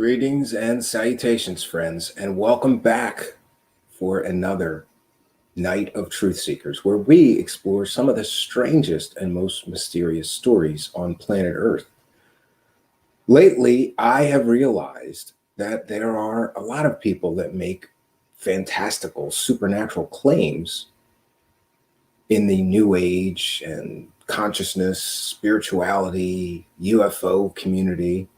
Greetings and salutations, friends, and welcome back for another Night of Truth Seekers, where we explore some of the strangest and most mysterious stories on planet Earth. Lately, I have realized that there are a lot of people that make fantastical, supernatural claims in the New Age and consciousness, spirituality, UFO community.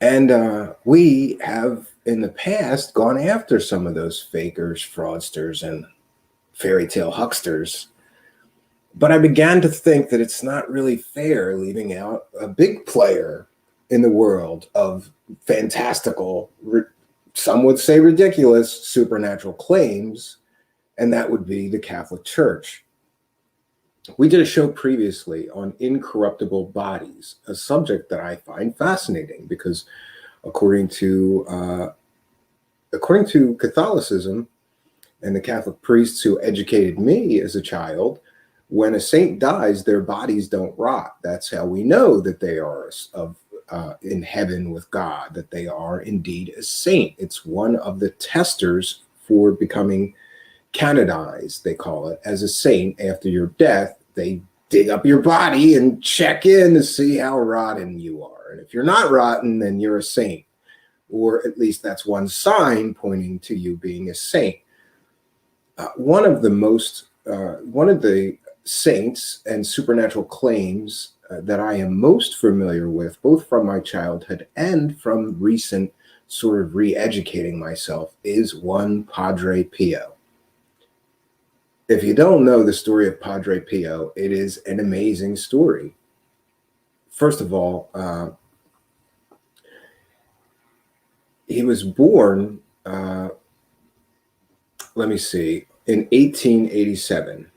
And we have in the past gone after some of those fakers, fraudsters, and fairy tale hucksters. But I began to think that it's not really fair leaving out a big player in the world of fantastical, some would say ridiculous, supernatural claims, and that would be the Catholic Church. We did a show previously on incorruptible bodies, a subject that I find fascinating because according to Catholicism and the Catholic priests who educated me as a child, when a saint dies, their bodies don't rot. That's how we know that they are in heaven with God, that they are indeed a saint. It's one of the testers for becoming canonized, they call it, as a saint. After your death, they dig up your body and check in to see how rotten you are. And if you're not rotten, then you're a saint, or at least that's one sign pointing to you being a saint. One of the saints and supernatural claims that I am most familiar with, both from my childhood and from recent sort of re-educating myself, is one Padre Pio. If you don't know the story of Padre Pio, it is an amazing story. First of all, he was born, in 1887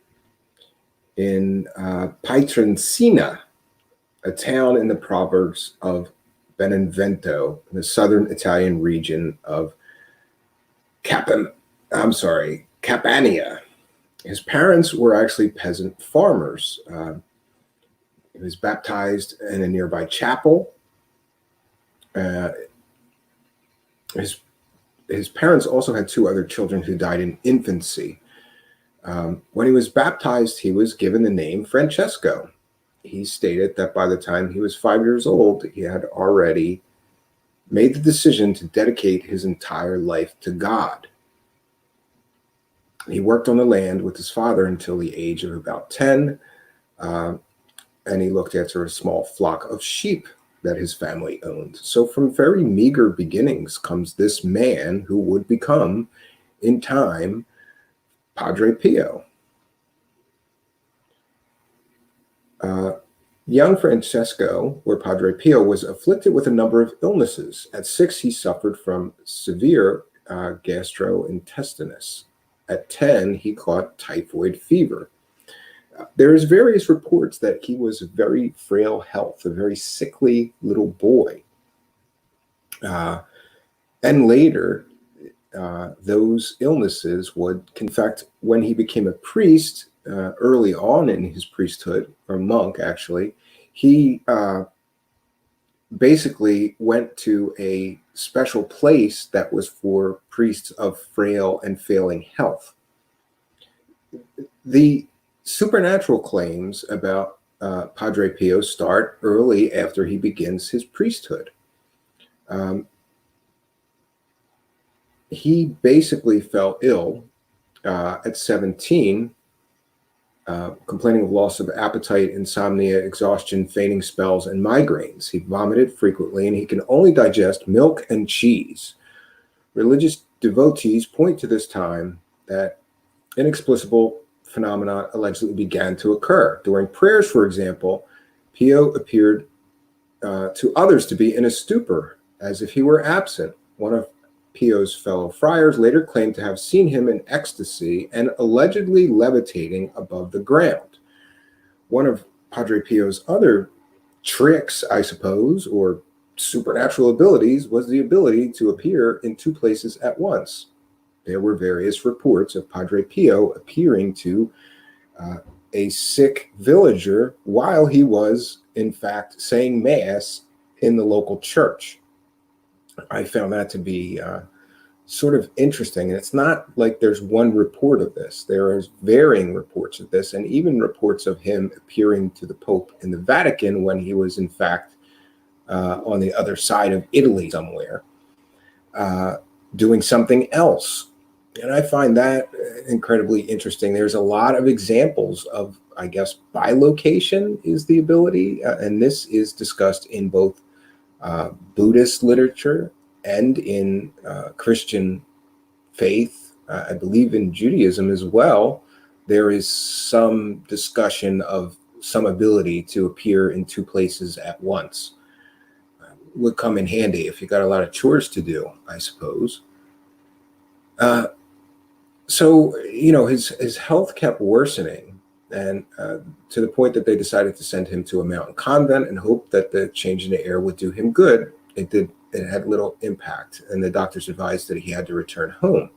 in Pietrelcina, a town in the province of Benevento, in the southern Italian region of Campania. His parents were actually peasant farmers. He was baptized in a nearby chapel. His parents also had two other children who died in infancy. When he was baptized, he was given the name Francesco. He stated that by the time he was 5 years old, he had already made the decision to dedicate his entire life to God. He worked on the land with his father until the age of about 10, and he looked after a small flock of sheep that his family owned. So from very meager beginnings comes this man who would become, in time, Padre Pio. Young Francesco, or Padre Pio, was afflicted with a number of illnesses. At 6, he suffered from severe gastrointestinus. At 10, he caught typhoid fever. There's various reports that he was very frail health, a very sickly little boy. And later, those illnesses would confect when he became a priest early on in his priesthood, or monk actually. He basically went to a special place that was for priests of frail and failing health. The supernatural claims about Padre Pio start early after he begins his priesthood. He basically fell ill at 17, complaining of loss of appetite, insomnia, exhaustion, fainting spells, and migraines. He vomited frequently, and he can only digest milk and cheese. Religious devotees point to this time that inexplicable phenomena allegedly began to occur. During prayers, for example, Pio appeared to others to be in a stupor, as if he were absent. One of Pio's fellow friars later claimed to have seen him in ecstasy and allegedly levitating above the ground. One of Padre Pio's other tricks, I suppose, or supernatural abilities, was the ability to appear in two places at once. There were various reports of Padre Pio appearing to a sick villager while he was, in fact, saying Mass in the local church. I found that to be sort of interesting. And it's not like there's one report of this. There are varying reports of this, and even reports of him appearing to the Pope in the Vatican when he was, in fact, on the other side of Italy somewhere, doing something else. And I find that incredibly interesting. There's a lot of examples of, I guess, bilocation is the ability, and this is discussed in both Buddhist literature and in Christian faith. I believe in Judaism as well. There is some discussion of some ability to appear in two places at once. Would come in handy if you got a lot of chores to do, I suppose. So, his health kept worsening, and to the point that they decided to send him to a mountain convent and hoped that the change in the air would do him good. It did. It had little impact, and the doctors advised that he had to return home.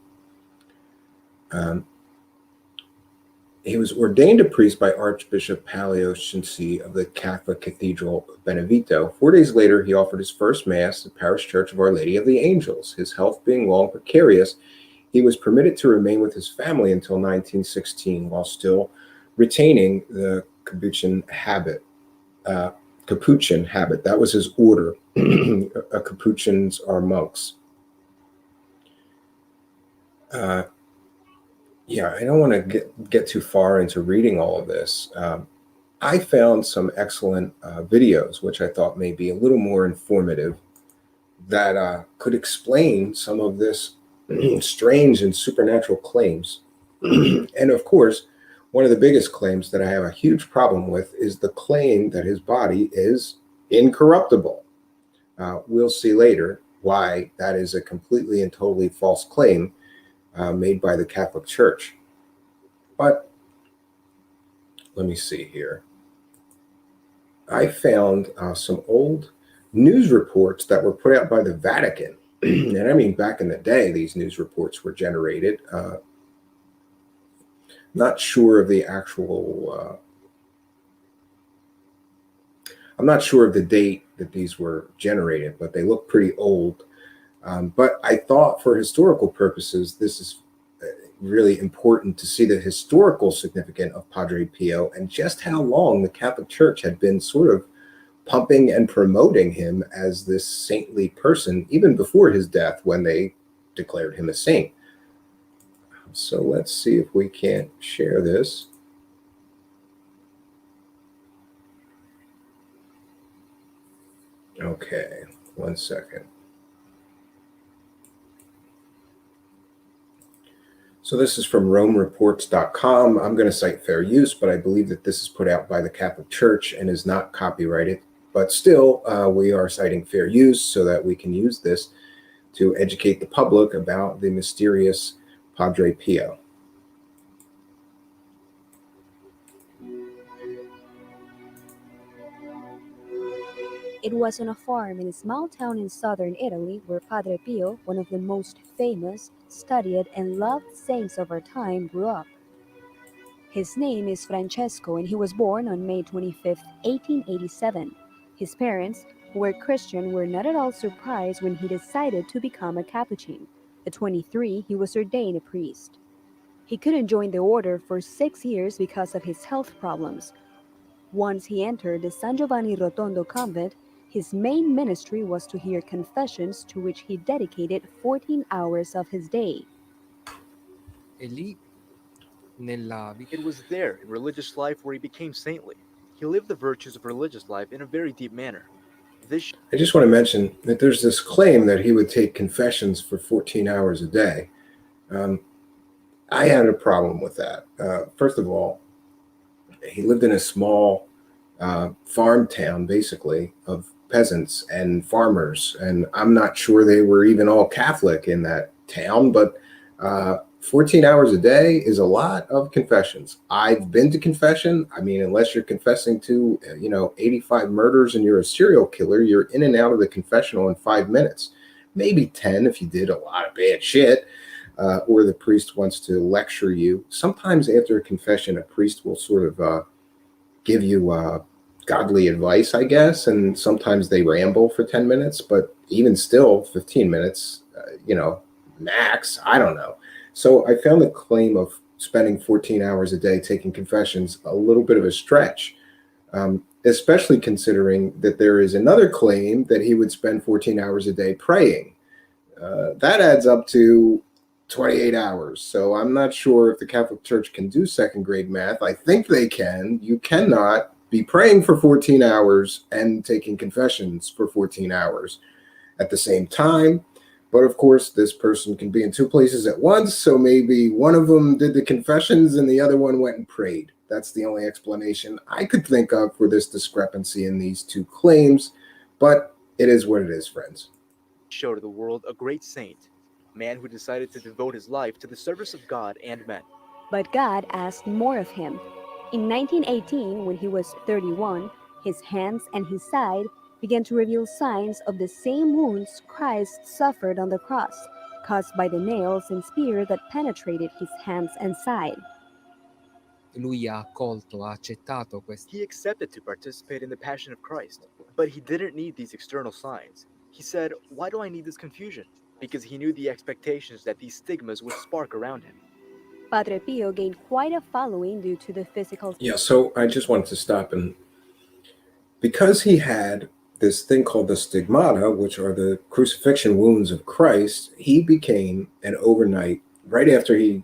He was ordained a priest by Archbishop Palio Shinsi of the Catholic Cathedral of Benevento. 4 days later, he offered his first Mass at the Parish Church of Our Lady of the Angels. His health being long precarious, he was permitted to remain with his family until 1916, while still retaining the Capuchin habit. That was his order. Capuchins are monks. I don't want to get too far into reading all of this. I found some excellent videos, which I thought may be a little more informative, that could explain some of this strange and supernatural claims. And of course, one of the biggest claims that I have a huge problem with is the claim that his body is incorruptible. We'll see later why that is a completely and totally false claim made by the Catholic Church. But let me see here. I found some old news reports that were put out by the Vatican. And I mean, back in the day, these news reports were generated. Not sure of the actual, I'm not sure of the date that these were generated, but they look pretty old. But I thought for historical purposes, this is really important to see the historical significance of Padre Pio and just how long the Catholic Church had been sort of pumping and promoting him as this saintly person, even before his death when they declared him a saint. So let's see if we can't share this. Okay, 1 second. So this is from RomeReports.com. I'm going to cite fair use, but I believe that this is put out by the Catholic Church and is not copyrighted. But still, we are citing fair use so that we can use this to educate the public about the mysterious Padre Pio. It was on a farm in a small town in southern Italy where Padre Pio, one of the most famous, studied, and loved saints of our time, grew up. His name is Francesco, and he was born on May 25, 1887. His parents, who were Christian, were not at all surprised when he decided to become a Capuchin. At 23, he was ordained a priest. He couldn't join the order for 6 years because of his health problems. Once he entered the San Giovanni Rotondo convent, his main ministry was to hear confessions, to which he dedicated 14 hours of his day. It was there in religious life where he became saintly. He lived the virtues of religious life in a very deep manner. I just want to mention that there's this claim that he would take confessions for 14 hours a day. I had a problem with that. First of all, he lived in a small farm town, basically, of peasants and farmers. And I'm not sure they were even all Catholic in that town, but 14 hours a day is a lot of confessions. I've been to confession. I mean, unless you're confessing to, 85 murders and you're a serial killer, you're in and out of the confessional in 5 minutes, maybe 10 if you did a lot of bad shit, or the priest wants to lecture you. Sometimes after a confession, a priest will sort of give you godly advice, I guess, and sometimes they ramble for 10 minutes, but even still, 15 minutes, max, I don't know. So I found the claim of spending 14 hours a day taking confessions a little bit of a stretch, especially considering that there is another claim that he would spend 14 hours a day praying. That adds up to 28 hours. So I'm not sure if the Catholic Church can do second grade math. I think they can. You cannot be praying for 14 hours and taking confessions for 14 hours at the same time. But of course, this person can be in two places at once. So maybe one of them did the confessions and the other one went and prayed. That's the only explanation I could think of for this discrepancy in these two claims. But it is what it is, friends. Show to the world a great saint, a man who decided to devote his life to the service of God and men. But God asked more of him. In 1918, when he was 31, his hands and his side began to reveal signs of the same wounds Christ suffered on the cross, caused by the nails and spear that penetrated his hands and side. Lui ha accolto, ha accettato questo. He accepted to participate in the Passion of Christ, but he didn't need these external signs. He said, "Why do I need this confusion?" Because he knew the expectations that these stigmas would spark around him. Padre Pio gained quite a following due to the physical. Yeah, so I just wanted to stop, and because he had this thing called the stigmata, which are the crucifixion wounds of Christ, he became an overnight, right after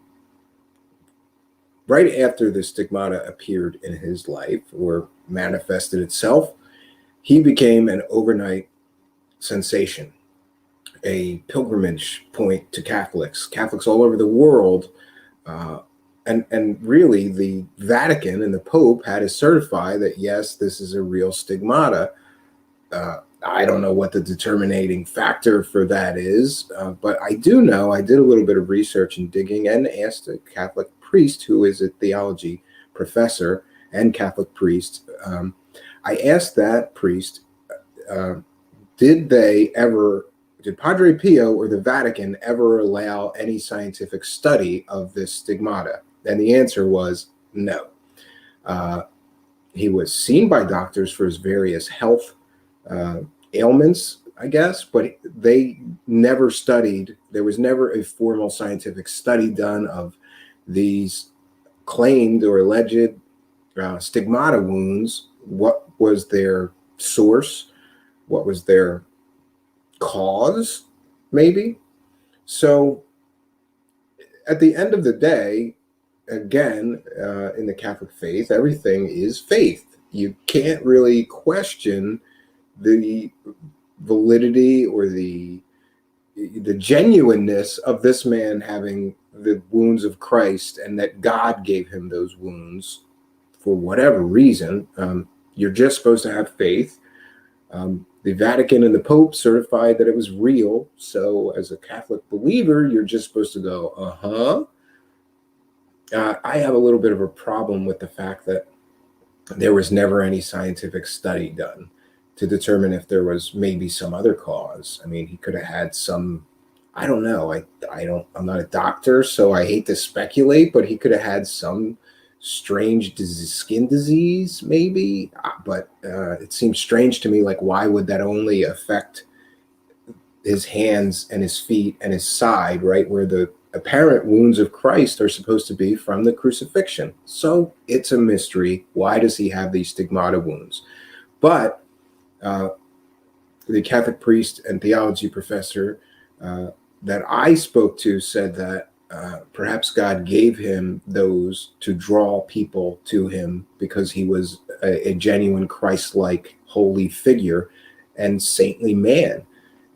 the stigmata appeared in his life or manifested itself, he became an overnight sensation, a pilgrimage point to Catholics all over the world. And really, the Vatican and the Pope had to certify that, yes, this is a real stigmata. I don't know what the determining factor for that is, but I do know I did a little bit of research and digging and asked a Catholic priest who is a theology professor and Catholic priest. I asked that priest, did Padre Pio or the Vatican ever allow any scientific study of this stigmata? And the answer was no. He was seen by doctors for his various health ailments, I guess, but they never studied. There was never a formal scientific study done of these claimed or alleged stigmata wounds. What was their source? What was their cause, maybe? So at the end of the day, again, in the Catholic faith, everything is faith. You can't really question the validity or the genuineness of this man having the wounds of Christ and that God gave him those wounds for whatever reason. You're just supposed to have faith. The Vatican and the Pope certified that it was real. So as a Catholic believer, you're just supposed to go, I have a little bit of a problem with the fact that there was never any scientific study done to determine if there was maybe some other cause. I mean, he could have had some, I don't know. I'm not a doctor, so I hate to speculate, but he could have had some strange skin disease, maybe. But it seems strange to me, like, why would that only affect his hands and his feet and his side, right, where the apparent wounds of Christ are supposed to be from the crucifixion? So it's a mystery. Why does he have these stigmata wounds? But the Catholic priest and theology professor that I spoke to said that perhaps God gave him those to draw people to him because he was a genuine Christ-like holy figure and saintly man.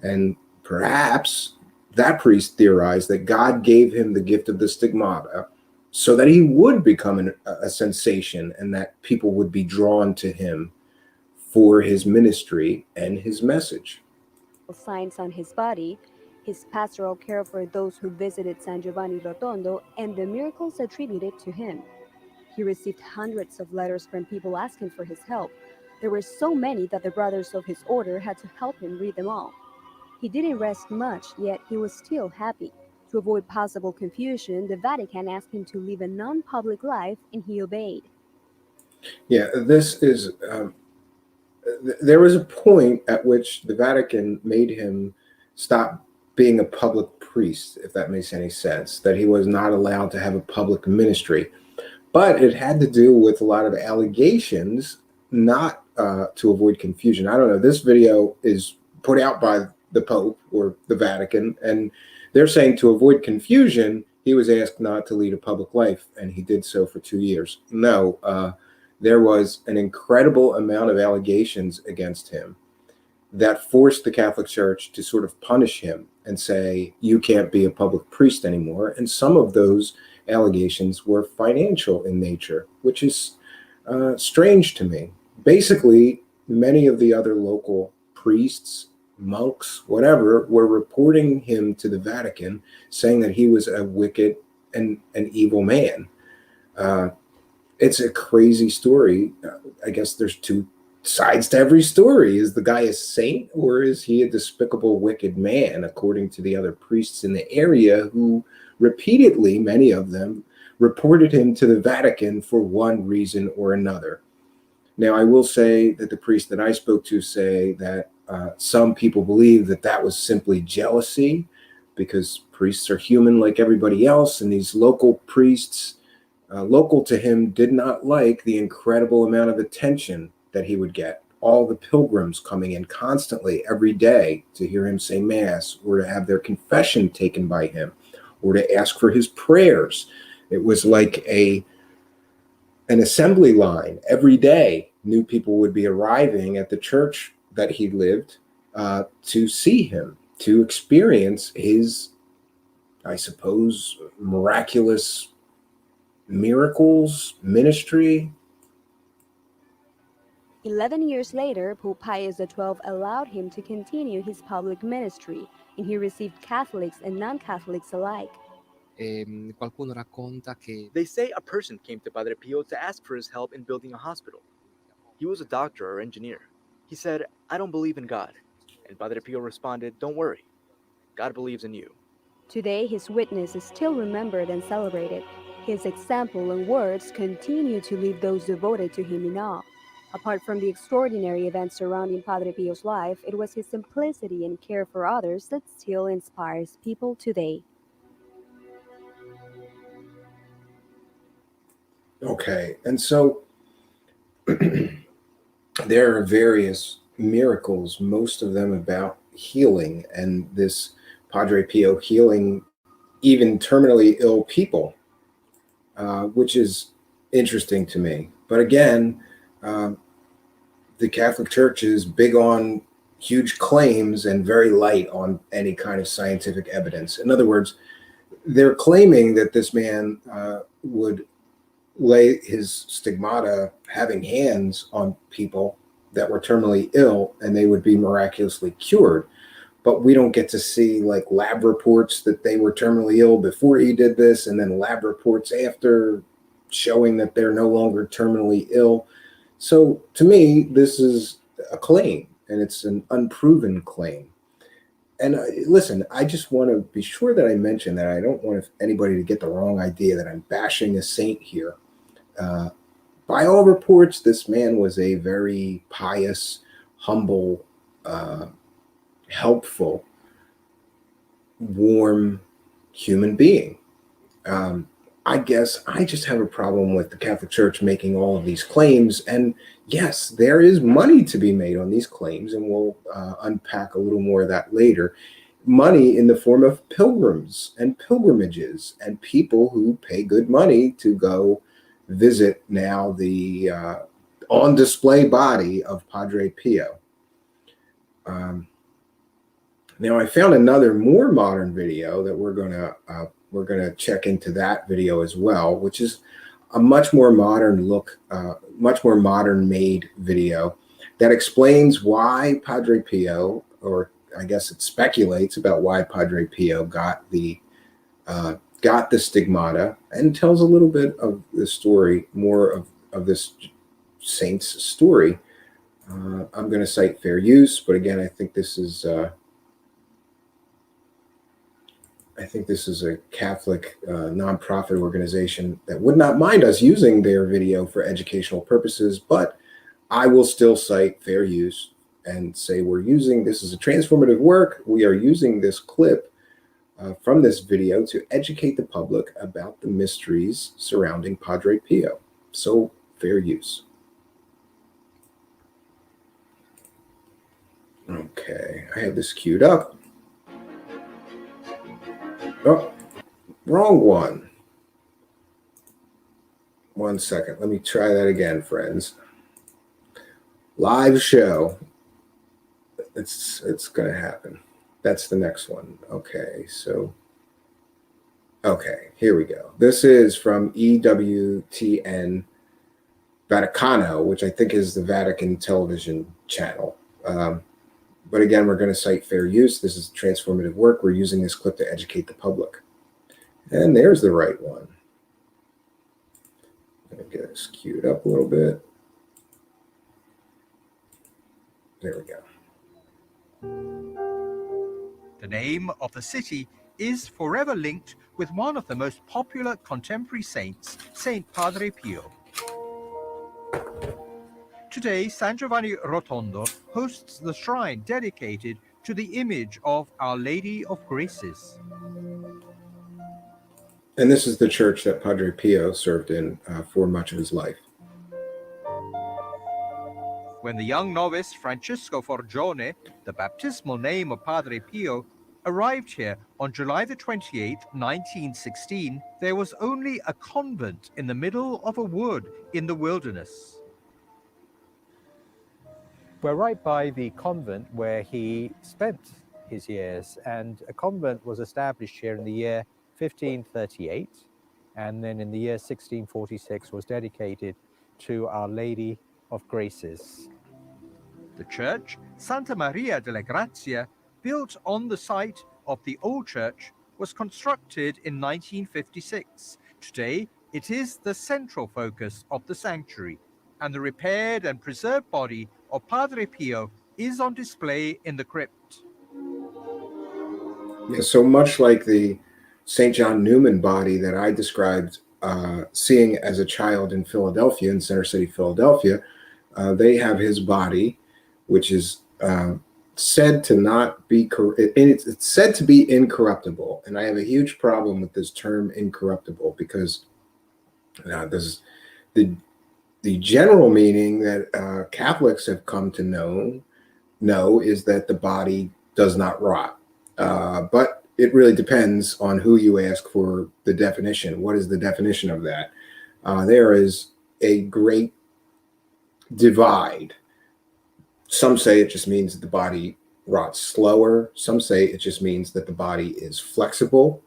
And perhaps that priest theorized that God gave him the gift of the stigmata so that he would become a sensation and that people would be drawn to him for his ministry and his message. Signs on his body, his pastoral care for those who visited San Giovanni Rotondo, and the miracles attributed to him. He received hundreds of letters from people asking for his help. There were so many that the brothers of his order had to help him read them all. He didn't rest much, yet he was still happy. To avoid possible confusion, the Vatican asked him to live a non-public life, and he obeyed. Yeah, this is there was a point at which the Vatican made him stop being a public priest, if that makes any sense, that he was not allowed to have a public ministry. But it had to do with a lot of allegations, not to avoid confusion. I don't know. This video is put out by the Pope or the Vatican, and they're saying to avoid confusion, he was asked not to lead a public life, and he did so for 2 years. No, there was an incredible amount of allegations against him that forced the Catholic Church to sort of punish him and say, you can't be a public priest anymore. And some of those allegations were financial in nature, which is strange to me. Basically, many of the other local priests, monks, whatever, were reporting him to the Vatican, saying that he was a wicked and an evil man. It's a crazy story. I guess there's two sides to every story. Is the guy a saint, or is he a despicable, wicked man, according to the other priests in the area who repeatedly, many of them, reported him to the Vatican for one reason or another? Now, I will say that the priest that I spoke to say that some people believe that that was simply jealousy, because priests are human like everybody else, and these local priests, local to him, did not like the incredible amount of attention that he would get. All the pilgrims coming in constantly every day to hear him say mass, or to have their confession taken by him, or to ask for his prayers. It was like an assembly line. Every day, new people would be arriving at the church that he lived to see him, to experience his, I suppose, miraculous miracles, ministry. 11 years later, Pope Pius XII allowed him to continue his public ministry, and he received Catholics and non-Catholics alike. Qualcuno racconta che They say a person came to Padre Pio to ask for his help in building a hospital. He was a doctor or engineer. He said, "I don't believe in God." And Padre Pio responded, "Don't worry. God believes in you." Today, his witness is still remembered and celebrated. His example and words continue to leave those devoted to him in awe. Apart from the extraordinary events surrounding Padre Pio's life, it was his simplicity and care for others that still inspires people today. Okay, and so there are various miracles, most of them about healing, and this Padre Pio healing even terminally ill people, which is interesting to me. But again, the Catholic Church is big on huge claims and very light on any kind of scientific evidence. In other words, they're claiming that this man would lay his stigmata, having hands on people that were terminally ill, and they would be miraculously cured. But we don't get to see like lab reports that they were terminally ill before he did this, and then lab reports after showing that they're no longer terminally ill. So to me, this is a claim, and it's an unproven claim. And listen, I just want to be sure that I mention that I don't want anybody to get the wrong idea that I'm bashing a saint here. By all reports, this man was a very pious, humble, helpful, warm human being. I guess I just have a problem with the Catholic Church making all of these claims. And yes, there is money to be made on these claims, and we'll unpack a little more of that later. Money in the form of pilgrims and pilgrimages and people who pay good money to go visit now the on display body of Padre Pio. Now I found another more modern video that we're gonna check into that video as well, which is a much more modern look, much more modern made video that explains why Padre Pio, or I guess it speculates about why Padre Pio got the stigmata, and tells a little bit of the story, more of this saint's story. I'm going to cite fair use, but again, I think this is a Catholic nonprofit organization that would not mind us using their video for educational purposes, but I will still cite fair use and say this is a transformative work. We are using this clip from this video to educate the public about the mysteries surrounding Padre Pio. So fair use. Okay, I have this queued up. Oh, wrong one. 1 second. Let me try that again, friends. Live show. It's going to happen. That's the next one. Okay, so. Okay, here we go. This is from EWTN Vaticano, which I think is the Vatican television channel. But again, we're going to cite fair use. This is transformative work. We're using this clip to educate the public. And there's the right one. I'm going to get this queued up a little bit. There we go. The name of the city is forever linked with one of the most popular contemporary saints, Saint Padre Pio. Today, San Giovanni Rotondo hosts the shrine dedicated to the image of Our Lady of Graces. And this is the church that Padre Pio served in for much of his life. When the young novice Francesco Forgione, the baptismal name of Padre Pio, arrived here on July the 28th, 1916, there was only a convent in the middle of a wood in the wilderness. We're right by the convent where he spent his years, and a convent was established here in the year 1538, and then in the year 1646 was dedicated to Our Lady of Graces. The church, Santa Maria delle Grazie, built on the site of the old church, was constructed in 1956. Today, it is the central focus of the sanctuary, and the repaired and preserved body of Padre Pio is on display in the crypt. Yeah, so much like the St. John Newman body that I described seeing as a child in Philadelphia, in Center City, Philadelphia, they have his body, which is said to not be, it's said to be incorruptible. And I have a huge problem with this term incorruptible, because this is the general meaning that Catholics have come to know is that the body does not rot. But it really depends on who you ask for the definition. What is the definition of that? There is a great divide. Some say it just means that the body rots slower. Some say it just means that the body is flexible.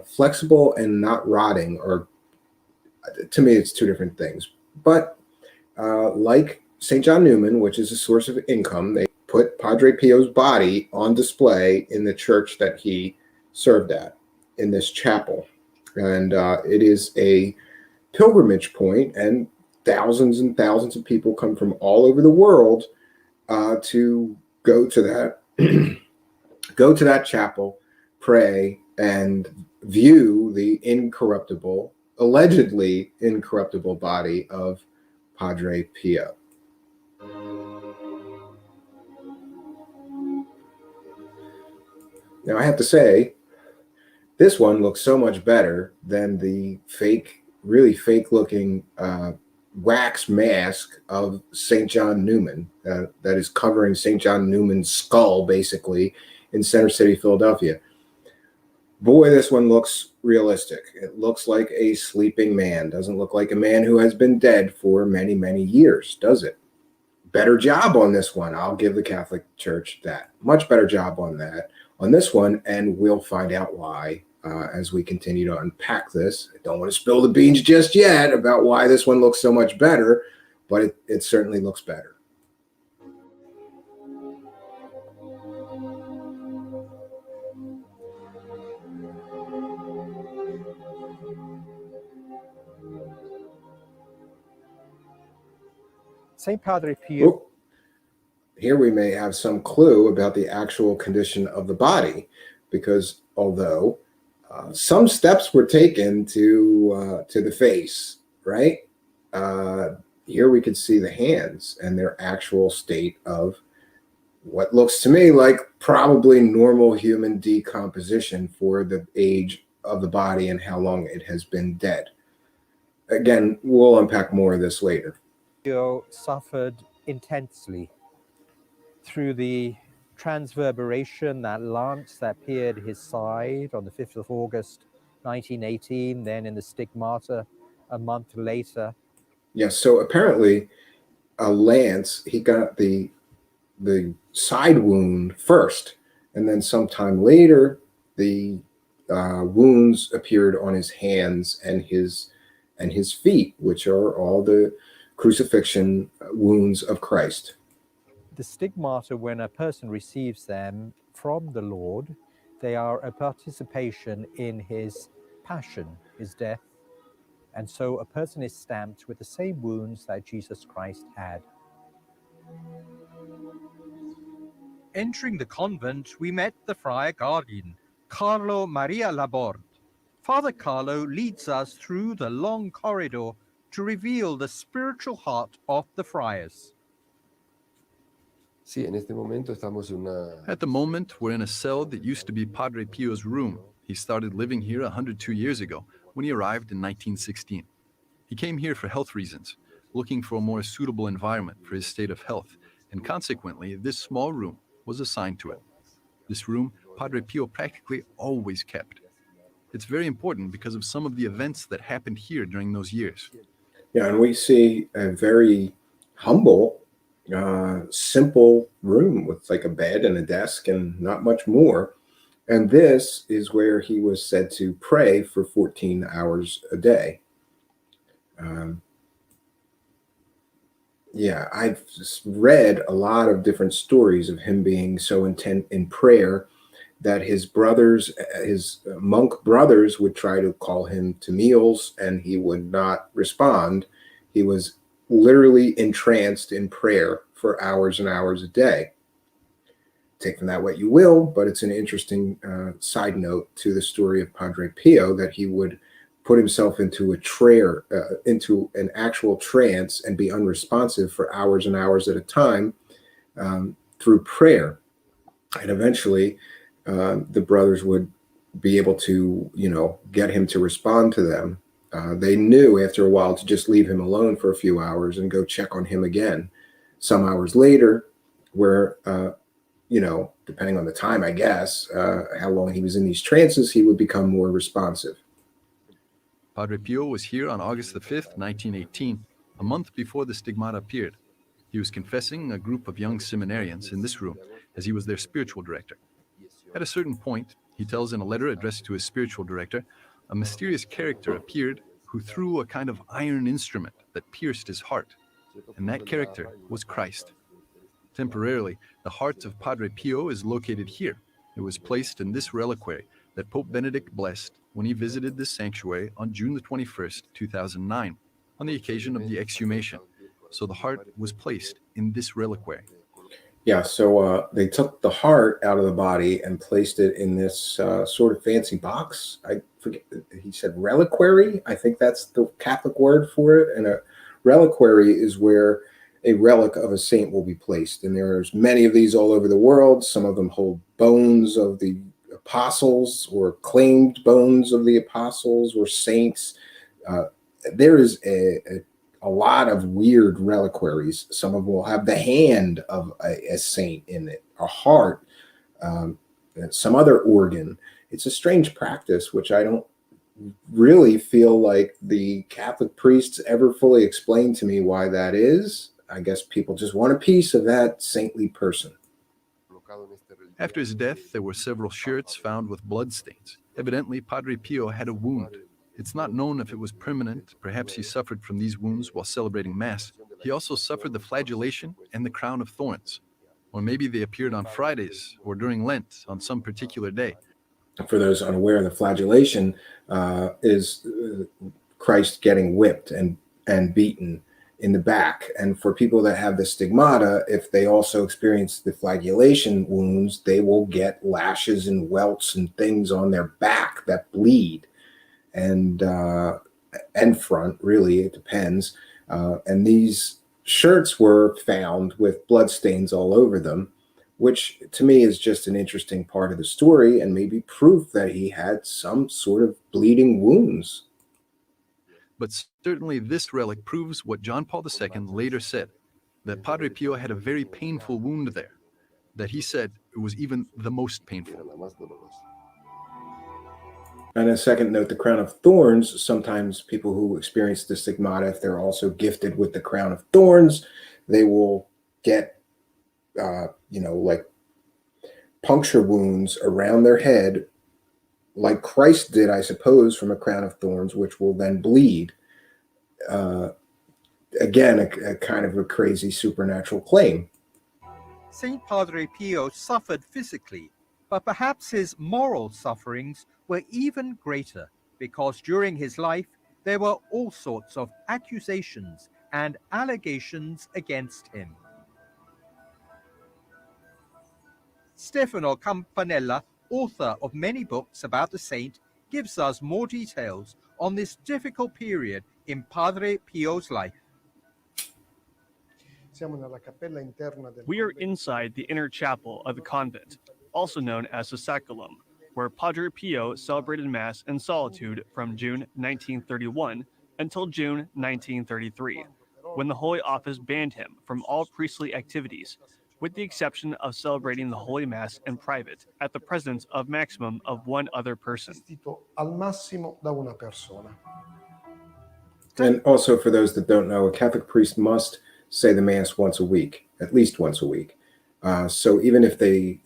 Flexible and not rotting are, to me, it's two different things. But like St. John Newman, which is a source of income, they put Padre Pio's body on display in the church that he served at, in this chapel. And it is a pilgrimage point, and thousands and thousands of people come from all over the world to go to that chapel, pray, and view the incorruptible, allegedly incorruptible body of Padre Pio. Now, I have to say, this one looks so much better than the really fake looking wax mask of St. John Newman that is covering St. John Newman's skull, basically, in Center City, Philadelphia. Boy, this one looks realistic. It looks like a sleeping man. Doesn't look like a man who has been dead for many, many years, does it? Better job on this one. I'll give the Catholic Church that. Much better job on this one, and we'll find out why as we continue to unpack this. I don't want to spill the beans just yet about why this one looks so much better, but it certainly looks better. St. Padre Pio. Oh, here we may have some clue about the actual condition of the body, because although some steps were taken to the face, right? here we could see the hands and their actual state of what looks to me like probably normal human decomposition for the age of the body and how long it has been dead. Again, we'll unpack more of this later. Pio suffered intensely through the transverberation, that lance that pierced his side on the 5th of August 1918, then in the Stigmata a month later. Yes, so apparently a lance, he got the side wound first, and then sometime later the wounds appeared on his hands and his feet, which are all the crucifixion wounds of Christ. The stigmata, when a person receives them from the Lord, they are a participation in his passion, his death. And so a person is stamped with the same wounds that Jesus Christ had. Entering the convent, we met the friar guardian, Carlo Maria Laborde. Father Carlo leads us through the long corridor to reveal the spiritual heart of the friars. At the moment, we're in a cell that used to be Padre Pio's room. He started living here 102 years ago, when he arrived in 1916. He came here for health reasons, looking for a more suitable environment for his state of health, and consequently, this small room was assigned to it. This room, Padre Pio practically always kept. It's very important because of some of the events that happened here during those years. Yeah, and we see a very humble, simple room with like a bed and a desk and not much more. And this is where he was said to pray for 14 hours a day. Yeah, I've just read a lot of different stories of him being so intent in prayer that his brothers, his monk brothers, would try to call him to meals and he would not respond. He was literally entranced in prayer for hours and hours a day. Take from that what you will, but it's an interesting side note to the story of Padre Pio that he would put himself into into an actual trance and be unresponsive for hours and hours at a time through prayer. And eventually the brothers would be able to, get him to respond to them. They knew after a while to just leave him alone for a few hours and go check on him again. Some hours later, where, depending on the time, I guess, how long he was in these trances, he would become more responsive. Padre Pio was here on August the 5th, 1918, a month before the Stigmata appeared. He was confessing a group of young seminarians in this room, as he was their spiritual director. At a certain point, he tells in a letter addressed to his spiritual director, a mysterious character appeared who threw a kind of iron instrument that pierced his heart, and that character was Christ. Temporarily, the heart of Padre Pio is located here. It was placed in this reliquary that Pope Benedict blessed when he visited this sanctuary on June the 21st, 2009, on the occasion of the exhumation. So the heart was placed in this reliquary. Yeah, so they took the heart out of the body and placed it in this sort of fancy box. I forget, he said reliquary. I think that's the Catholic word for it. And a reliquary is where a relic of a saint will be placed. And there's many of these all over the world. Some of them hold bones of the apostles or claimed bones of the apostles or saints. There is a lot of weird reliquaries. Some of them will have the hand of a saint in it, a heart, some other organ. It's a strange practice, which I don't really feel like the Catholic priests ever fully explained to me why that is. I guess people just want a piece of that saintly person. After his death, there were several shirts found with bloodstains. Evidently, Padre Pio had a wound. It's not known if it was permanent. Perhaps he suffered from these wounds while celebrating Mass. He also suffered the flagellation and the crown of thorns. Or maybe they appeared on Fridays or during Lent on some particular day. For those unaware, the flagellation is Christ getting whipped and beaten in the back. And for people that have the stigmata, if they also experience the flagellation wounds, they will get lashes and welts and things on their back that bleed. And front, really, it depends. And these shirts were found with bloodstains all over them, which to me is just an interesting part of the story and maybe proof that he had some sort of bleeding wounds. But certainly this relic proves what John Paul II later said, that Padre Pio had a very painful wound there, that he said it was even the most painful. And a second note, the crown of thorns, sometimes people who experience the stigmata, if they're also gifted with the crown of thorns, they will get, like puncture wounds around their head, like Christ did, I suppose, from a crown of thorns, which will then bleed. Again, a kind of a crazy supernatural claim. Saint Padre Pio suffered physically, but perhaps his moral sufferings were even greater, because during his life there were all sorts of accusations and allegations against him. Stefano Campanella, author of many books about the saint, gives us more details on this difficult period in Padre Pio's life. We are inside the inner chapel of the convent, also known as the Sacculum, where Padre Pio celebrated Mass in solitude from June 1931 until June 1933, when the Holy Office banned him from all priestly activities, with the exception of celebrating the Holy Mass in private at the presence of maximum of one other person. And also, for those that don't know, a Catholic priest must say the Mass once a week, at least once a week. So even if they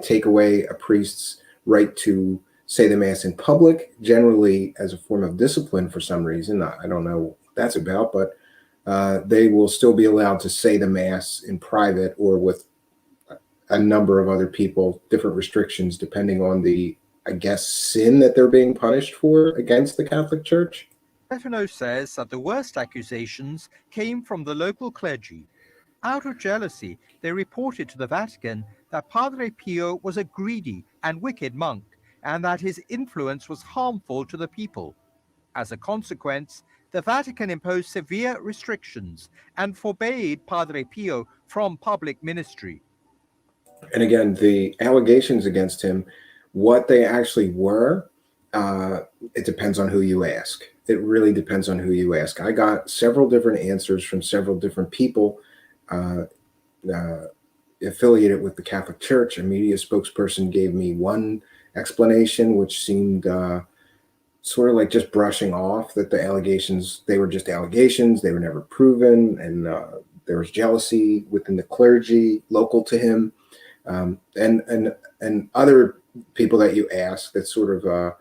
take away a priest's right to say the Mass in public, generally as a form of discipline for some reason, I don't know what that's about, but they will still be allowed to say the Mass in private or with a number of other people, different restrictions depending on the, I guess, sin that they're being punished for against the Catholic Church. Stefano says that the worst accusations came from the local clergy. Out of jealousy, they reported to the Vatican that Padre Pio was a greedy and wicked monk, and that his influence was harmful to the people. As a consequence, the Vatican imposed severe restrictions and forbade Padre Pio from public ministry. And again, the allegations against him, what they actually were, it depends on who you ask. It really depends on who you ask. I got several different answers from several different people affiliated with the Catholic Church. A media spokesperson gave me one explanation, which seemed sort of like just brushing off that the allegations, they were just allegations, they were never proven, and there was jealousy within the clergy local to him. And other people that you ask that sort of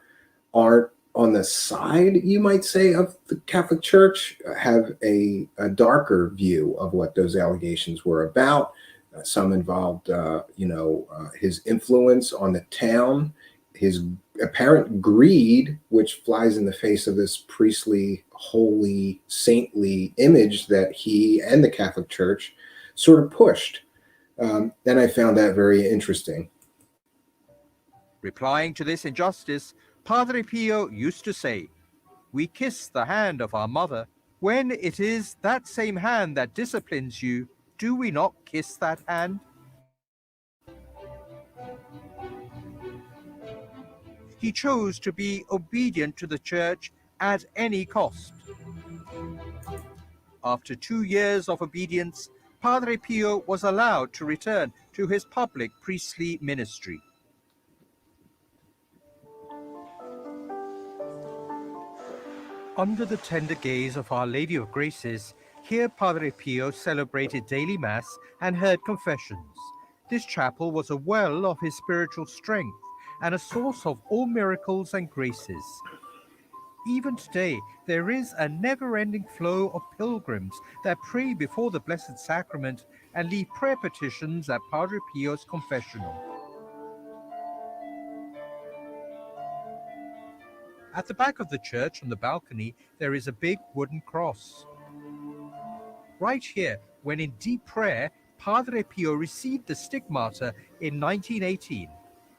aren't on the side, you might say, of the Catholic Church, have a darker view of what those allegations were about. Some involved, his influence on the town, his apparent greed, which flies in the face of this priestly, holy, saintly image that he and the Catholic Church sort of pushed. And I found that very interesting. Replying to this injustice, Padre Pio used to say, "We kiss the hand of our mother. When it is that same hand that disciplines you, do we not kiss that hand?" He chose to be obedient to the Church at any cost. After 2 years of obedience, Padre Pio was allowed to return to his public priestly ministry. Under the tender gaze of Our Lady of Graces, here Padre Pio celebrated daily Mass and heard confessions. This chapel was a well of his spiritual strength and a source of all miracles and graces. Even today, there is a never-ending flow of pilgrims that pray before the Blessed Sacrament and leave prayer petitions at Padre Pio's confessional. At the back of the church on the balcony, there is a big wooden cross. Right here, when in deep prayer, Padre Pio received the Stigmata in 1918.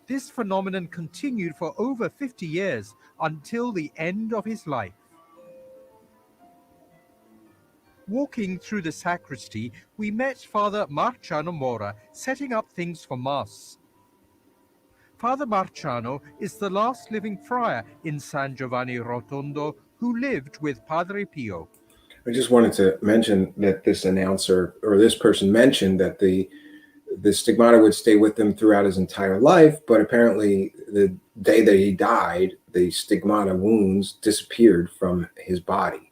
This phenomenon continued for over 50 years until the end of his life. Walking through the sacristy, we met Father Marciano Mora setting up things for Mass. Father Marciano is the last living friar in San Giovanni Rotondo who lived with Padre Pio. I just wanted to mention that this announcer or this person mentioned that the stigmata would stay with him throughout his entire life, but apparently the day that he died, the stigmata wounds disappeared from his body.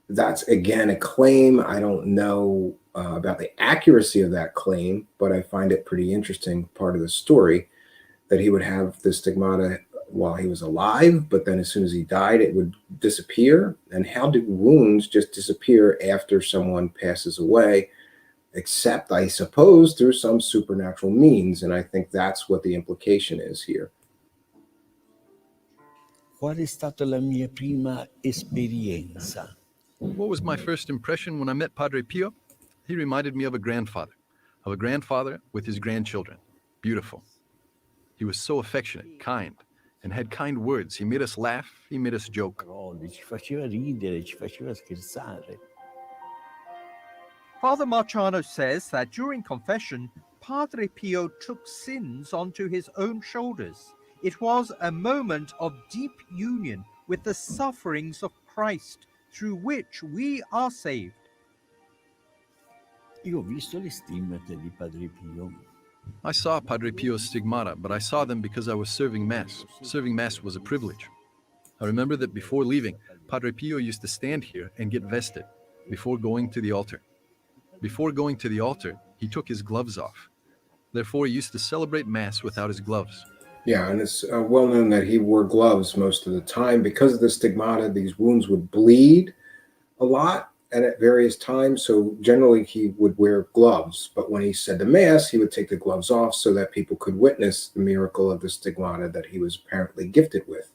That's, again, a claim. I don't know about the accuracy of that claim, but I find it pretty interesting, part of the story, that he would have the stigmata while he was alive, but then as soon as he died, it would disappear. And how do wounds just disappear after someone passes away? Except, I suppose, through some supernatural means. And I think that's what the implication is here. Qual è stata la mia prima esperienza? What was my first impression when I met Padre Pio? He reminded me of a grandfather with his grandchildren. Beautiful. He was so affectionate, kind, and had kind words. He made us laugh, he made us joke. Ci faceva ridere, ci faceva scherzare. Father Marciano says that during confession, Padre Pio took sins onto his own shoulders. It was a moment of deep union with the sufferings of Christ, through which we are saved. Io ho visto le stimmate di Padre Pio. I saw Padre Pio's stigmata, but I saw them because I was serving Mass. Serving Mass was a privilege. I remember that before leaving, Padre Pio used to stand here and get vested before going to the altar. Before going to the altar, he took his gloves off. Therefore, he used to celebrate Mass without his gloves. Yeah, and it's well known that he wore gloves most of the time. Because of the stigmata, these wounds would bleed a lot and at various times. So generally he would wear gloves. But when he said the Mass, he would take the gloves off so that people could witness the miracle of the stigmata that he was apparently gifted with.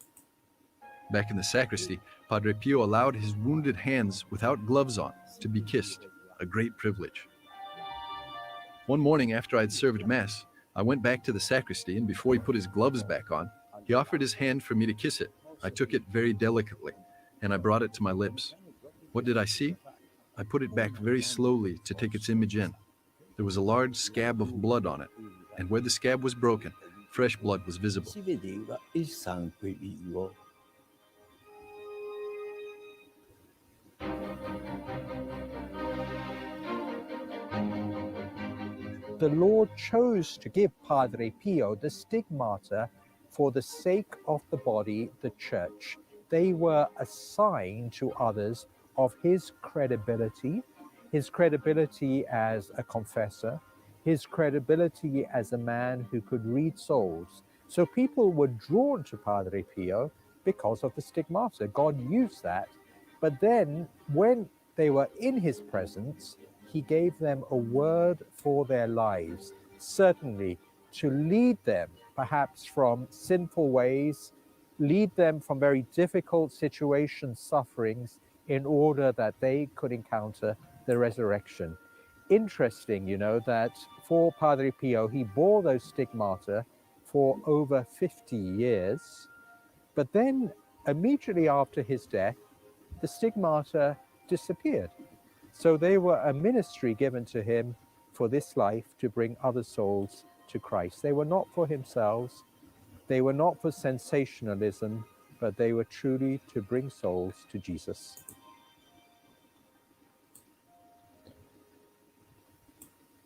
Back in the sacristy, Padre Pio allowed his wounded hands without gloves on to be kissed, a great privilege. One morning after I'd served Mass, I went back to the sacristy, and before he put his gloves back on, he offered his hand for me to kiss it. I took it very delicately, and I brought it to my lips. What did I see? I put it back very slowly to take its image in. There was a large scab of blood on it, and where the scab was broken, fresh blood was visible. Si vedeva il sangue vivo. The Lord chose to give Padre Pio the stigmata for the sake of the body, the church. They were a sign to others of his credibility as a confessor, his credibility as a man who could read souls. So people were drawn to Padre Pio because of the stigmata. God used that. But then when they were in his presence, he gave them a word for their lives, certainly to lead them perhaps from sinful ways, lead them from very difficult situations, sufferings, in order that they could encounter the resurrection. Interesting, you know, that for Padre Pio, he bore those stigmata for over 50 years, but then immediately after his death, the stigmata disappeared. So they were a ministry given to him for this life to bring other souls to Christ. They were not for themselves, they were not for sensationalism, but they were truly to bring souls to Jesus.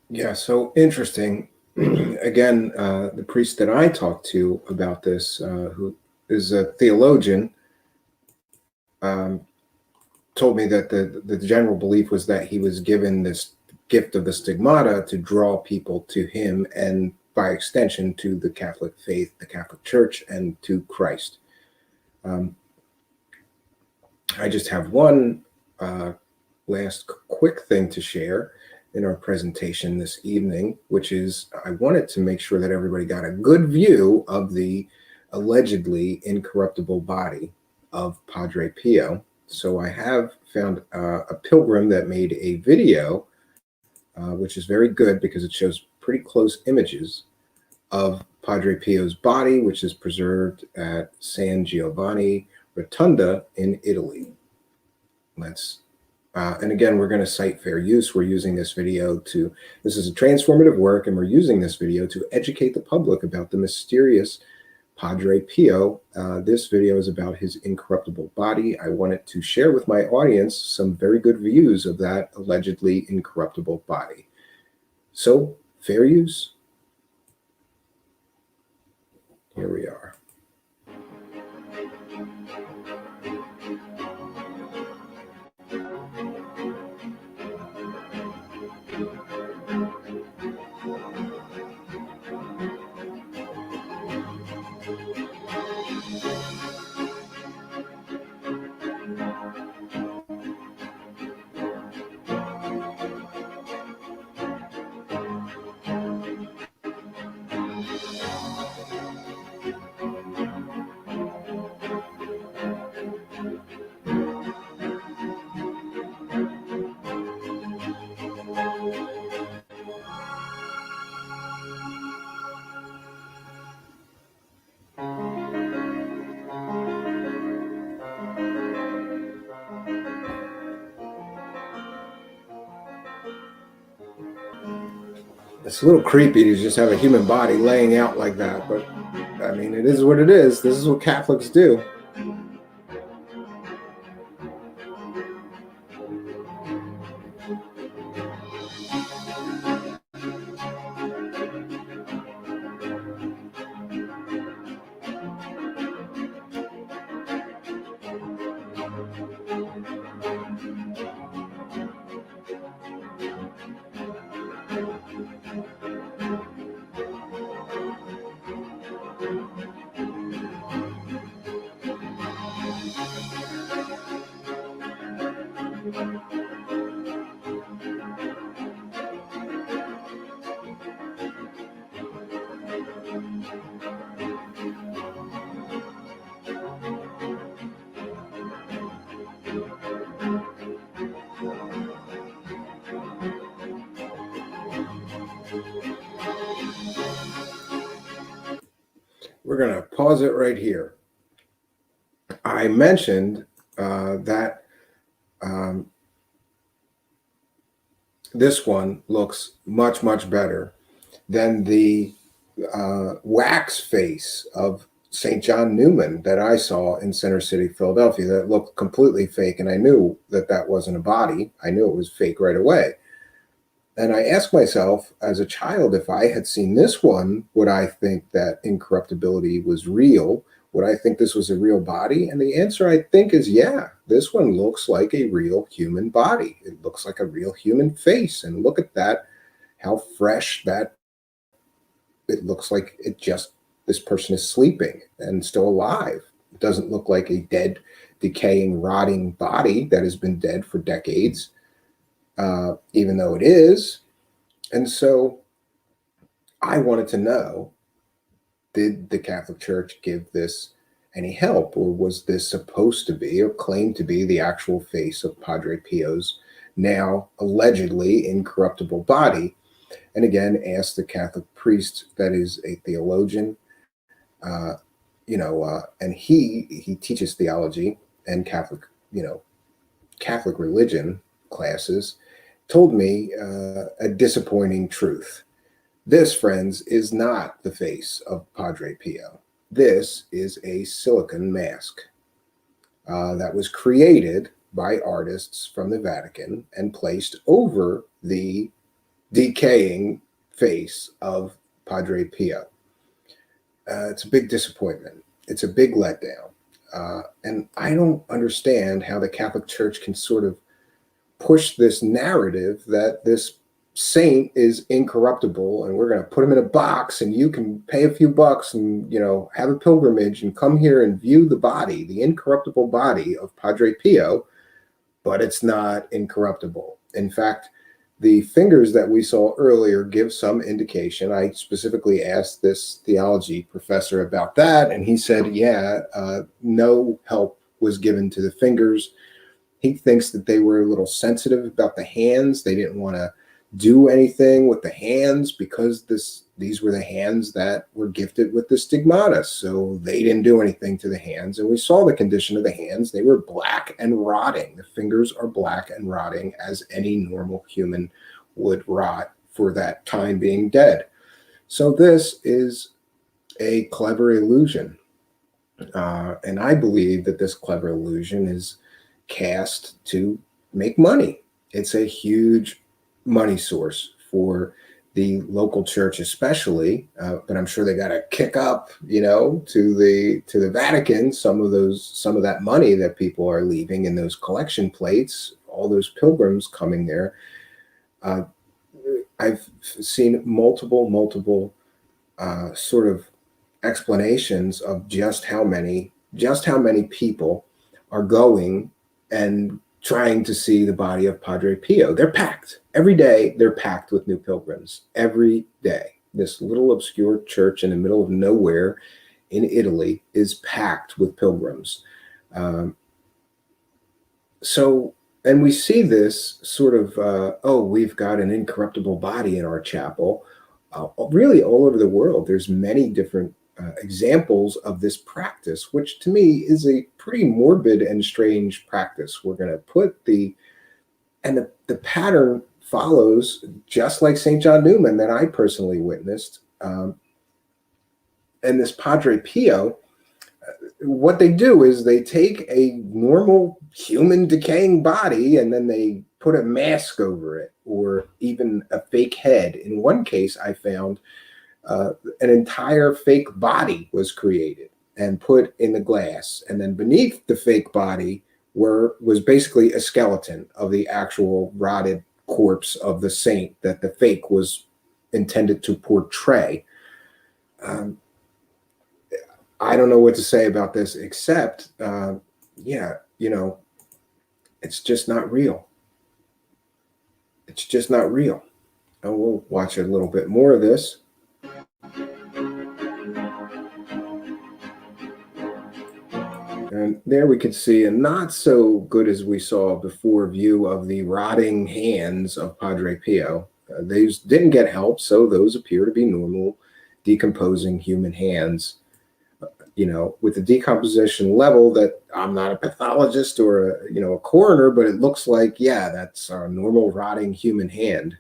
Yeah, so interesting. Again, the priest that I talked to about this, who is a theologian, told me that the general belief was that he was given this gift of the stigmata to draw people to him and by extension to the Catholic faith, the Catholic Church, and to Christ. I just have one last quick thing to share in our presentation this evening, which is I wanted to make sure that everybody got a good view of the allegedly incorruptible body of Padre Pio. So I have found a pilgrim that made a video, which is very good because it shows pretty close images of Padre Pio's body, which is preserved at San Giovanni Rotunda in Italy. Let's And again, we're going to cite fair use. We're using this video this is a transformative work, and we're using this video to educate the public about the mysterious Padre Pio. This video is about his incorruptible body. I wanted to share with my audience some very good views of that allegedly incorruptible body. So, fair use. Here we are. It's a little creepy to just have a human body laying out like that, but I mean, it is what it is. This is what Catholics do. We're going to pause it right here. I mentioned that this one looks much, much better than the wax face of St. John Newman that I saw in Center City, Philadelphia, that looked completely fake. And I knew that that wasn't a body. I knew it was fake right away. And I asked myself as a child, if I had seen this one, would I think that incorruptibility was real? Would I think this was a real body? And the answer, I think, is yeah. This one looks like a real human body. It looks like a real human face. And look at that, how fresh that, it looks like this person is sleeping and still alive. It doesn't look like a dead, decaying, rotting body that has been dead for decades. Even though it is. And so I wanted to know, did the Catholic Church give this any help, or was this supposed to be or claimed to be the actual face of Padre Pio's now allegedly incorruptible body? And again, asked the Catholic priest that is a theologian, and he teaches theology and Catholic religion classes, told me a disappointing truth. This, friends, is not the face of Padre Pio. This is a silicone mask that was created by artists from the Vatican and placed over the decaying face of Padre Pio. It's a big disappointment. It's a big letdown. And I don't understand how the Catholic Church can sort of push this narrative that this saint is incorruptible and we're going to put him in a box and you can pay a few bucks and, have a pilgrimage and come here and view the body, the incorruptible body of Padre Pio, but it's not incorruptible. In fact, the fingers that we saw earlier give some indication. I specifically asked this theology professor about that, and he said, no help was given to the fingers. He thinks that they were a little sensitive about the hands. They didn't want to do anything with the hands because this these were the hands that were gifted with the stigmata. So they didn't do anything to the hands. And we saw the condition of the hands. They were black and rotting. The fingers are black and rotting as any normal human would rot for that time being dead. So this is a clever illusion. And I believe that this clever illusion is cast to make money. It's a huge money source for the local church especially, but I'm sure they got to kick up, you know, to the Vatican some of that money that people are leaving in those collection plates, all those pilgrims coming there. I've seen multiple sort of explanations of just how many people are going and trying to see the body of Padre Pio. They're packed. Every day they're packed with new pilgrims. Every day. This little obscure church in the middle of nowhere in Italy is packed with pilgrims. And we see this sort of, we've got an incorruptible body in our chapel. Really all over the world, there's many different examples of this practice, which to me is a pretty morbid and strange practice. We're going to put the pattern follows just like St. John Newman that I personally witnessed. And this Padre Pio, what they do is they take a normal human decaying body and then they put a mask over it or even a fake head. In one case, I found an entire fake body was created and put in the glass. And then beneath the fake body was basically a skeleton of the actual rotted corpse of the saint that the fake was intended to portray. I don't know what to say about this except, it's just not real. It's just not real. And we'll watch a little bit more of this. And there we could see a not so good as we saw before view of the rotting hands of Padre Pio. These didn't get help, so those appear to be normal decomposing human hands. With the decomposition level that I'm not a pathologist or a coroner, but it looks like, yeah, that's a normal rotting human hand.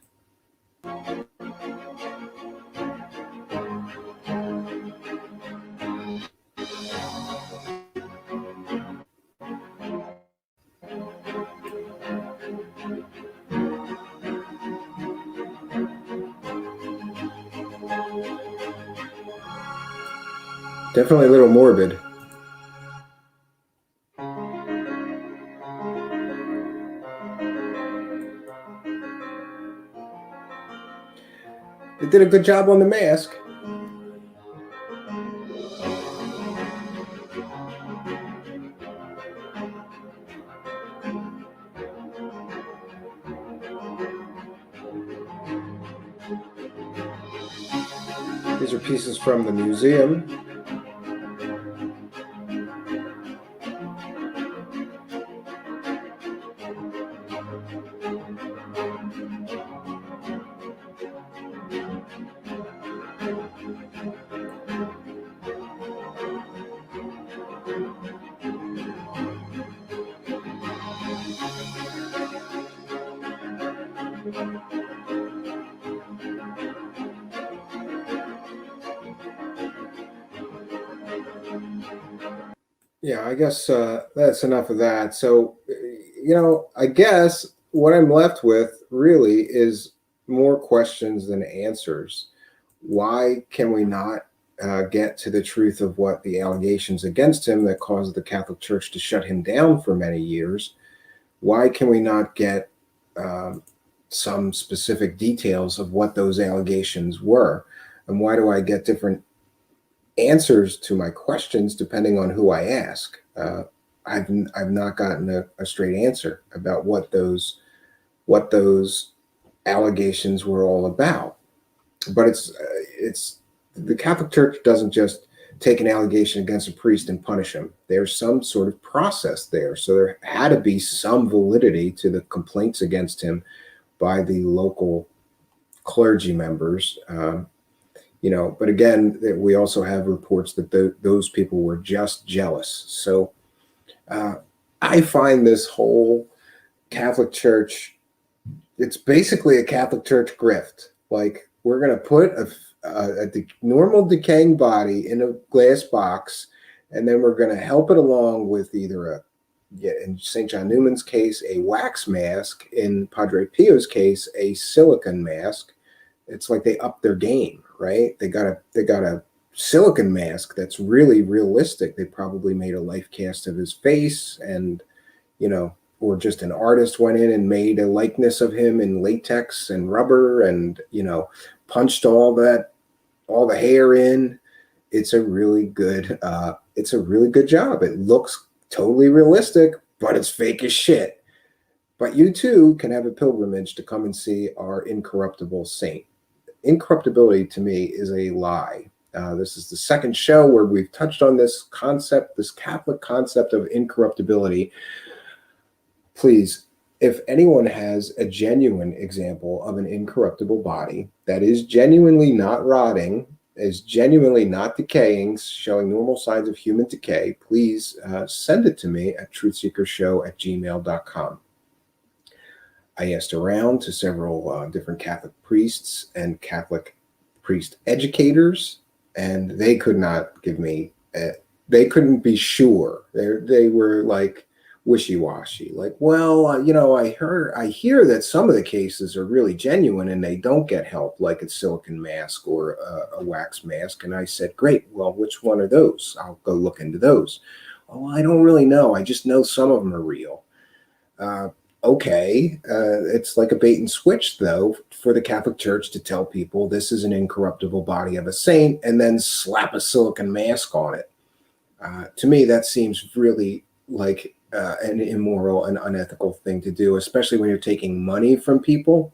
Definitely a little morbid. They did a good job on the mask. These are pieces from the museum. Yeah, I guess that's enough of that. So, I guess what I'm left with really is more questions than answers. Why can we not get to the truth of what the allegations against him that caused the Catholic Church to shut him down for many years? Why can we not get some specific details of what those allegations were? And why do I get different answers to my questions depending on who I ask? I've not gotten a straight answer about what those allegations were all about. But it's the Catholic Church doesn't just take an allegation against a priest and punish him. There's some sort of process there. So there had to be some validity to the complaints against him by the local clergy members. But again, we also have reports that those people were just jealous. So I find this whole Catholic Church, it's basically a Catholic Church grift. Like, we're going to put a normal decaying body in a glass box, and then we're going to help it along with either in St. John Newman's case, a wax mask. In Padre Pio's case, a silicone mask. It's like they upped their game, right? They got a silicone mask that's really realistic. They probably made a life cast of his face, and or just an artist went in and made a likeness of him in latex and rubber, and punched all the hair in. It's a really good job. It looks totally realistic, but it's fake as shit. But you too can have a pilgrimage to come and see our incorruptible saint. Incorruptibility to me is a lie. This is the second show where we've touched on this concept, this Catholic concept of incorruptibility. Please, if anyone has a genuine example of an incorruptible body that is genuinely not rotting, is genuinely not decaying, showing normal signs of human decay, please send it to me at truthseekershow@gmail.com. I asked around to several different Catholic priests and Catholic priest educators, and they could not give me, they couldn't be sure. They were like wishy-washy, like, well, I hear that some of the cases are really genuine and they don't get help, like a silicone mask or a wax mask. And I said, great, well, which one are those? I'll go look into those. Oh, I don't really know. I just know some of them are real. Okay, it's like a bait and switch, though, for the Catholic Church to tell people this is an incorruptible body of a saint and then slap a silicone mask on it. To me, that seems really like an immoral and unethical thing to do, especially when you're taking money from people.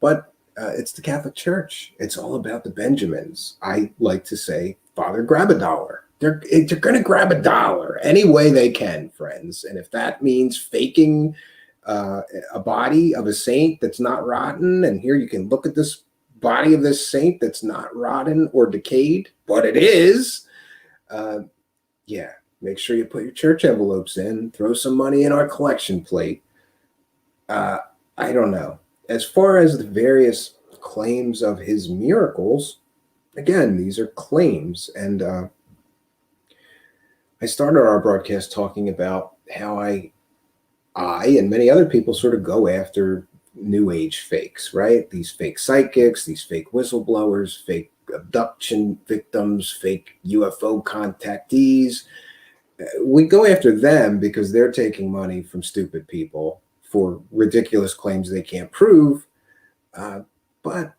But it's the Catholic Church. It's all about the Benjamins. I like to say, Father, grab a dollar. They're going to grab a dollar any way they can, friends. And if that means faking a body of a saint that's not rotten, and here you can look at this body of this saint that's not rotten or decayed, but it is, yeah, make sure you put your church envelopes in, throw some money in our collection plate. I don't know. As far as the various claims of his miracles, again, these are claims. And I started our broadcast talking about how I and many other people sort of go after New Age fakes, right? These fake psychics, these fake whistleblowers, fake abduction victims, fake UFO contactees. We go after them because they're taking money from stupid people for ridiculous claims they can't prove. But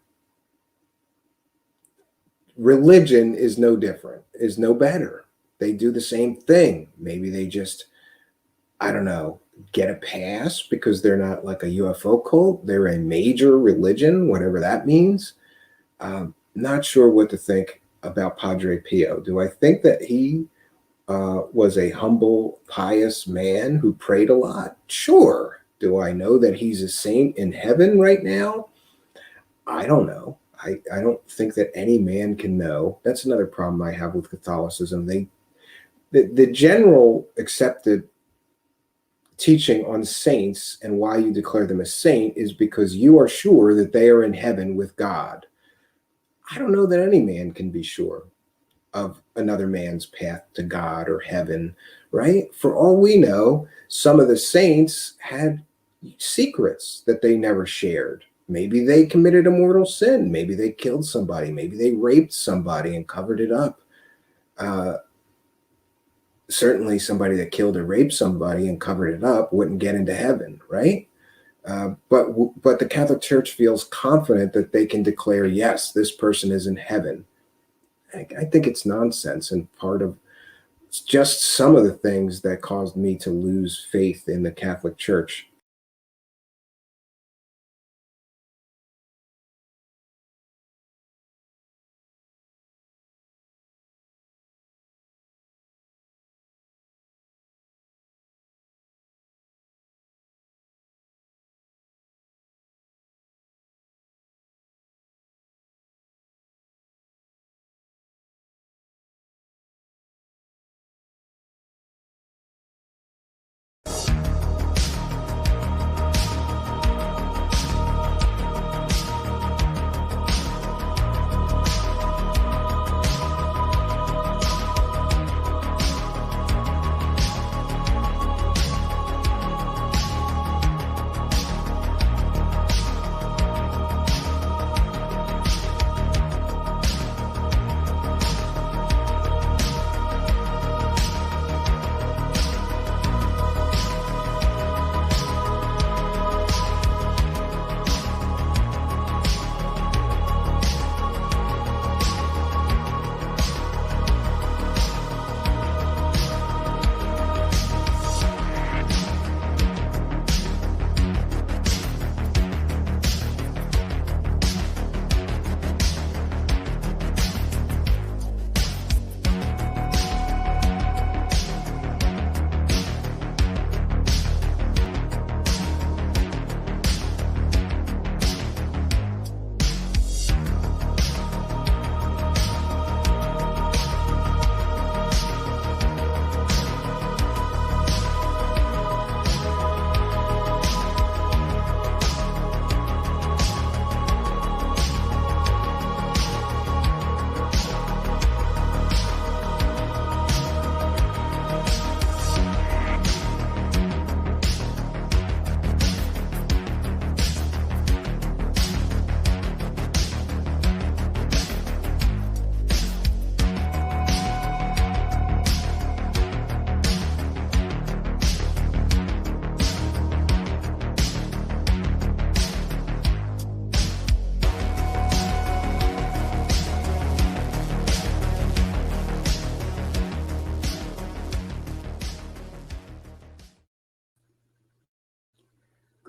religion is no different, is no better. They do the same thing. Maybe they just, I don't know, get a pass because they're not like a UFO cult. They're a major religion, whatever that means. Not sure what to think about Padre Pio. Do I think that he was a humble, pious man who prayed a lot? Sure. Do I know that he's a saint in heaven right now? I don't know. I don't think that any man can know. That's another problem I have with Catholicism. The general accepted teaching on saints and why you declare them a saint is because you are sure that they are in heaven with God. I don't know that any man can be sure of another man's path to God or heaven, right? For all we know, some of the saints had secrets that they never shared. Maybe they committed a mortal sin. Maybe they killed somebody. Maybe they raped somebody and covered it up. Certainly somebody that killed or raped somebody and covered it up wouldn't get into heaven, right? But the Catholic Church feels confident that they can declare, yes, this person is in heaven. I think it's nonsense, and part of just some of the things that caused me to lose faith in the Catholic Church.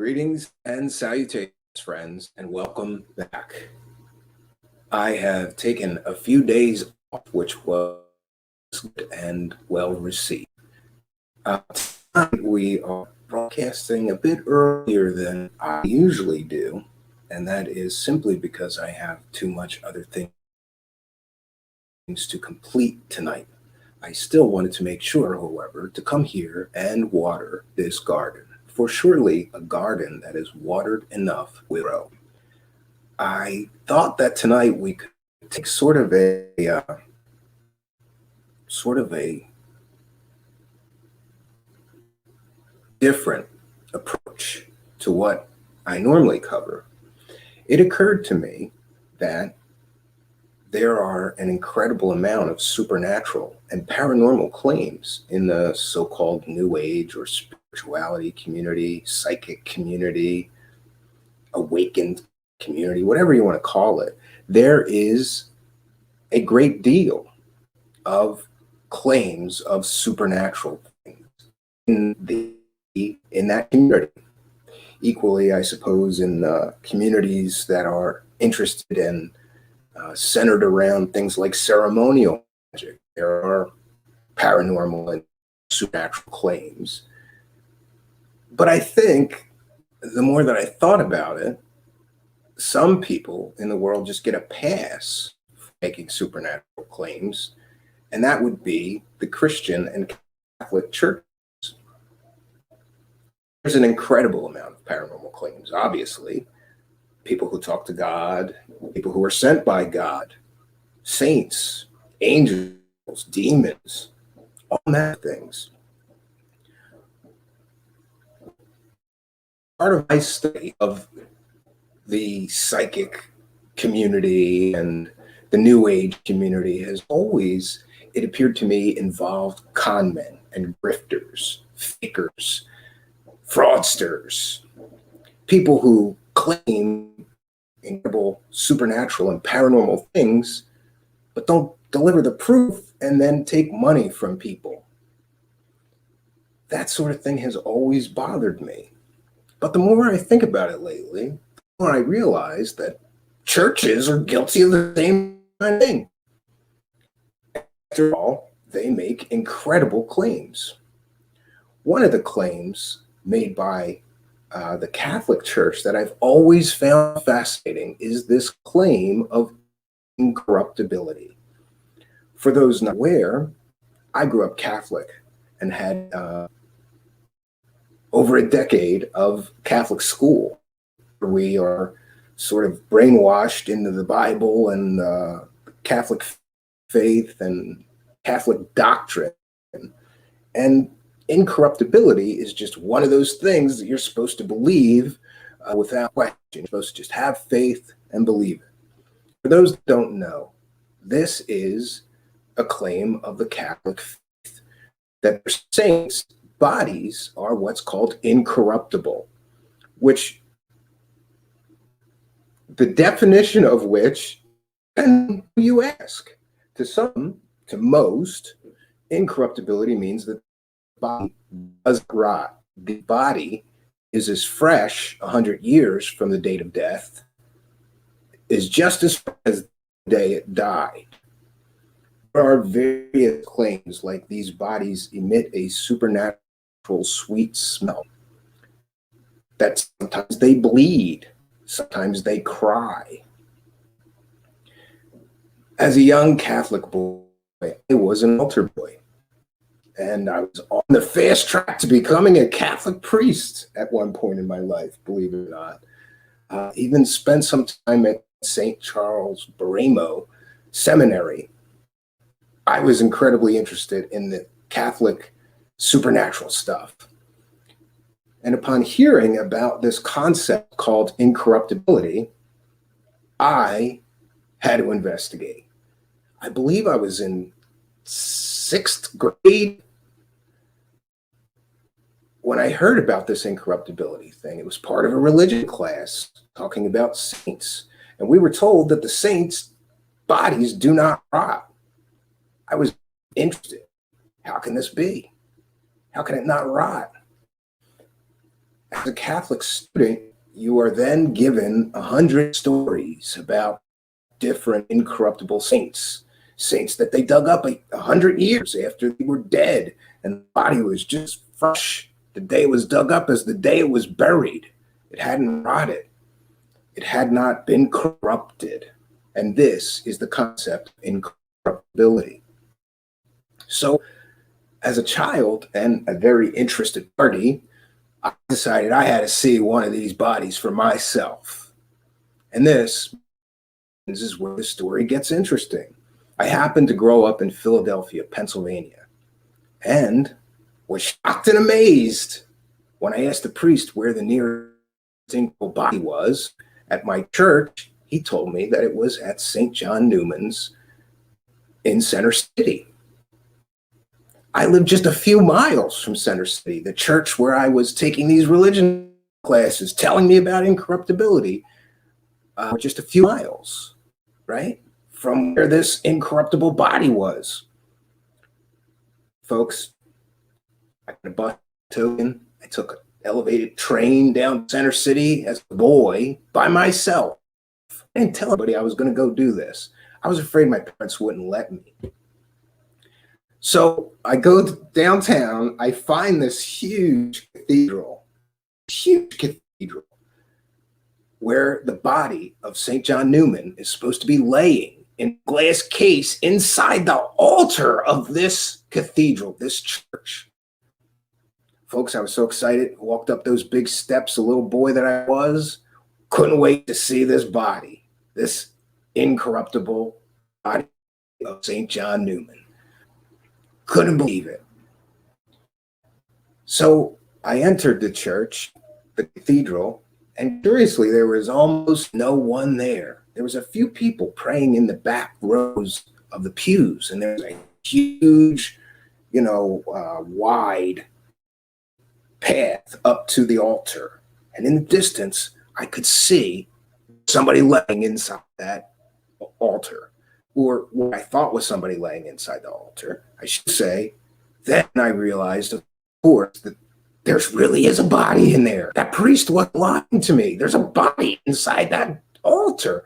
Greetings and salutations, friends, and welcome back. I have taken a few days off, which was good and well received. Tonight we are broadcasting a bit earlier than I usually do, and that is simply because I have too much other things to complete tonight. I still wanted to make sure, however, to come here and water this garden, for surely a garden that is watered enough will grow. I thought that tonight we could take sort of a different approach to what I normally cover. It occurred to me that there are an incredible amount of supernatural and paranormal claims in the so-called New Age or spirituality community, psychic community, awakened community, whatever you want to call it. There is a great deal of claims of supernatural things in that community. Equally, I suppose, in communities that are interested in centered around things like ceremonial magic, there are paranormal and supernatural claims. But I think the more that I thought about it, some people in the world just get a pass for making supernatural claims, and that would be the Christian and Catholic churches. There's an incredible amount of paranormal claims, obviously. People who talk to God, people who are sent by God, saints, angels, demons, all that things. Part of my study of the psychic community and the New Age community has always, it appeared to me, involved con men and grifters, fakers, fraudsters, people who claim incredible supernatural and paranormal things, but don't deliver the proof and then take money from people. That sort of thing has always bothered me. But the more I think about it lately, the more I realize that churches are guilty of the same kind of thing. After all, they make incredible claims. One of the claims made by the Catholic Church that I've always found fascinating is this claim of incorruptibility. For those not aware, I grew up Catholic and had over a decade of Catholic school, where we are sort of brainwashed into the Bible and Catholic faith and Catholic doctrine. And incorruptibility is just one of those things that you're supposed to believe without question. You're supposed to just have faith and believe it. For those that don't know, this is a claim of the Catholic faith that their saints' bodies are what's called incorruptible, which the definition of which, and you ask, to some, to most, incorruptibility means that the body doesn't rot. The body is as fresh 100 years from the date of death, is just as fresh as the day it died. There are various claims like these bodies emit a supernatural sweet smell, that sometimes they bleed, sometimes they cry. As a young Catholic boy, I was an altar boy, and I was on the fast track to becoming a Catholic priest at one point in my life, believe it or not. Even spent some time at St. Charles Borromeo Seminary. I was incredibly interested in the Catholic supernatural stuff. And upon hearing about this concept called incorruptibility, I had to investigate. I believe I was in 6th grade when I heard about this incorruptibility thing. It was part of a religion class talking about saints. And we were told that the saints' bodies do not rot. I was interested. How can this be? How can it not rot? As a Catholic student, you are then given 100 stories about different incorruptible saints, saints that they dug up 100 years after they were dead, and the body was just fresh. The day it was dug up as the day it was buried. It hadn't rotted. It had not been corrupted. And this is the concept of incorruptibility. So, as a child and a very interested party, I decided I had to see one of these bodies for myself. And this is where the story gets interesting. I happened to grow up in Philadelphia, Pennsylvania, and was shocked and amazed when I asked the priest where the nearest body was. At my church, he told me that it was at St. John Newman's in Center City. I lived just a few miles from Center City, the church where I was taking these religion classes, telling me about incorruptibility, just a few miles, right, from where this incorruptible body was. Folks, I got a bus token. I took an elevated train down Center City as a boy by myself. I didn't tell anybody I was going to go do this. I was afraid my parents wouldn't let me. So I go downtown, I find this huge cathedral, where the body of St. John Newman is supposed to be laying in a glass case inside the altar of this cathedral, this church. Folks, I was so excited, walked up those big steps, a little boy that I was, couldn't wait to see this body, this incorruptible body of St. John Newman. Couldn't believe it. So I entered the church, the cathedral, and curiously, there was almost no one there. There was a few people praying in the back rows of the pews, and there was a huge, wide path up to the altar. And in the distance, I could see somebody laying inside that altar, or what I thought was somebody laying inside the altar, I should say. Then I realized, of course, that there really is a body in there. That priest wasn't lying to me. There's a body inside that altar.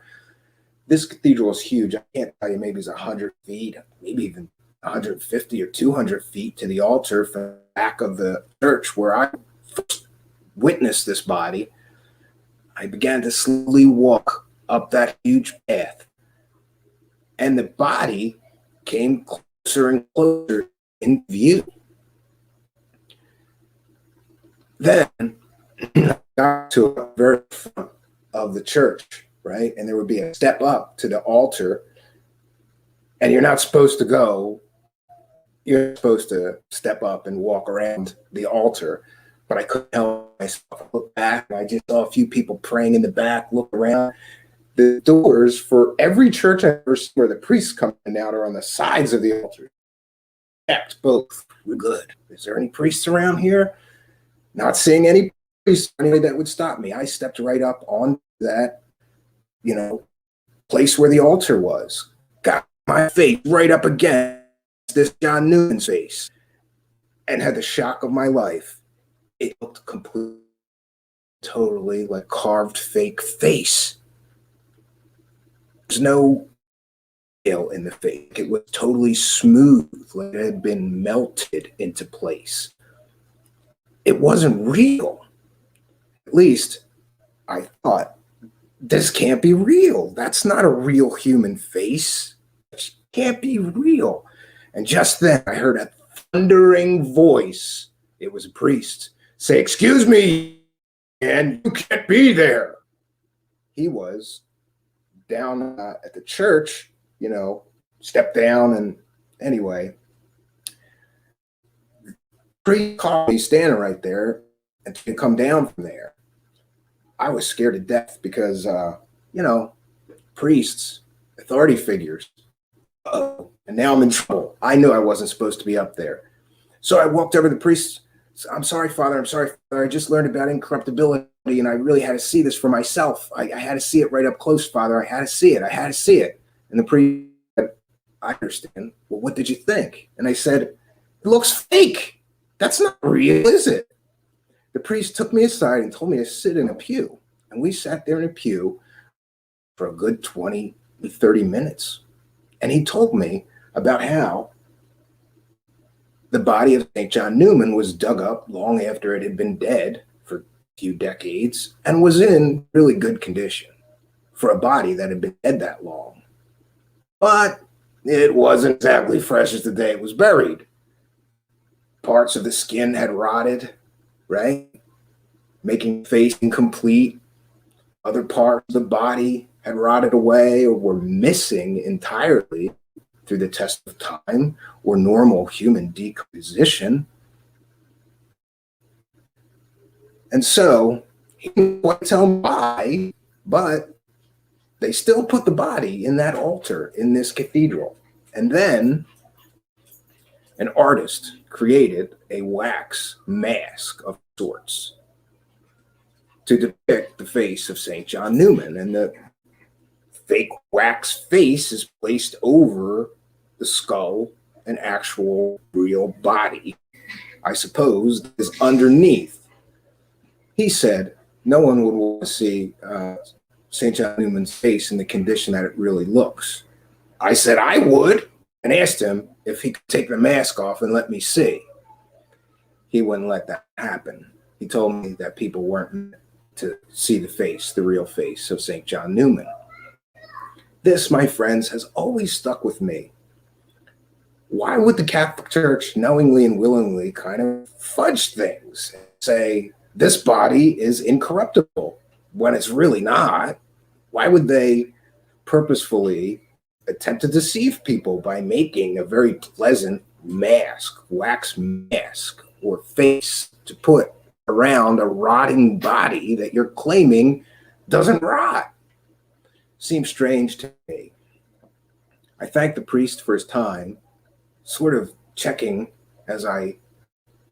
This cathedral is huge. I can't tell you, maybe it's 100 feet, maybe even 150 or 200 feet to the altar from the back of the church where I first witnessed this body. I began to slowly walk up that huge path, and the body came closer and closer in view. Then I got to the very front of the church, right? And there would be a step up to the altar, and you're not supposed to go. You're supposed to step up and walk around the altar, but I couldn't help myself. I looked back, and I just saw a few people praying in the back, look around. The doors for every church I've ever seen where the priests come in and out are on the sides of the altar. Checked both. We're good. Is there any priests around here? Not seeing any priests anyway that would stop me. I stepped right up on that, place where the altar was. Got my face right up against this John Newman's face, and had the shock of my life. It looked completely, totally like carved fake face. There's no detail in the fake. It was totally smooth, like it had been melted into place. It wasn't real. At least I thought, this can't be real. That's not a real human face. It can't be real. And just then I heard a thundering voice. It was a priest say, "Excuse me, and you can't be there." He was down at the church, stepped down, and anyway, priest called me standing right there and to come down from there. I was scared to death because, priests, authority figures. Uh-oh, and now I'm in trouble. I knew I wasn't supposed to be up there. So I walked over to the priest. "I'm sorry, Father. I'm sorry, Father. I just learned about incorruptibility, and I really had to see this for myself. I had to see it right up close, Father. I had to see it. I had to see it." And the priest said, "I understand. Well, what did you think?" And I said, "It looks fake. That's not real, is it?" The The priest took me aside and told me to sit in a pew. And we sat there in a pew for a good 20, 30 minutes. And he told me about how the body of St. John Newman was dug up long after it had been dead for a few decades and was in really good condition for a body that had been dead that long. But it wasn't exactly fresh as the day it was buried. Parts of the skin had rotted, right? Making the face incomplete. Other parts of the body had rotted away or were missing entirely through the test of time or normal human decomposition. And so he didn't quite tell me why, but they still put the body in that altar in this cathedral. And then an artist created a wax mask of sorts to depict the face of St. John Newman. And the fake wax face is placed over the skull and actual real body, I suppose, is underneath. He said no one would want to see St. John Newman's face in the condition that it really looks. I said I would, and asked him if he could take the mask off and let me see. He wouldn't let that happen. He told me that people weren't meant to see the face, the real face of St. John Newman. This, my friends, has always stuck with me. Why would the Catholic Church knowingly and willingly kind of fudge things and say this body is incorruptible when it's really not? Why would they purposefully attempt to deceive people by making a very pleasant mask, wax mask or face to put around a rotting body that you're claiming doesn't rot? Seems strange to me. I thank the priest for his time, sort of checking as I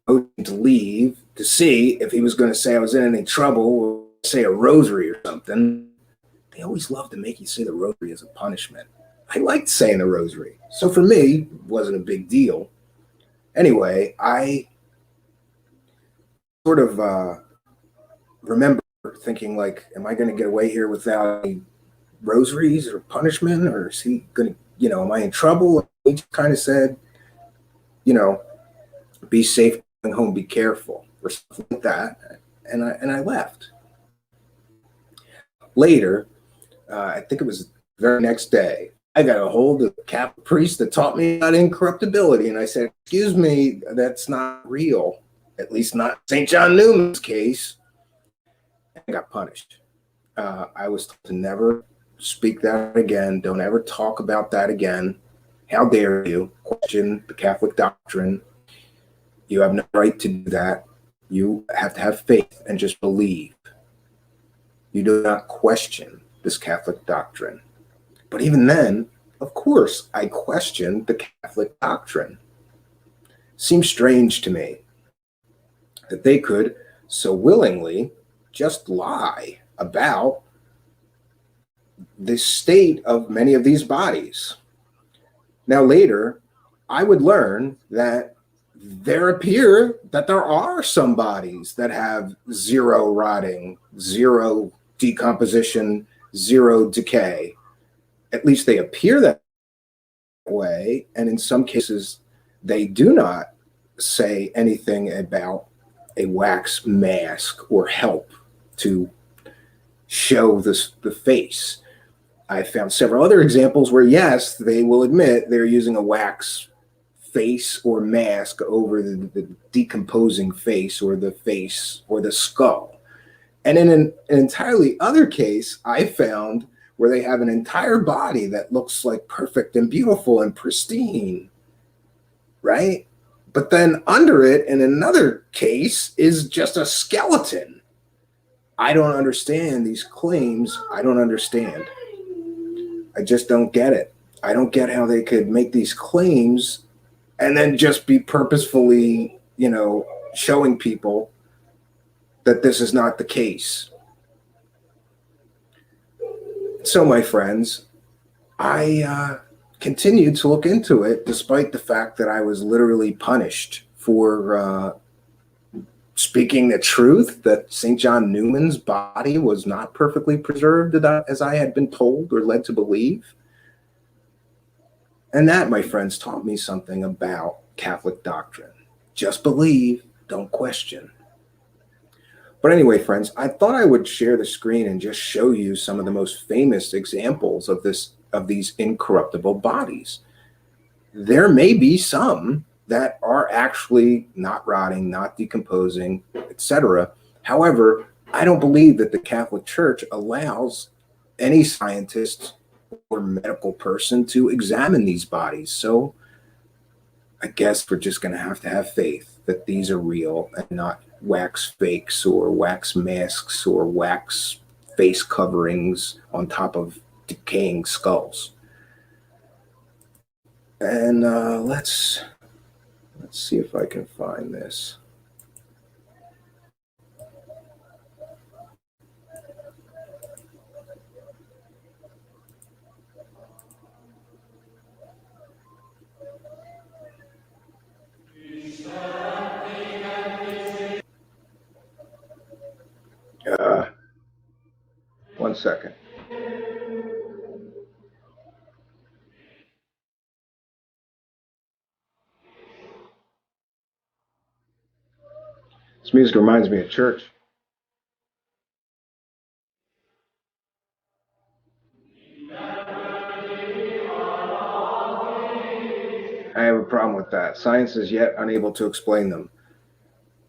motioned to leave to see if he was going to say I was in any trouble or say a rosary or something. They always love to make you say the rosary as a punishment. I liked saying the rosary, so for me, it wasn't a big deal. Anyway, I sort of remember thinking, like, am I going to get away here without any rosaries or punishment, or is he going to, am I in trouble? He just kind of said, be safe going home, be careful, or something like that. And I left. Later, I think it was the very next day, I got a hold of the Catholic priest that taught me about incorruptibility. And I said, excuse me, that's not real. At least not St. John Newman's case. And I got punished. I was told to never speak that again. Don't ever talk about that again. How dare you question the Catholic doctrine? You have no right to do that. You have to have faith and just believe. You do not question this Catholic doctrine. But even then, of course, I questioned the Catholic doctrine. Seems strange to me that they could so willingly just lie about the state of many of these bodies. Now later, I would learn that there are some bodies that have zero rotting, zero decomposition, zero decay. At least they appear that way. And in some cases, they do not say anything about a wax mask or help to show the face. I found several other examples where, yes, they will admit they're using a wax face or mask over the decomposing face or the skull. And in an entirely other case, I found where they have an entire body that looks like perfect and beautiful and pristine, right? But then under it, in another case, is just a skeleton. I don't understand these claims. I don't understand. I just don't get it. I don't get how they could make these claims and then just be purposefully, showing people that this is not the case. So, my friends, I continued to look into it despite the fact that I was literally punished for speaking the truth that St. John Newman's body was not perfectly preserved as I had been told or led to believe. And that, my friends, taught me something about Catholic doctrine. Just believe, don't question. But anyway, friends, I thought I would share the screen and just show you some of the most famous examples of these incorruptible bodies. There may be some that are actually not rotting, not decomposing, etc. However, I don't believe that the Catholic Church allows any scientist or medical person to examine these bodies. So I guess we're just going to have faith that these are real and not wax fakes or wax masks or wax face coverings on top of decaying skulls. And let's see if I can find this. One second. This music reminds me of church. I have a problem with that. Science is yet unable to explain them.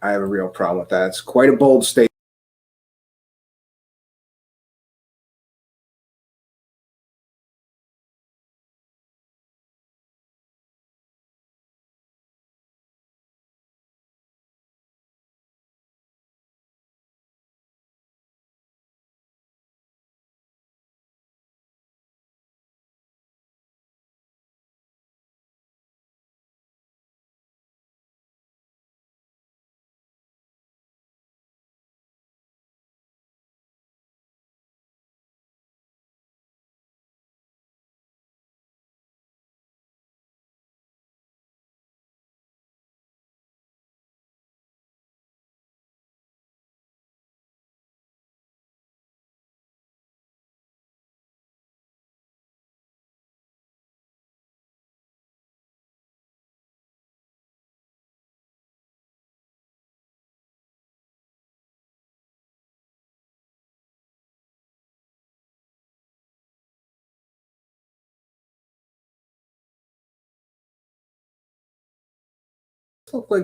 I have a real problem with that. It's quite a bold statement.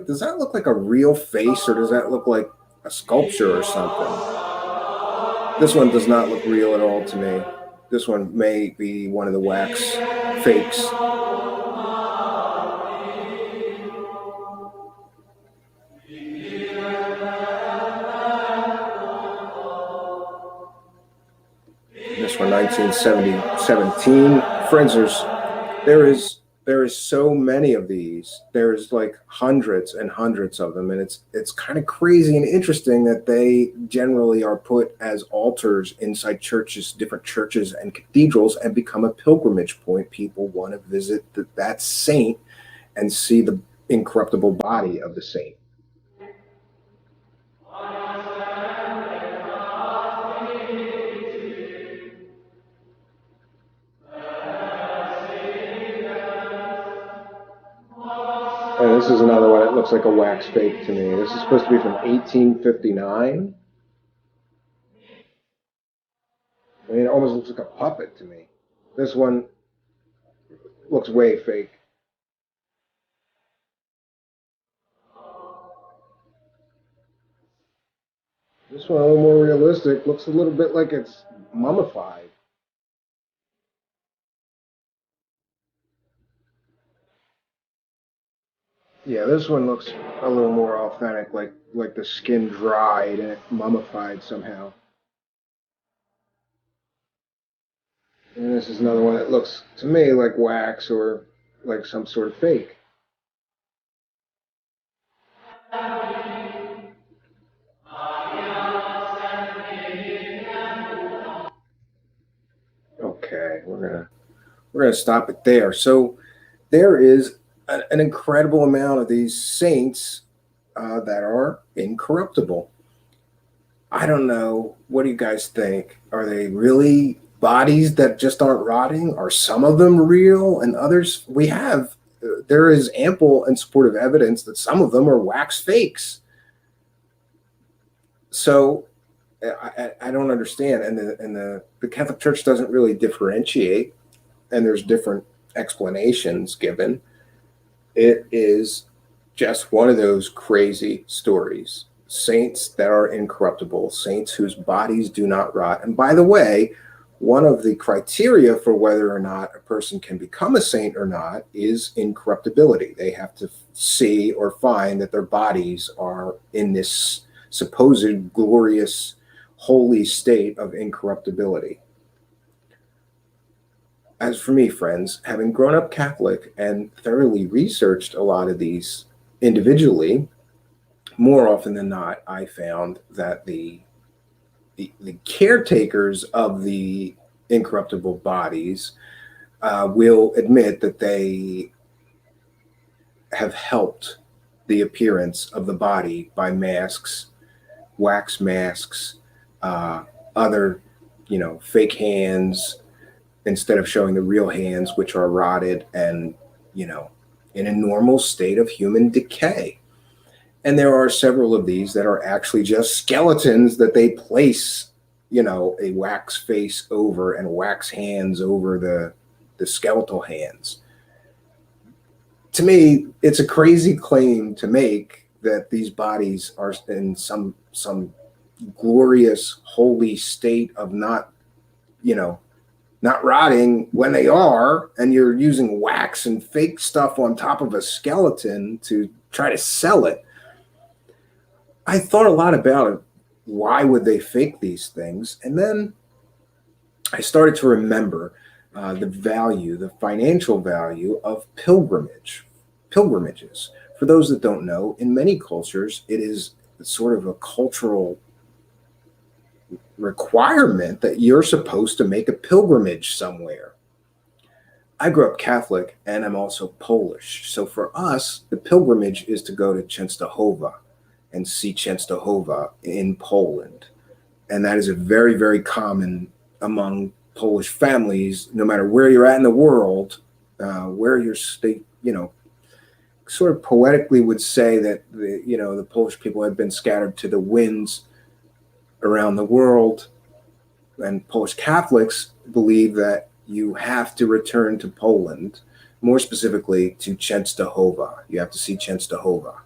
Does that look like a real face, or does that look like a sculpture or something? This one does not look real at all to me. This one may be one of the wax fakes. This one, 1917. Friends, there is so many of these. There's like hundreds and hundreds of them, and it's kind of crazy and interesting that they generally are put as altars inside churches, different churches and cathedrals, and become a pilgrimage point. People want to visit that saint and see the incorruptible body of the saint. And this is another one that looks like a wax fake to me. This is supposed to be from 1859. I mean, it almost looks like a puppet to me. This one looks way fake. This one, a little more realistic, looks a little bit like it's mummified. Yeah, this one looks a little more authentic, like the skin dried and it mummified somehow. And this is another one that looks to me like wax or like some sort of fake. Okay, we're gonna stop it there. So there is an incredible amount of these saints that are incorruptible. I don't know. What do you guys think? Are they really bodies that just aren't rotting? Are some of them real and others we have? There is ample and supportive evidence that some of them are wax fakes. So I don't understand. And the Catholic Church doesn't really differentiate, and there's different explanations given. It is just one of those crazy stories. Saints that are incorruptible, saints whose bodies do not rot. And by the way, one of the criteria for whether or not a person can become a saint or not is incorruptibility. They have to see or find that their bodies are in this supposed glorious, holy state of incorruptibility. As for me, friends, having grown up Catholic and thoroughly researched a lot of these individually, more often than not, I found that the caretakers of the incorruptible bodies will admit that they have helped the appearance of the body by masks, wax masks, other, fake hands, instead of showing the real hands, which are rotted and, in a normal state of human decay. And there are several of these that are actually just skeletons that they place, a wax face over and wax hands over the skeletal hands. To me, it's a crazy claim to make that these bodies are in some glorious, holy state of not rotting when they are, and you're using wax and fake stuff on top of a skeleton to try to sell it. I thought a lot about it. Why would they fake these things? And then I started to remember the financial value of pilgrimages. For those that don't know, in many cultures, it is sort of a cultural requirement that you're supposed to make a pilgrimage somewhere. I grew up Catholic and I'm also Polish. So for us, the pilgrimage is to go to Częstochowa and see Częstochowa in Poland. And that is a very, very common among Polish families, no matter where you're at in the world, where your state, sort of poetically would say that the Polish people had been scattered to the winds around the world. And Polish Catholics believe that you have to return to Poland, more specifically to Częstochowa. You have to see Częstochowa.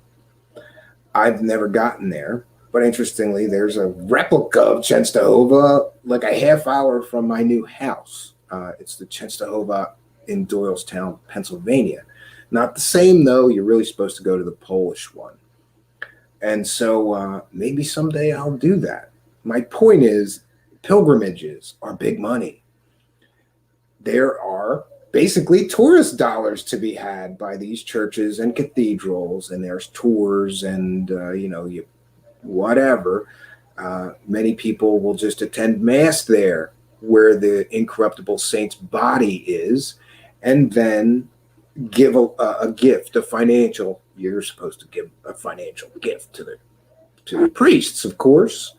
I've never gotten there, but interestingly, there's a replica of Częstochowa like a half hour from my new house. It's the Częstochowa in Doylestown, Pennsylvania. Not the same, though. You're really supposed to go to the Polish one. And so maybe someday I'll do that. My point is, pilgrimages are big money. There are basically tourist dollars to be had by these churches and cathedrals, and there's tours and whatever. Many people will just attend mass there where the incorruptible saint's body is, and then give a gift, a financial. You're supposed to give a financial gift to the priests, of course.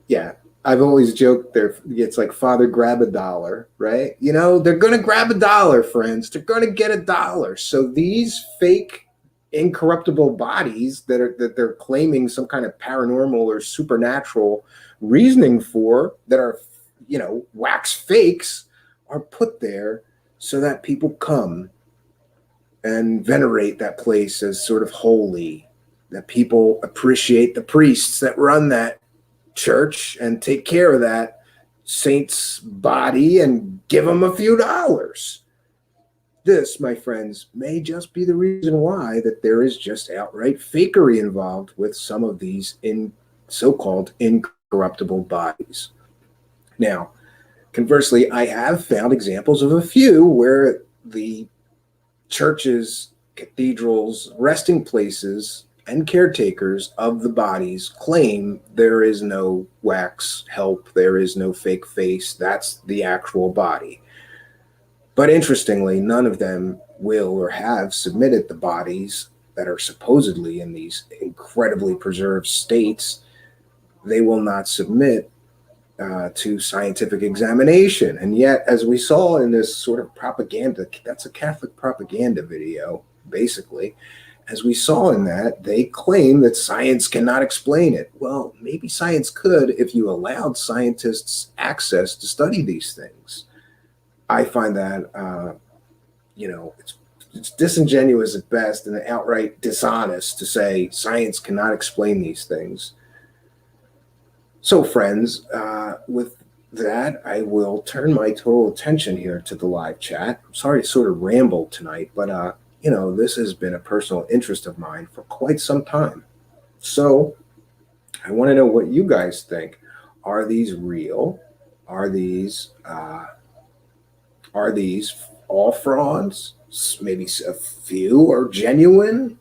Yeah. I've always joked it's like Father grab a dollar, right? They're going to grab a dollar, friends. They're going to get $1. So these fake incorruptible bodies that they're claiming some kind of paranormal or supernatural reasoning for, that are, wax fakes, are put there so that people come and venerate that place as sort of holy, that people appreciate the priests that run that church and take care of that saint's body and give them a few dollars. This, my friends, may just be the reason why that there is just outright fakery involved with some of these so-called incorruptible bodies. Now, conversely, I have found examples of a few where the churches, cathedrals, resting places, and caretakers of the bodies claim there is no wax help, there is no fake face, that's the actual body. But interestingly, none of them will or have submitted the bodies that are supposedly in these incredibly preserved states, they will not submit to scientific examination. And yet, as we saw in this sort of propaganda, that's a Catholic propaganda video, basically. As we saw in that, they claim that science cannot explain it. Well, maybe science could if you allowed scientists access to study these things. I find that, it's disingenuous at best and outright dishonest to say science cannot explain these things. So, friends, with that, I will turn my total attention here to the live chat. I'm sorry to sort of ramble tonight, but, this has been a personal interest of mine for quite some time. So, I want to know what you guys think. Are these real? Are these all frauds? Maybe a few are genuine?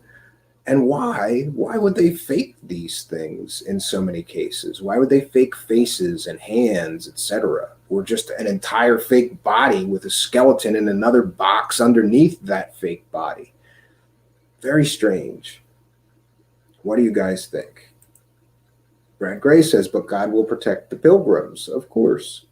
And why would they fake these things in so many cases? Why would they fake faces and hands, etc., or just an entire fake body with a skeleton in another box underneath that fake body? Very strange. What do you guys think? Brad Gray says, but God will protect the pilgrims, of course.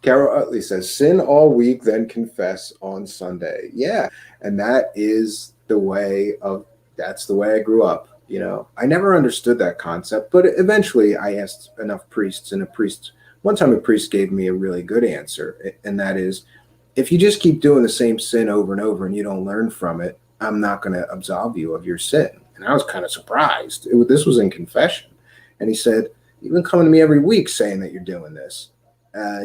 Carol Utley says, sin all week, then confess on Sunday. Yeah, and that's the way I grew up. I never understood that concept, but eventually I asked enough priests, and one time a priest gave me a really good answer, and that is, if you just keep doing the same sin over and over and you don't learn from it, I'm not going to absolve you of your sin. And I was kind of surprised. This was in confession. And he said, you've been coming to me every week saying that you're doing this.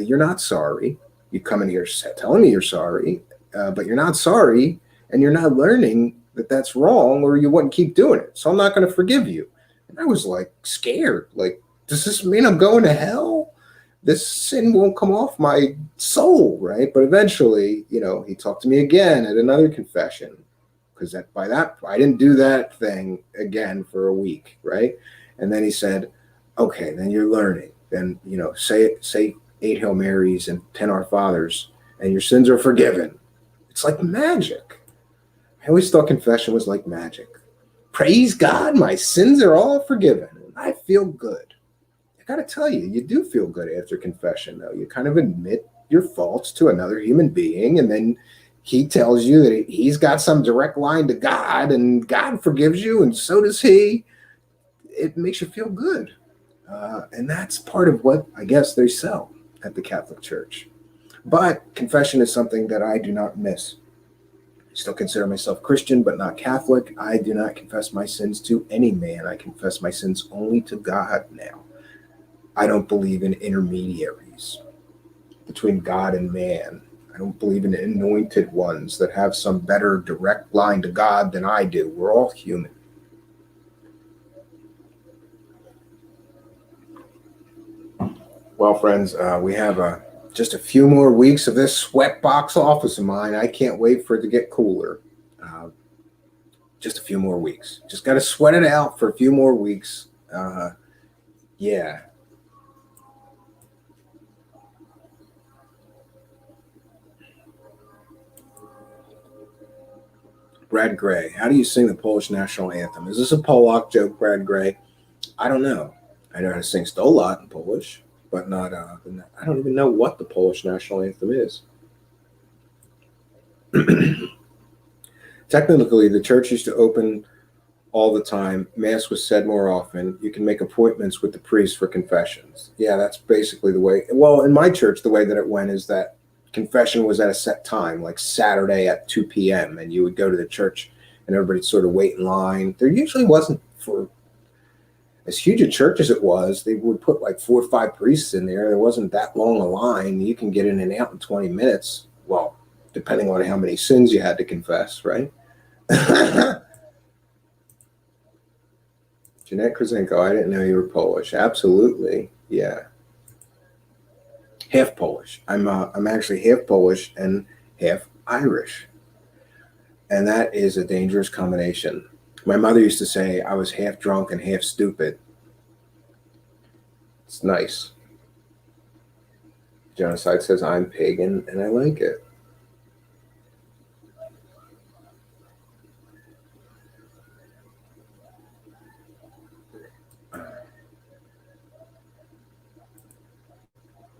You're not sorry. You come in here telling me you're sorry, but you're not sorry, and you're not learning that that's wrong, or you wouldn't keep doing it. So I'm not going to forgive you. And I was like scared. Like, does this mean I'm going to hell? This sin won't come off my soul, right? But eventually, he talked to me again at another confession, because I didn't do that thing again for a week, right? And then he said, okay, then you're learning. Then, say 8 Hail Marys and 10 Our Fathers, and your sins are forgiven. It's like magic. I always thought confession was like magic. Praise God, my sins are all forgiven. And I feel good. I got to tell you, you do feel good after confession, though. You kind of admit your faults to another human being, and then he tells you that he's got some direct line to God, and God forgives you, and so does he. It makes you feel good. And that's part of what I guess they sell at the Catholic Church. But confession is something that I do not miss. I still consider myself Christian, but not Catholic. I do not confess my sins to any man. I confess my sins only to God now. I don't believe in intermediaries between God and man. I don't believe in anointed ones that have some better direct line to God than I do. We're all human. Well, friends, we have just a few more weeks of this sweatbox office of mine. I can't wait for it to get cooler. Just a few more weeks. Just got to sweat it out for a few more weeks. Yeah. Brad Gray, how do you sing the Polish national anthem? Is this a Polak joke, Brad Gray? I don't know. I know how to sing Stolat in Polish, but not. I don't even know what the Polish national anthem is. Technically, the church used to open all the time. Mass was said more often. You can make appointments with the priest for confessions. Yeah, that's basically the way. Well, in my church, the way that it went is that confession was at a set time, like Saturday at 2 p.m., and you would go to the church and everybody'd sort of wait in line. There usually wasn't, for as huge a church as it was, they would put like 4 or 5 priests in there. There wasn't that long a line. You can get in and out in 20 minutes. Well, depending on how many sins you had to confess, right? Jeanette Krasenko, I didn't know you were Polish. Absolutely, yeah. Half Polish. I'm actually half Polish and half Irish, and that is a dangerous combination. My mother used to say I was half drunk and half stupid. It's nice. Genocide says I'm pagan and I like it.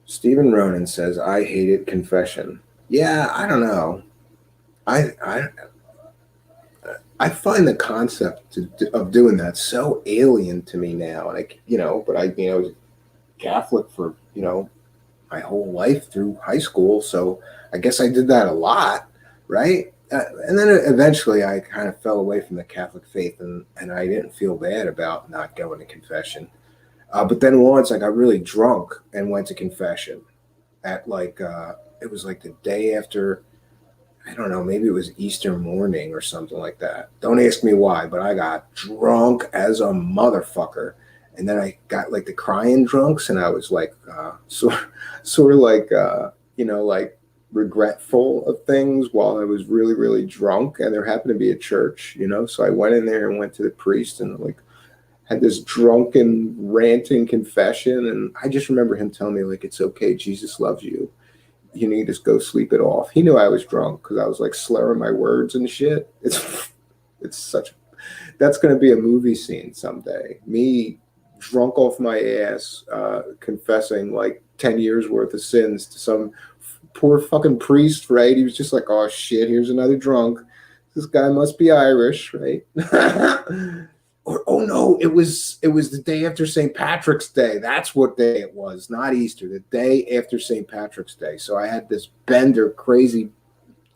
Stephen Ronan says I hated confession. Yeah, I don't know. I find the concept of doing that so alien to me now. Like, but I was Catholic for, my whole life through high school. So I guess I did that a lot, right? And then eventually I kind of fell away from the Catholic faith and I didn't feel bad about not going to confession. But then once I got really drunk and went to confession at it was like the day after, I don't know, maybe it was Easter morning or something like that. Don't ask me why, but I got drunk as a motherfucker. And then I got like the crying drunks and I was like, sort of like, like regretful of things while I was really, really drunk. And there happened to be a church, so I went in there and went to the priest and like had this drunken ranting confession. And I just remember him telling me like, it's okay. Jesus loves you. You need to just go sleep it off. He knew I was drunk because I was like slurring my words and shit. That's going to be a movie scene someday. Me drunk off my ass, confessing like 10 years worth of sins to some poor fucking priest, right? He was just like, oh shit, here's another drunk. This guy must be Irish, right? Or oh no, it was the day after St. Patrick's Day. That's what day it was, not Easter. The day after St. Patrick's Day. So I had this bender, crazy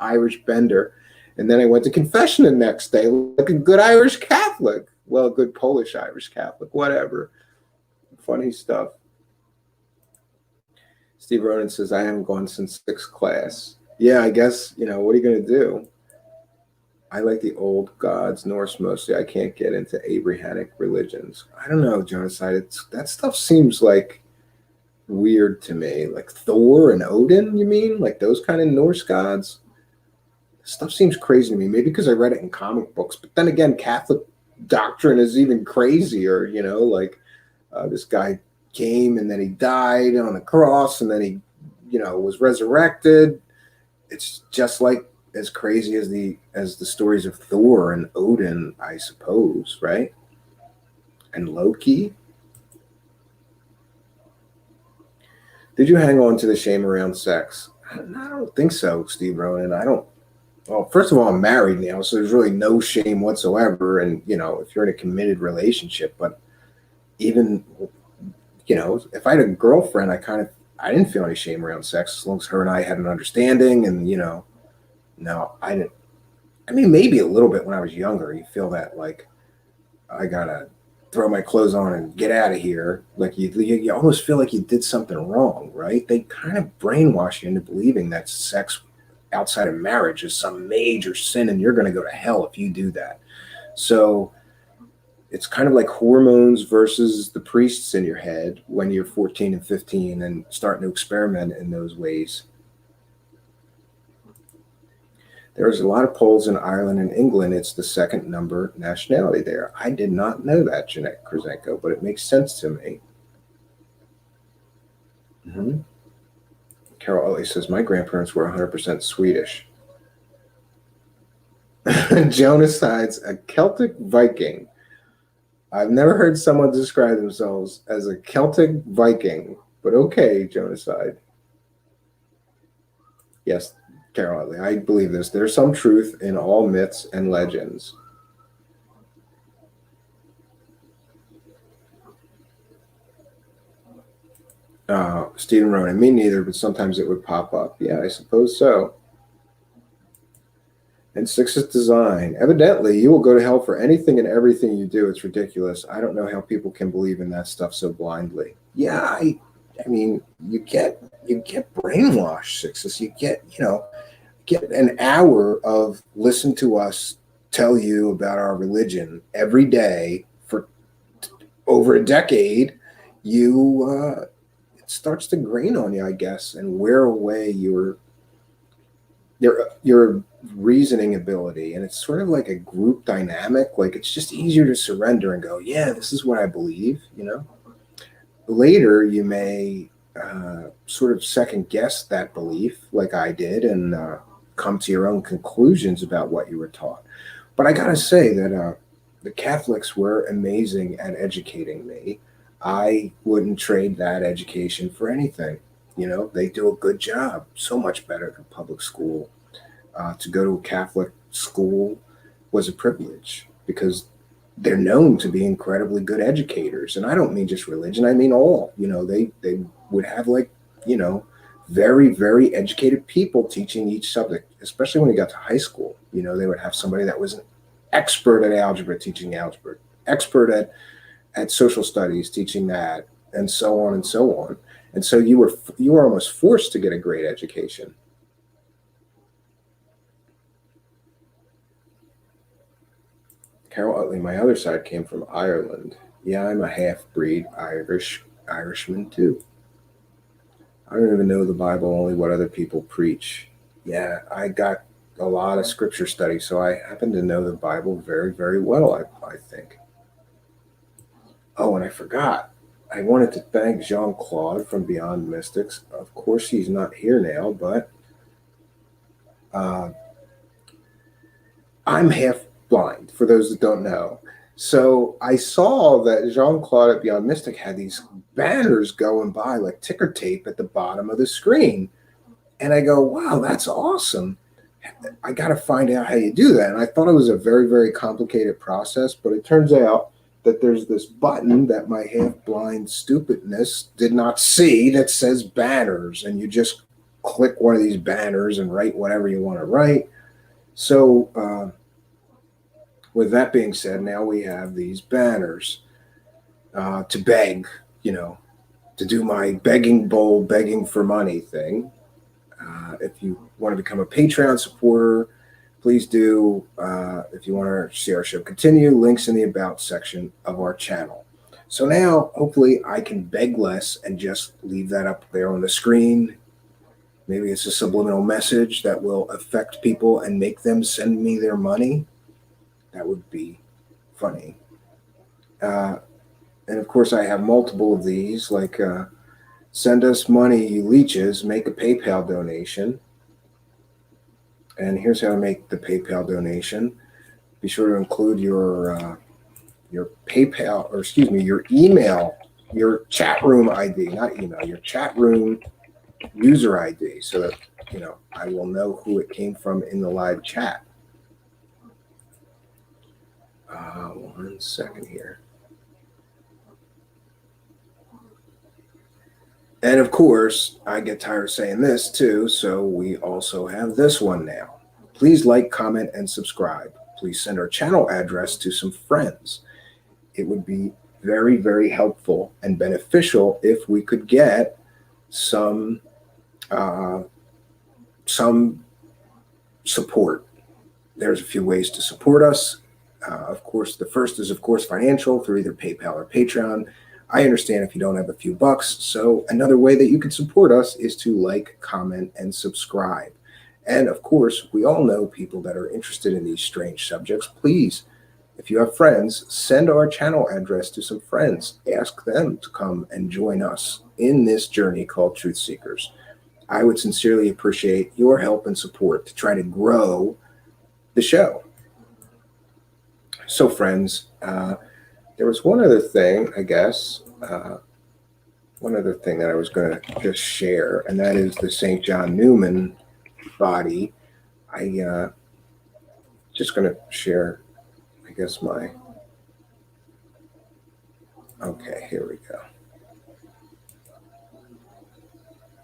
Irish bender, and then I went to confession the next day, like a good Irish Catholic. Well, a good Polish Irish Catholic, whatever. Funny stuff. Steve Ronan says, I haven't gone since 6th class. Yeah, I guess, what are you going to do? I like the old gods, Norse mostly. I can't get into Abrahamic religions. I don't know, Genocide. That stuff seems like weird to me. Like Thor and Odin, you mean? Like those kind of Norse gods? Stuff seems crazy to me. Maybe because I read it in comic books. But then again, Catholic doctrine is even crazier, this guy came and then he died on a cross and then he, was resurrected. It's just like as crazy as the stories of Thor and Odin, I suppose, right? And Loki. Did you hang on to the shame around sex? I don't think so, Steve Ronan. Well, first of all, I'm married now, so there's really no shame whatsoever. And, if you're in a committed relationship, but even, if I had a girlfriend, I didn't feel any shame around sex as long as her and I had an understanding. And, no, I didn't. I mean, maybe a little bit when I was younger. You feel that like I gotta throw my clothes on and get out of here. Like you almost feel like you did something wrong, right? They kind of brainwash you into believing that sex outside of marriage is some major sin and you're going to go to hell if you do that. So it's kind of like hormones versus the priests in your head when you're 14 and 15 and starting to experiment in those ways. There's a lot of Poles in Ireland and England. It's the second number nationality there. I did not know that, Jeanette Krasenko, but it makes sense to me. Mm-hmm. Carol Utley says, my grandparents were 100% Swedish. Genocide's a Celtic Viking. I've never heard someone describe themselves as a Celtic Viking, but okay, Genocide. Yes, Carol Utley, I believe this. There's some truth in all myths and legends. Stephen Ronan, me neither, but sometimes it would pop up. Yeah, I suppose so. And Sixth Design. Evidently, you will go to hell for anything and everything you do. It's ridiculous. I don't know how people can believe in that stuff so blindly. Yeah, I mean, you get brainwashed, Sixes. You get an hour of listen to us tell you about our religion every day for over a decade. It starts to grain on you, I guess, and wear away your your reasoning ability, and it's sort of like a group dynamic. Like it's just easier to surrender and go, yeah, this is what I believe. Later you may sort of second guess that belief, like I did, and come to your own conclusions about what you were taught. But I gotta say that the Catholics were amazing at educating me. I wouldn't trade that education for anything. They do a good job, so much better than public school. To go to a Catholic school was a privilege because they're known to be incredibly good educators. And I don't mean just religion, I mean all. They would have very, very educated people teaching each subject, especially when you got to high school. They would have somebody that was an expert at algebra teaching algebra, expert at social studies teaching that, and so on and so on. And so you were almost forced to get a great education. Carol Utley, my other side came from Ireland. Yeah, I'm a half-breed Irishman too. I don't even know the Bible, only what other people preach. Yeah, I got a lot of scripture study, so I happen to know the Bible very, very well, I think. Oh, and I forgot. I wanted to thank Jean-Claude from Beyond Mystics. Of course, he's not here now, but I'm half blind, for those that don't know. So I saw that Jean-Claude at Beyond Mystic had these banners going by like ticker tape at the bottom of the screen. And I go, wow, that's awesome. I got to find out how you do that. And I thought it was a very, very complicated process, but it turns out that there's this button that my half-blind stupidness did not see that says banners. And you just click one of these banners and write whatever you want to write. So with that being said, now we have these banners to beg, to do my begging bowl, begging for money thing. If you want to become a Patreon supporter, please do. If you want to see our show continue, links in the About section of our channel. So now, hopefully, I can beg less and just leave that up there on the screen. Maybe it's a subliminal message that will affect people and make them send me their money. That would be funny. And of course, I have multiple of these, like send us money, you leeches, make a PayPal donation. And here's how to make the PayPal donation. Be sure to include your PayPal, or excuse me, your email, your chat room ID, not email, your chat room user ID, so that I will know who it came from in the live chat. 1 second here. And of course, I get tired of saying this too, so we also have this one now. Please like, comment, and subscribe. Please send our channel address to some friends. It would be very, very helpful and beneficial if we could get some support. There's a few ways to support us. Of course, the first is, of course, financial through either PayPal or Patreon. I understand if you don't have a few bucks. So another way that you can support us is to like, comment, and subscribe. And of course, we all know people that are interested in these strange subjects. Please, if you have friends, send our channel address to some friends. Ask them to come and join us in this journey called Truth Seekers. I would sincerely appreciate your help and support to try to grow the show. So friends, there was one other thing, I guess, one other thing that I was going to just share, and that is the St. John Newman body. I just going to share, I guess, okay, here we go.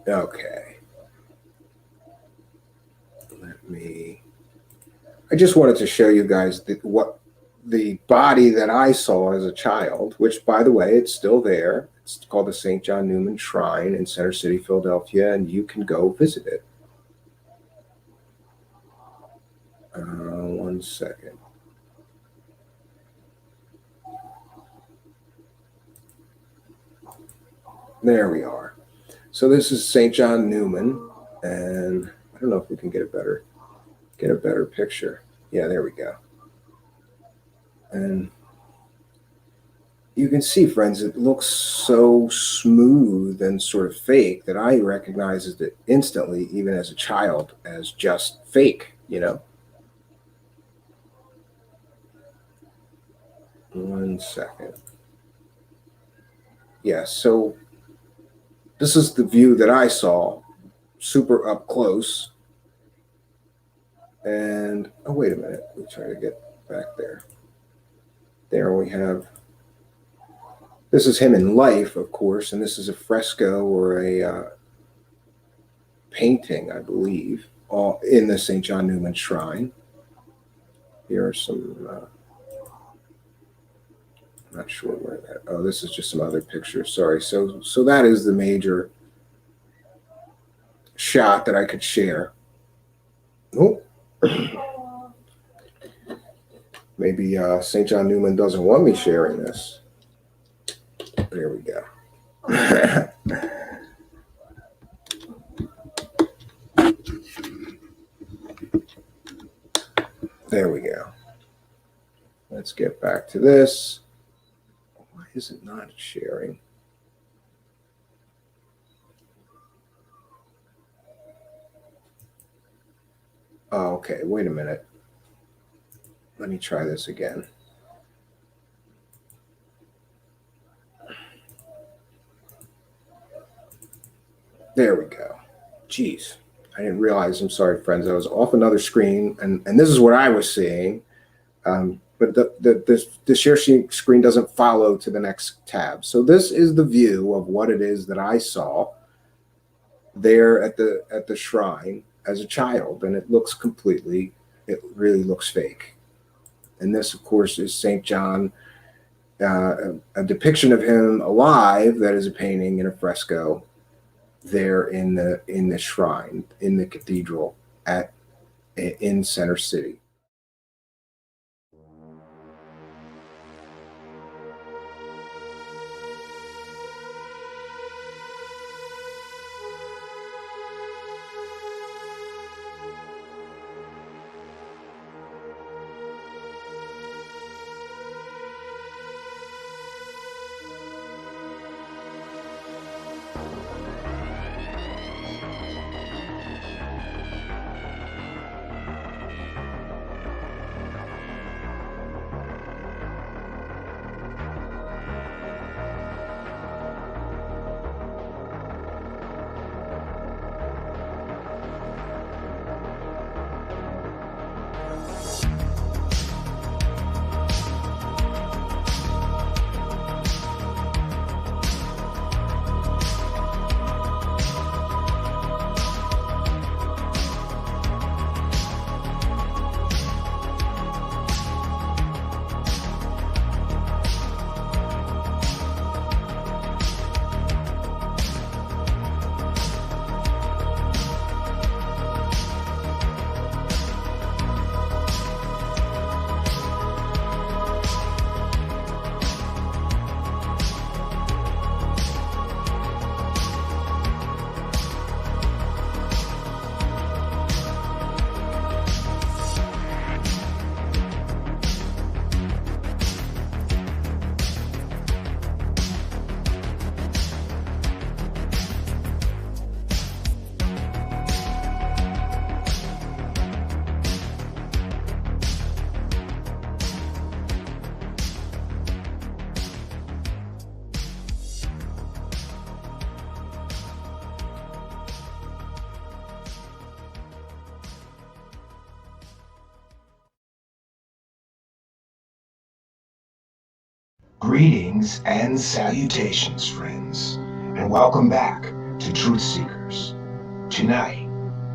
Okay. I just wanted to show you guys what the body that I saw as a child, which, by the way, it's still there. It's called the St. John Newman Shrine in Center City, Philadelphia, and you can go visit it. 1 second. There we are. So this is St. John Newman, and don't know if we can get a better picture. Yeah, there we go. And you can see, friends, it looks so smooth and sort of fake that I recognized it instantly, even as a child, as just fake, you know? One second. Yeah, so this is the view that I saw, super up close. And, oh, wait a minute. Let me try to get back there. There we have, this is him in life, of course, and this is a fresco or a painting, I believe, in the St. John Neumann Shrine. Here are some, I'm not sure where that, oh, this is just some other pictures, sorry. So that is the major shot that I could share. Oh, maybe St. John Neumann doesn't want me sharing this. There we go. There we go. Let's get back to this. Why is it not sharing? Oh, okay, wait a minute. Let me try this again. There we go. Jeez, I didn't realize. I'm sorry, friends. I was off another screen, and this is what I was seeing. But the share screen doesn't follow to the next tab. So this is the view of what it is that I saw there at the shrine as a child, and it looks completely, it really looks fake. And this, of course, is St. John, a depiction of him alive that is a painting in a fresco there in the shrine, in the cathedral in Center City. Greetings and salutations, friends, and welcome back to Truth Seekers. Tonight,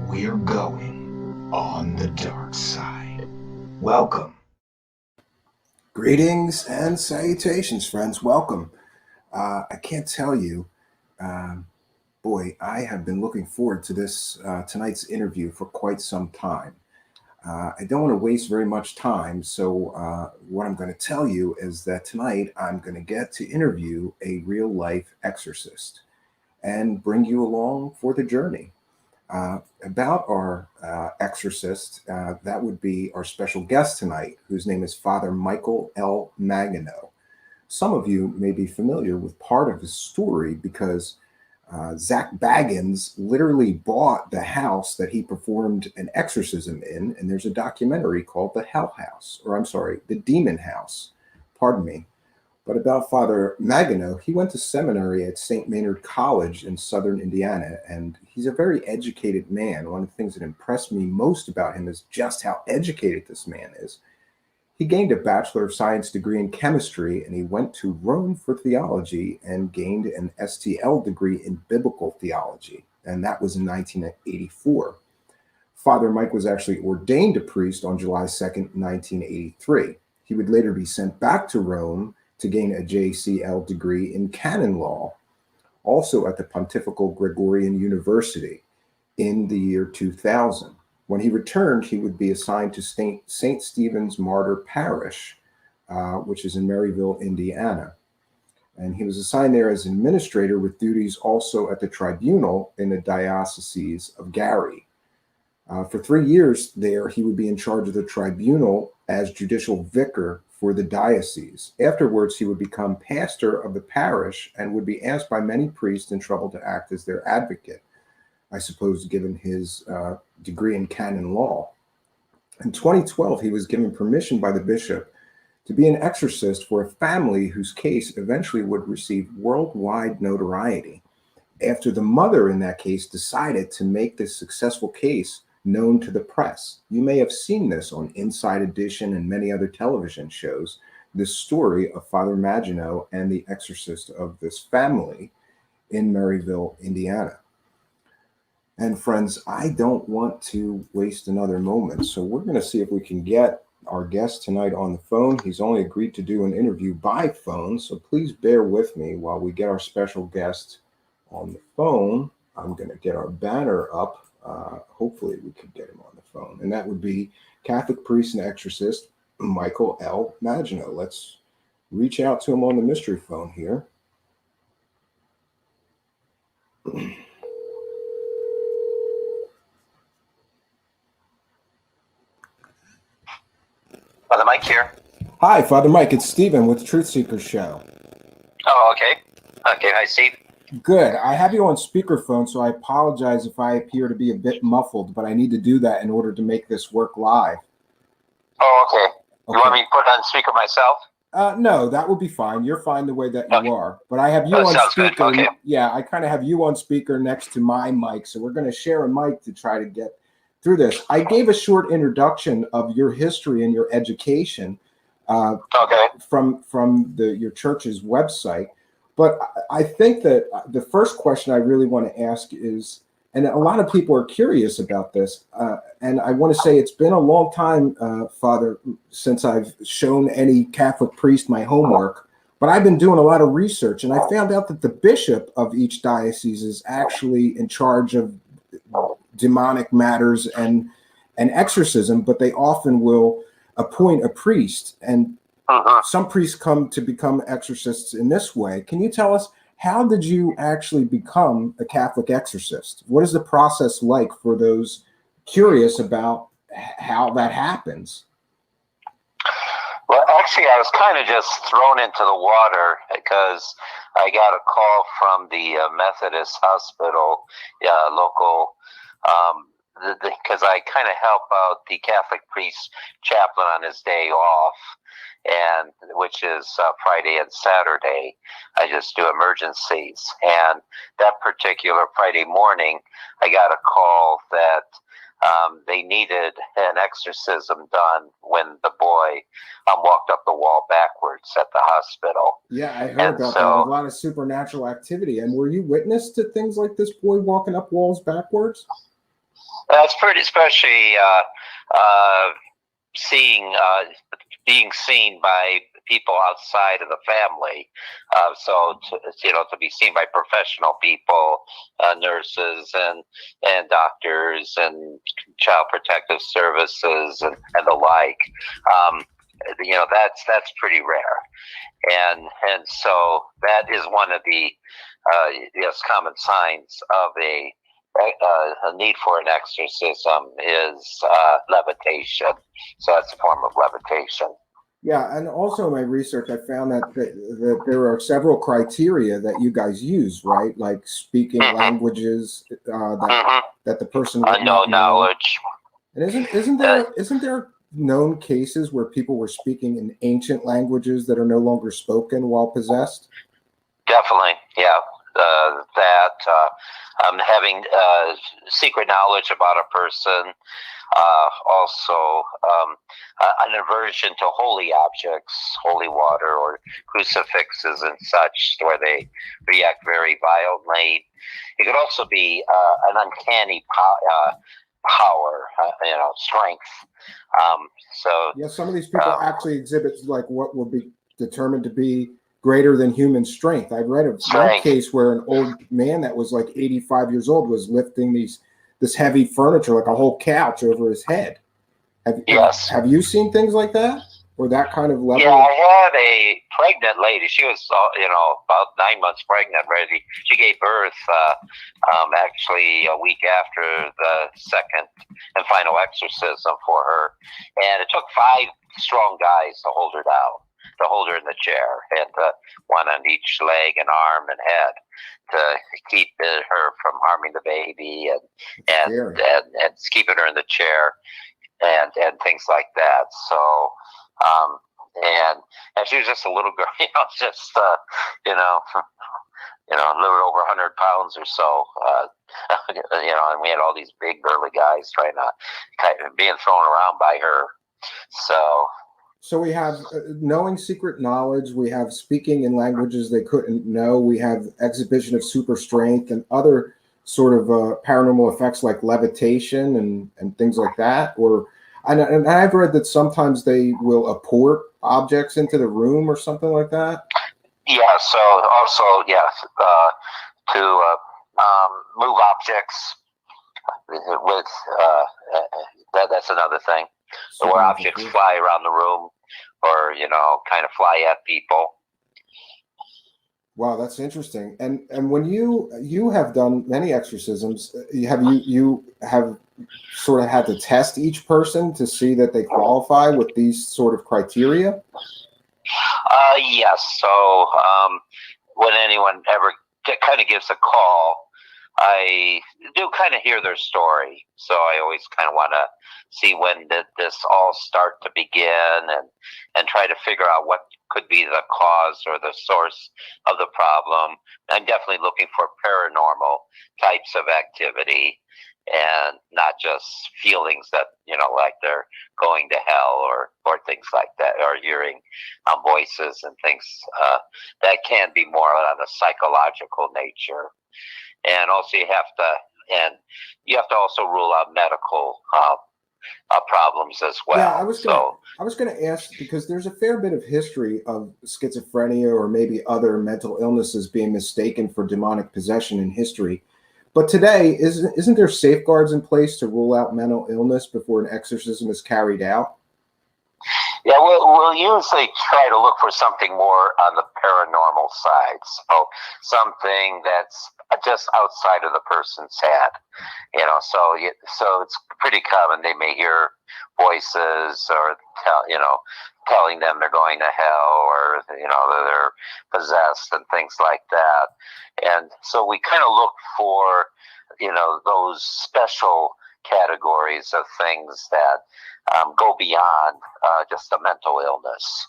we're going on the dark side. Welcome. Greetings and salutations, friends. Welcome. I can't tell you, boy, I have been looking forward to this tonight's interview for quite some time. I don't want to waste very much time, so what I'm going to tell you is that tonight I'm going to get to interview a real-life exorcist and bring you along for the journey. About our exorcist, that would be our special guest tonight, whose name is Father Michael L. Magno. Some of you may be familiar with part of his story because Zach Baggins literally bought the house that he performed an exorcism in, and there's a documentary called The Hell House, or I'm sorry, The Demon House. Pardon me. But about Father Magno, he went to seminary at St. Maynard College in southern Indiana, and he's a very educated man. One of the things that impressed me most about him is just how educated this man is. He gained a Bachelor of Science degree in chemistry, and he went to Rome for theology and gained an STL degree in biblical theology, and that was in 1984. Father Mike was actually ordained a priest on July 2nd, 1983. He would later be sent back to Rome to gain a JCL degree in canon law, also at the Pontifical Gregorian University in the year 2000. When he returned, he would be assigned to St. Stephen's Martyr Parish, which is in Maryville, Indiana. And he was assigned there as administrator with duties also at the tribunal in the Diocese of Gary. For 3 years there, he would be in charge of the tribunal as judicial vicar for the diocese. Afterwards, he would become pastor of the parish and would be asked by many priests in trouble to act as their advocate, I suppose, given his degree in canon law. In 2012, he was given permission by the bishop to be an exorcist for a family whose case eventually would receive worldwide notoriety after the mother in that case decided to make this successful case known to the press. You may have seen this on Inside Edition and many other television shows, this story of Father Magno and the exorcist of this family in Maryville, Indiana. And friends, I don't want to waste another moment, so we're going to see if we can get our guest tonight on the phone. He's only agreed to do an interview by phone, so please bear with me while we get our special guest on the phone. I'm going to get our banner up. Hopefully we could get him on the phone. And that would be Catholic priest and exorcist Michael L. Magno. Let's reach out to him on the mystery phone here. Father Mike here. Hi, Father Mike. It's Stephen with the Truth Seekers Show. Oh, okay. Okay, hi, Steve. Good. I have you on speakerphone, so I apologize if I appear to be a bit muffled, but I need to do that in order to make this work live. Oh, okay. You want me to put on speaker myself? No, that would be fine. You're fine the way that you are. But I have you on speaker. Okay. Yeah, I kind of have you on speaker next to my mic, so we're going to share a mic to try to get through this. I gave a short introduction of your history and your education from your church's website. But I think that the first question I really want to ask is, and a lot of people are curious about this, and I want to say it's been a long time, Father, since I've shown any Catholic priest my homework, but I've been doing a lot of research, and I found out that the bishop of each diocese is actually in charge of demonic matters and exorcism, but they often will appoint a priest, and some priests come to become exorcists in this way. Can you tell us, how did you actually become a Catholic exorcist? What is the process like for those curious about how that happens? Well, actually, I was kind of just thrown into the water because I got a call from the Methodist hospital, local, because I kind of help out the Catholic priest chaplain on his day off, and which is Friday and Saturday. I just do emergencies. And that particular Friday morning, I got a call that they needed an exorcism done when the boy walked up the wall backwards at the hospital. Yeah, I heard about that. A lot of supernatural activity. And were you witness to things like this boy walking up walls backwards? That's pretty, especially being seen by people outside of the family. To be seen by professional people, nurses and doctors and child protective services and the like. That's pretty rare. And so that is one of the common signs of a a need for an exorcism is levitation. So that's a form of levitation. Yeah, and also in my research, I found that there are several criteria that you guys use, right? Like speaking languages that the person would not unknown know. knowledge. And isn't there known cases where people were speaking in ancient languages that are no longer spoken while possessed? Definitely, yeah. Having secret knowledge about a person, also an aversion to holy objects, holy water or crucifixes and such, where they react very violently. It could also be an uncanny power, strength. Yeah, some of these people actually exhibit like what would be determined to be greater than human strength. I read of one case where an old man that was like 85 years old was lifting this heavy furniture, like a whole couch, over his head. Have you seen things like that, or that kind of level? Yeah, I had a pregnant lady. She was, about 9 months pregnant, ready. She gave birth actually a week after the second and final exorcism for her, and it took 5 strong guys to hold her down, to hold her in the chair, and one on each leg and arm and head, to keep her from harming the baby and keeping her in the chair and things like that. So and she was just a little girl, just a little over 100 pounds or so, and we had all these big burly guys trying to being thrown around by her. So we have knowing secret knowledge, we have speaking in languages they couldn't know, we have exhibition of super strength and other sort of paranormal effects like levitation and things like that. And I've read that sometimes they will apport objects into the room or something like that. Yeah, so also, to move objects with, that's another thing. Where objects fly around the room or, kind of fly at people. Wow, that's interesting. And when you have done many exorcisms, you have sort of had to test each person to see that they qualify with these sort of criteria? Yes. So when anyone ever kind of gives a call, I do kind of hear their story. So I always kind of want to see when did this all start to begin and try to figure out what could be the cause or the source of the problem. I'm definitely looking for paranormal types of activity and not just feelings that, like they're going to hell or things like that, or hearing voices and things that can be more on a psychological nature. And also you have to also rule out medical problems as well. Yeah, I was going to ask, because there's a fair bit of history of schizophrenia or maybe other mental illnesses being mistaken for demonic possession in history. But today, isn't there safeguards in place to rule out mental illness before an exorcism is carried out? Yeah, we'll usually try to look for something more on the paranormal side. So something that's just outside of the person's head. So it's pretty common. They may hear voices or telling them they're going to hell or, that they're possessed and things like that. And so we kind of look for, those special categories of things that go beyond just a mental illness.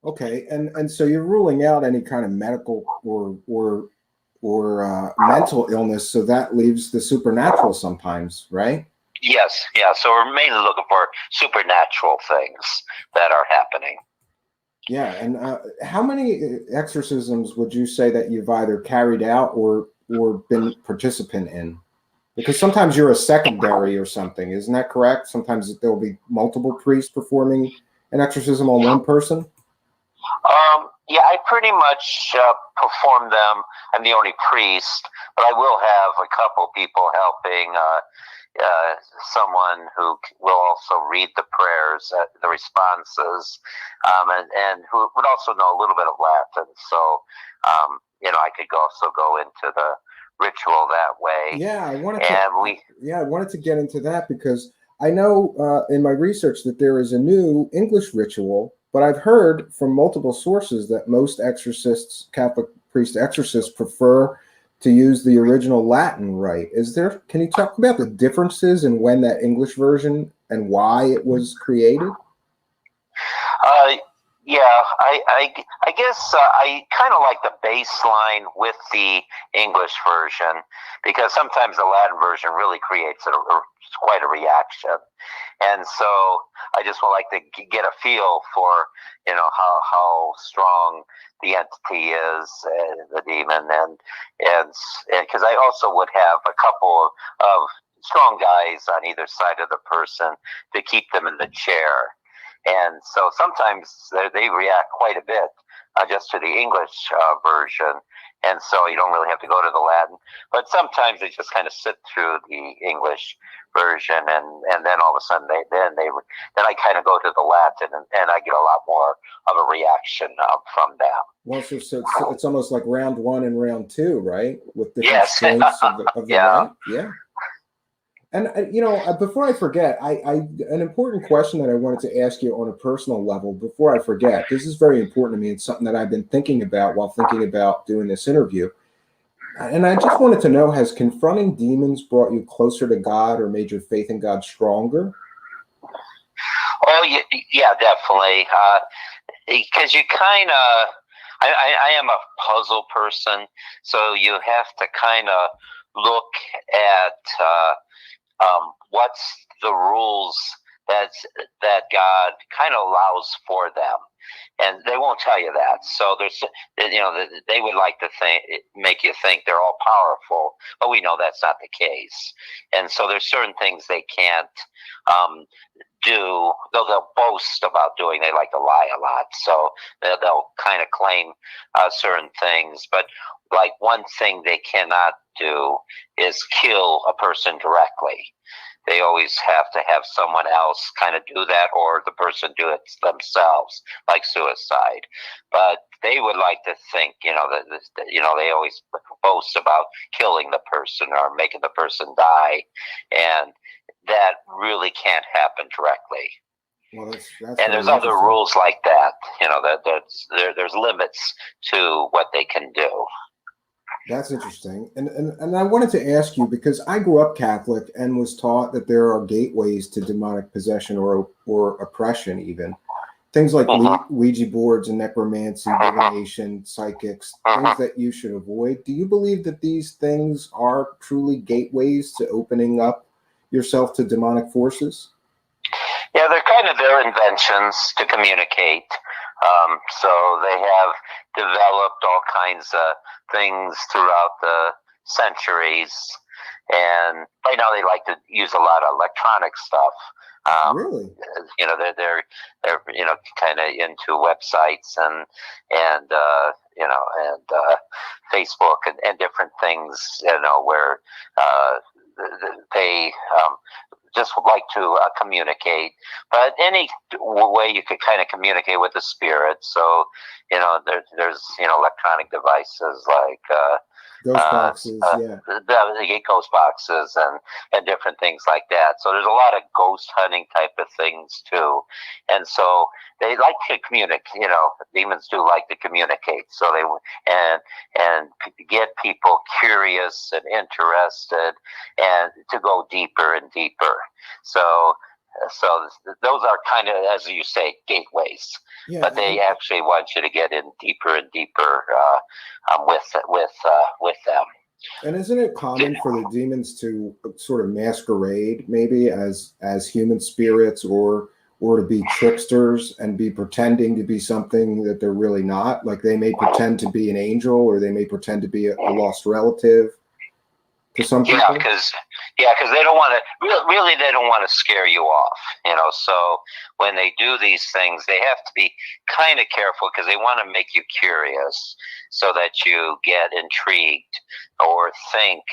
Okay, and so you're ruling out any kind of medical or mental illness, so that leaves the supernatural sometimes, right? Yes, yeah. So we're mainly looking for supernatural things that are happening. Yeah, and how many exorcisms would you say that you've either carried out or been participant in? Because sometimes you're a secondary or something, isn't that correct? Sometimes there will be multiple priests performing an exorcism on one person. Yeah, I pretty much perform them. I'm the only priest, but I will have a couple people helping. Someone who will also read the prayers, the responses, and who would also know a little bit of Latin. So, I could also go into the ritual that way. Yeah, I wanted to get into that because I know in my research that there is a new English ritual, but I've heard from multiple sources that most exorcists, Catholic priest exorcists, prefer to use the original Latin rite. Can you talk about the differences in when that English version and why it was created? Yeah, I guess I kind of like the baseline with the English version, because sometimes the Latin version really creates quite a reaction, and so I just would like to get a feel for how strong the entity is, the demon, and because I also would have a couple of strong guys on either side of the person to keep them in the chair. And so sometimes they react quite a bit just to the English version, and so you don't really have to go to the Latin. But sometimes they just kind of sit through the English version, and then all of a sudden then I kind of go to the Latin, and I get a lot more of a reaction from them. Well, so it's almost like round one and round two, right? With different strengths of the rite. Yeah. And before I forget, an important question that I wanted to ask you on a personal level before I forget. This is very important to me. It's something that I've been thinking about while thinking about doing this interview. And I just wanted to know: has confronting demons brought you closer to God or made your faith in God stronger? Oh yeah, definitely. Because you kind of, I am a puzzle person, so you have to kind of look at. What's the rules that God kind of allows for them, and they won't tell you that. So there's, they would like to make you think they're all powerful, but we know that's not the case. And so there's certain things they can't do. They'll boast about doing. They like to lie a lot, so they'll kind of claim certain things. But like one thing they cannot do is kill a person directly. They always have to have someone else kind of do that, or the person do it themselves, like suicide. But they would like to think, that they always boast about killing the person or making the person die, and that really can't happen directly. Well, that's and there's other rules like that. There's limits to what they can do. That's interesting. And I wanted to ask you, because I grew up Catholic and was taught that there are gateways to demonic possession or oppression, even. Things like Ouija boards and necromancy, divination, psychics, things that you should avoid. Do you believe that these things are truly gateways to opening up yourself to demonic forces? Yeah, they're kind of their inventions to communicate. So they have developed all kinds of things throughout the centuries, and right now they like to use a lot of electronic stuff. Really? They're kind of into websites and Facebook and different things, where they just would like to communicate, but any way you could kind of communicate with the spirit. So, there's electronic devices like ghost boxes, the ghost boxes and different things like that. So there's a lot of ghost hunting type of things too, and so they like to communicate. Demons do like to communicate. So they and get people curious and interested, and to go deeper and deeper. So those are kind of, as you say, gateways. Yeah, but they actually want you to get in deeper and deeper with them. And isn't it common for the demons to sort of masquerade maybe as human spirits, or to be tricksters and be pretending to be something that they're really not? Like they may pretend to be an angel, or they may pretend to be a lost relative to some people. Because they don't want to really they don't want to scare you off. So when they do these things, they have to be kind of careful, because they want to make you curious, so that you get intrigued or think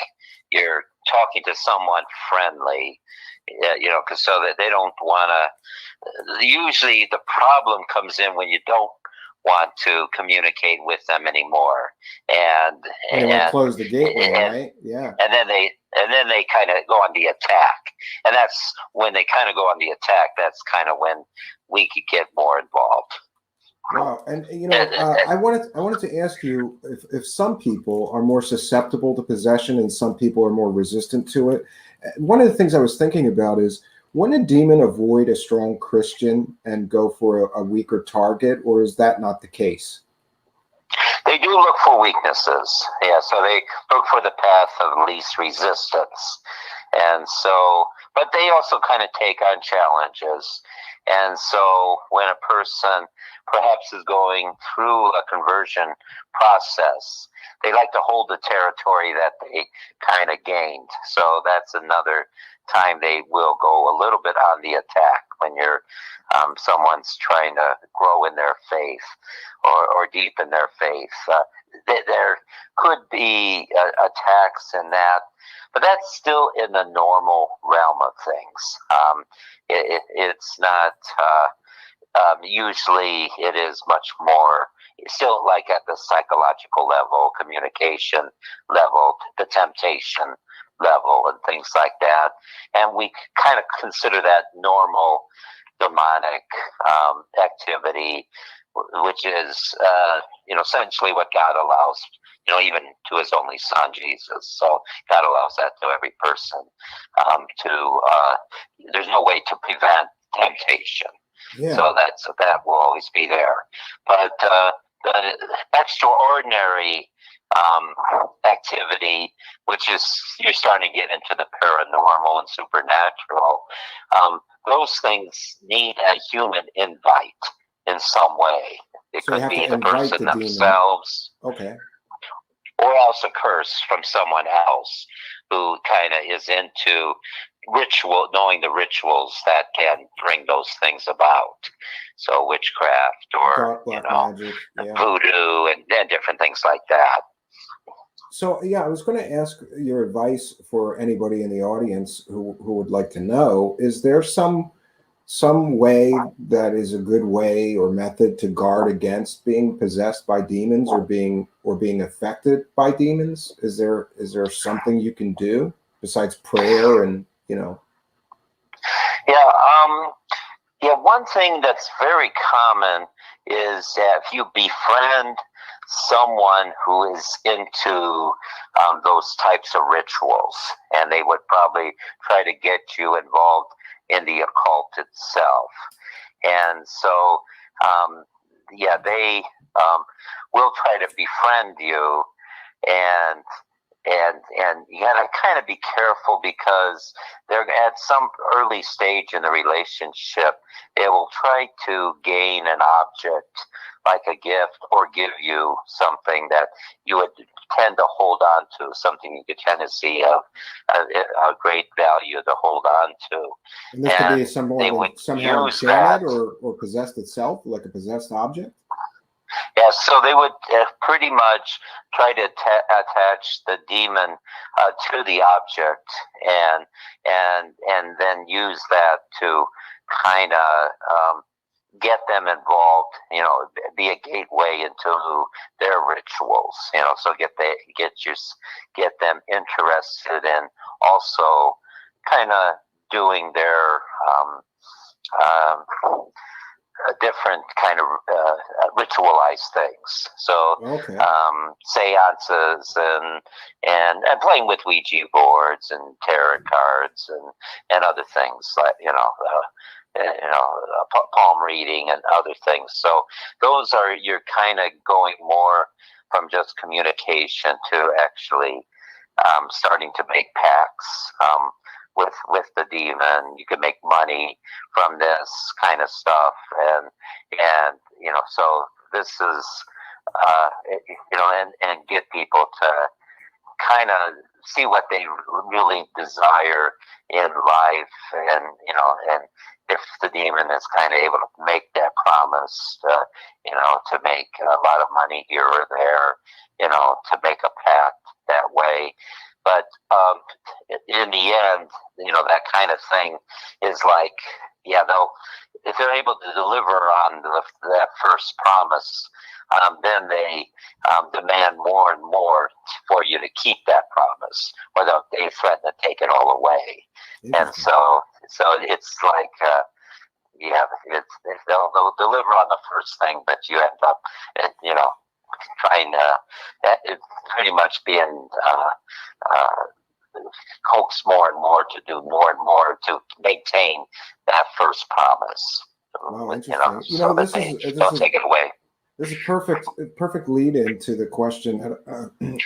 you're talking to someone friendly. Because so that they don't want to. Usually, the problem comes in when you don't want to communicate with them anymore, and they want to close the gateway, right? Yeah. And then they kind of go on the attack, and that's when they kind of go on the attack. That's kind of when we could get more involved. Wow, and I wanted to ask you if some people are more susceptible to possession and some people are more resistant to it. One of the things I was thinking about is, wouldn't a demon avoid a strong Christian and go for a weaker target, or is that not the case? They do look for weaknesses, yeah. So they look for the path of least resistance, and so, but they also kind of take on challenges. And so, when a person perhaps is going through a conversion process, they like to hold the territory that they kind of gained. So that's another time they will go a little bit on the attack when you're someone's trying to grow in their faith or deepen their faith. There could be attacks in that, but that's still in the normal realm of things. It's not, usually it is much more still like at the psychological level, communication level, the temptation level, and things like that. And we kind of consider that normal demonic activity, which is, essentially what God allows, even to his only son, Jesus. So God allows that to every person. There's no way to prevent temptation. Yeah. So that will always be there. But the extraordinary activity, which is you're starting to get into the paranormal and supernatural, those things need a human invite in some way. It could be the person themselves, okay, or else a curse from someone else who kind of is into knowing the rituals that can bring those things about. So witchcraft or magic, yeah, voodoo and different things like that. So yeah, I was going to ask your advice for anybody in the audience who would like to know: is there some way that is a good way or method to guard against being possessed by demons or being affected by demons? Is there something you can do besides prayer and Yeah, one thing that's very common is that if you befriend someone who is into those types of rituals, and they would probably try to get you involved in the occult itself. And so, they will try to befriend you, and you gotta kind of be careful, because they're at some early stage in the relationship, they will try to gain an object like a gift, or give you something that you would tend to hold on to, something you could tend to see of a great value to hold on to. And this could be somehow enchanted or possessed itself, like a possessed object? Yeah, so they would pretty much try to attach the demon to the object, and then use that to kind of get them involved, be a gateway into their rituals, so get them interested in also kind of doing their different kind of ritualized things. So seances and playing with Ouija boards and tarot cards and other things like palm reading and other things. So those are, you're kind of going more from just communication to actually starting to make pacts with the demon. You can make money from this kind of stuff, and so this is and get people to kind of see what they really desire in life, and if the demon is kind of able to make that promise to make a lot of money here or there, to make a pact that way. But in the end, that kind of thing is like, if they're able to deliver on that first promise, then they demand more and more for you to keep that promise, or they threaten to take it all away. And so it's like, they'll deliver on the first thing, but you end up, trying to pretty much being coaxed more and more to do more and more to maintain that first promise. Wow, interesting. This don't take it away. This is perfect lead into the question.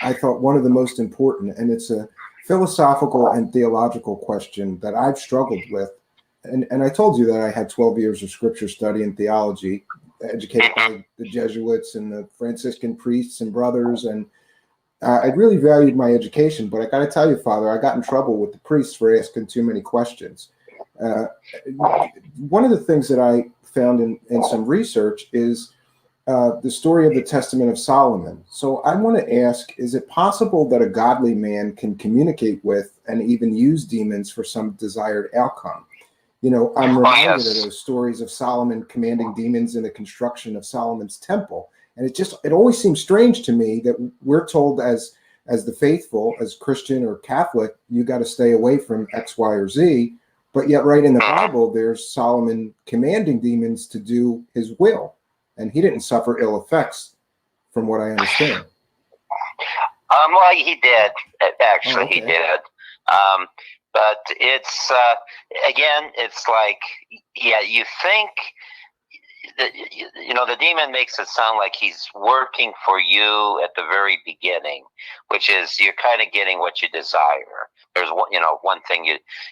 I thought one of the most important, and it's a philosophical and theological question that I've struggled with. And I told you that I had 12 years of scripture study and theology, educated by the Jesuits and the Franciscan priests and brothers. And I really valued my education, but I got to tell you, Father, I got in trouble with the priests for asking too many questions. One of the things that I found in some research is the story of the Testament of Solomon. So I want to ask, is it possible that a godly man can communicate with and even use demons for some desired outcome? I'm reminded of those stories of Solomon commanding demons in the construction of Solomon's temple. And it always seems strange to me that we're told as the faithful, as Christian or Catholic, you got to stay away from X, Y, or Z. But yet right in the Bible, there's Solomon commanding demons to do his will. And he didn't suffer ill effects, from what I understand. Well, he did. Actually, Oh, okay. he did. But it's, again, it's like, you think, the demon makes it sound like he's working for you at the very beginning, which is you're kind of getting what you desire. There's one thing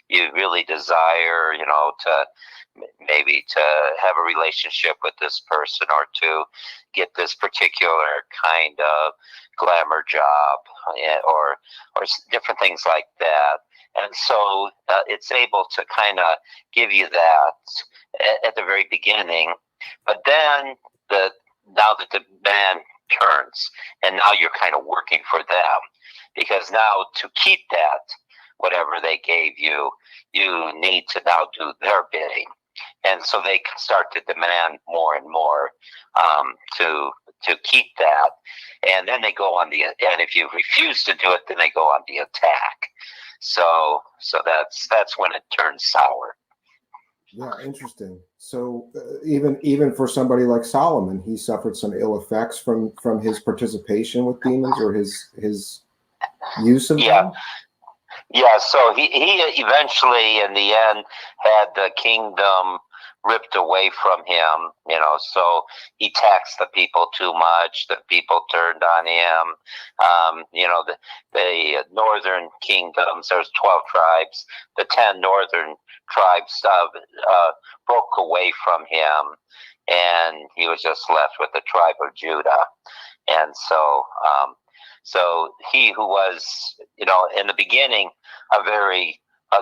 you really desire, to maybe to have a relationship with this person, or to get this particular kind of glamour job, or different things like that. And so it's able to kind of give you that at the very beginning. But then now that the man turns, and now you're kind of working for them, because now to keep that, whatever they gave you, you need to now do their bidding. And so they can start to demand more and more to keep that. And then they go on and if you refuse to do it, then they go on the attack. So that's when it turns sour. Yeah, interesting. So even for somebody like Solomon, he suffered some ill effects from his participation with demons, or his use of them. Yeah, so he eventually, in the end, had the kingdom ripped away from him, so he taxed the people too much. The people turned on him. The northern kingdoms, there's 12 tribes. The 10 northern tribes broke away from him, and he was just left with the tribe of Judah. And so he who was, in the beginning, a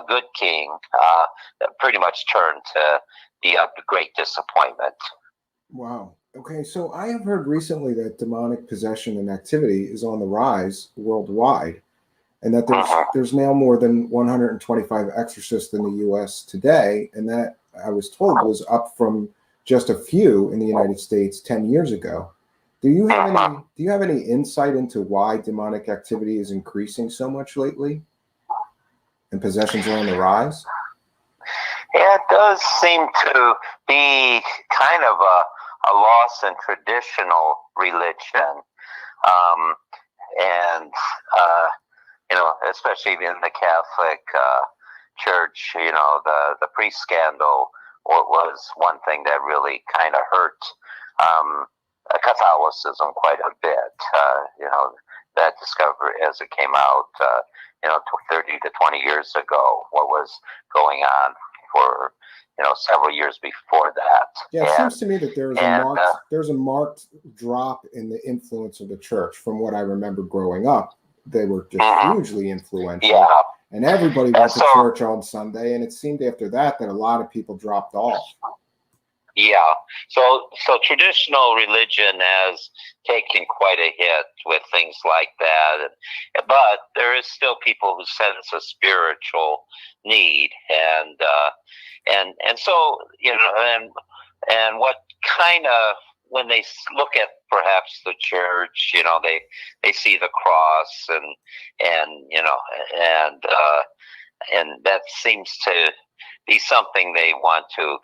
good king, pretty much turned to be a great disappointment. Wow. Okay, so I have heard recently that demonic possession and activity is on the rise worldwide, and that there's now more than 125 exorcists in the U.S. today, and that I was told was up from just a few in the United States 10 years ago. Do you have any insight into why demonic activity is increasing so much lately, and possessions are on the rise? Yeah, it does seem to be kind of a loss in traditional religion, and especially in the Catholic Church. The priest scandal was one thing that really kind of hurt Catholicism quite a bit. That discovery as it came out, 30 to 20 years ago, what was going on for several years before that. Yeah, it seems to me that there's a marked drop in the influence of the church from what I remember growing up. They were just hugely influential, and everybody went to church on Sunday. And it seemed after that a lot of people dropped off. Yeah. So traditional religion has taken quite a hit with things like that, but there is still people who sense a spiritual need, and so and what kind of, when they look at perhaps the church, they see the cross, and that seems to be something they want to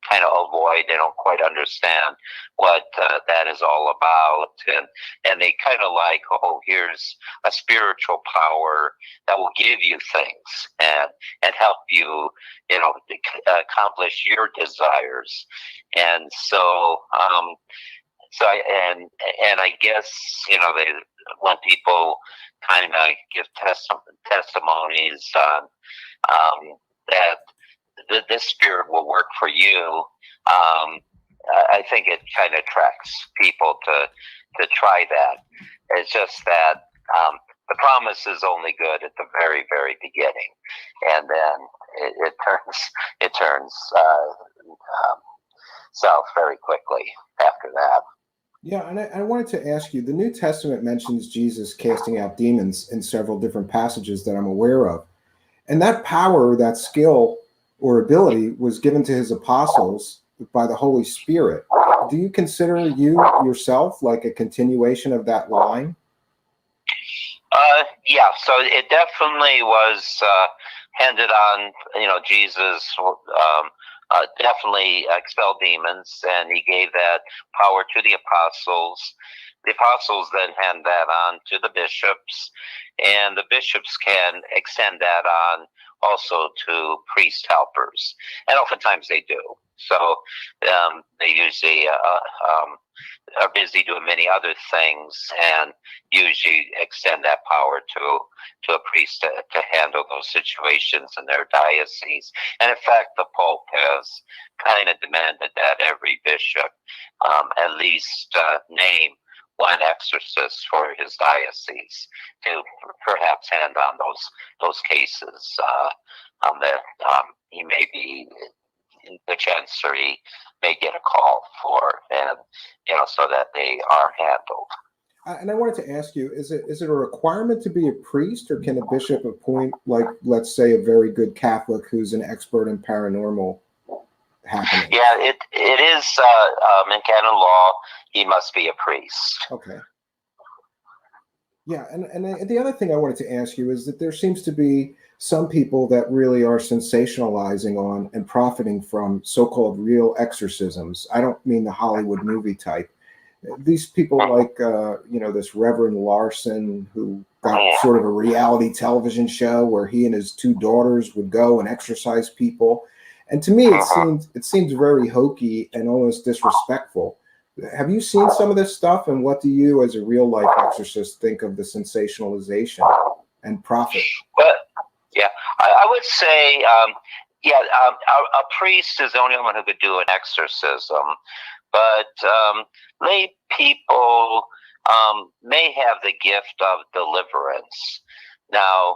kind of avoid. They don't quite understand what that is all about, and they kind of like, oh, here's a spiritual power that will give you things and help you accomplish your desires. And so I guess when people kind of give testimonies on that this spirit will work for you, I think it kind of attracts people to try that. It's just that the promise is only good at the very, very beginning, and then it turns south very quickly after that. Yeah, and I wanted to ask you, the New Testament mentions Jesus casting out demons in several different passages that I'm aware of. And that power, that skill or ability was given to his apostles by the Holy Spirit. Do you consider you yourself like a continuation of that line? Yeah, so it definitely was handed on. Jesus definitely expelled demons, and he gave that power to the apostles. The apostles then hand that on to the bishops, and the bishops can extend that on also to priest helpers, and oftentimes they do. So they usually are busy doing many other things, and usually extend that power to a priest to handle those situations in their diocese. And in fact, the Pope has kind of demanded that every bishop at least name one exorcist for his diocese to perhaps hand on those cases that he may be in the chancery may get a call for, and so that they are handled. And I wanted to ask you, is it a requirement to be a priest, or can a bishop appoint, like, let's say, a very good Catholic who's an expert in paranormal happenings? Yeah, it is in canon law, he must be a priest. Okay. Yeah, and the other thing I wanted to ask you is that there seems to be some people that really are sensationalizing on and profiting from so-called real exorcisms. I don't mean the Hollywood movie type. These people like, this Reverend Larson, who got sort of a reality television show where he and his two daughters would go and exorcise people. And to me, it seems very hokey and almost disrespectful. Have you seen some of this stuff, and what do you, as a real-life exorcist, think of the sensationalization and profit? Well, yeah, I would say, a priest is the only one who could do an exorcism, but lay people may have the gift of deliverance. Now,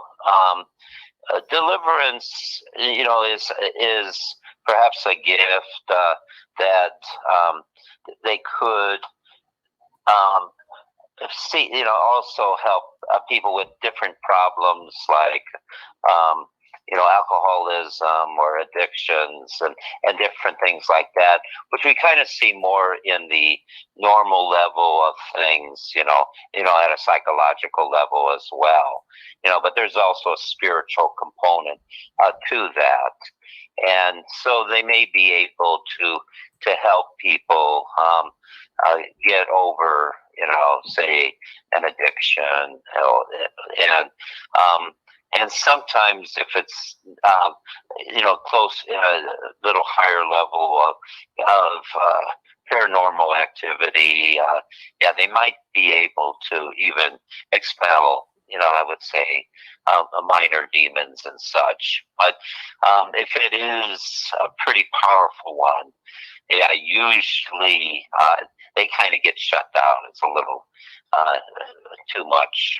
deliverance, is perhaps a gift that they could see, also help people with different problems like, alcoholism or addictions and different things like that, which we kind of see more in the normal level of things, at a psychological level as well, but there's also a spiritual component to that. And so they may be able to help people get over, say, an addiction, and sometimes if it's, close, a little higher level of paranormal activity, they might be able to even expel, I would say, minor demons and such. But if it is a pretty powerful one, usually they kind of get shut down. It's a little too much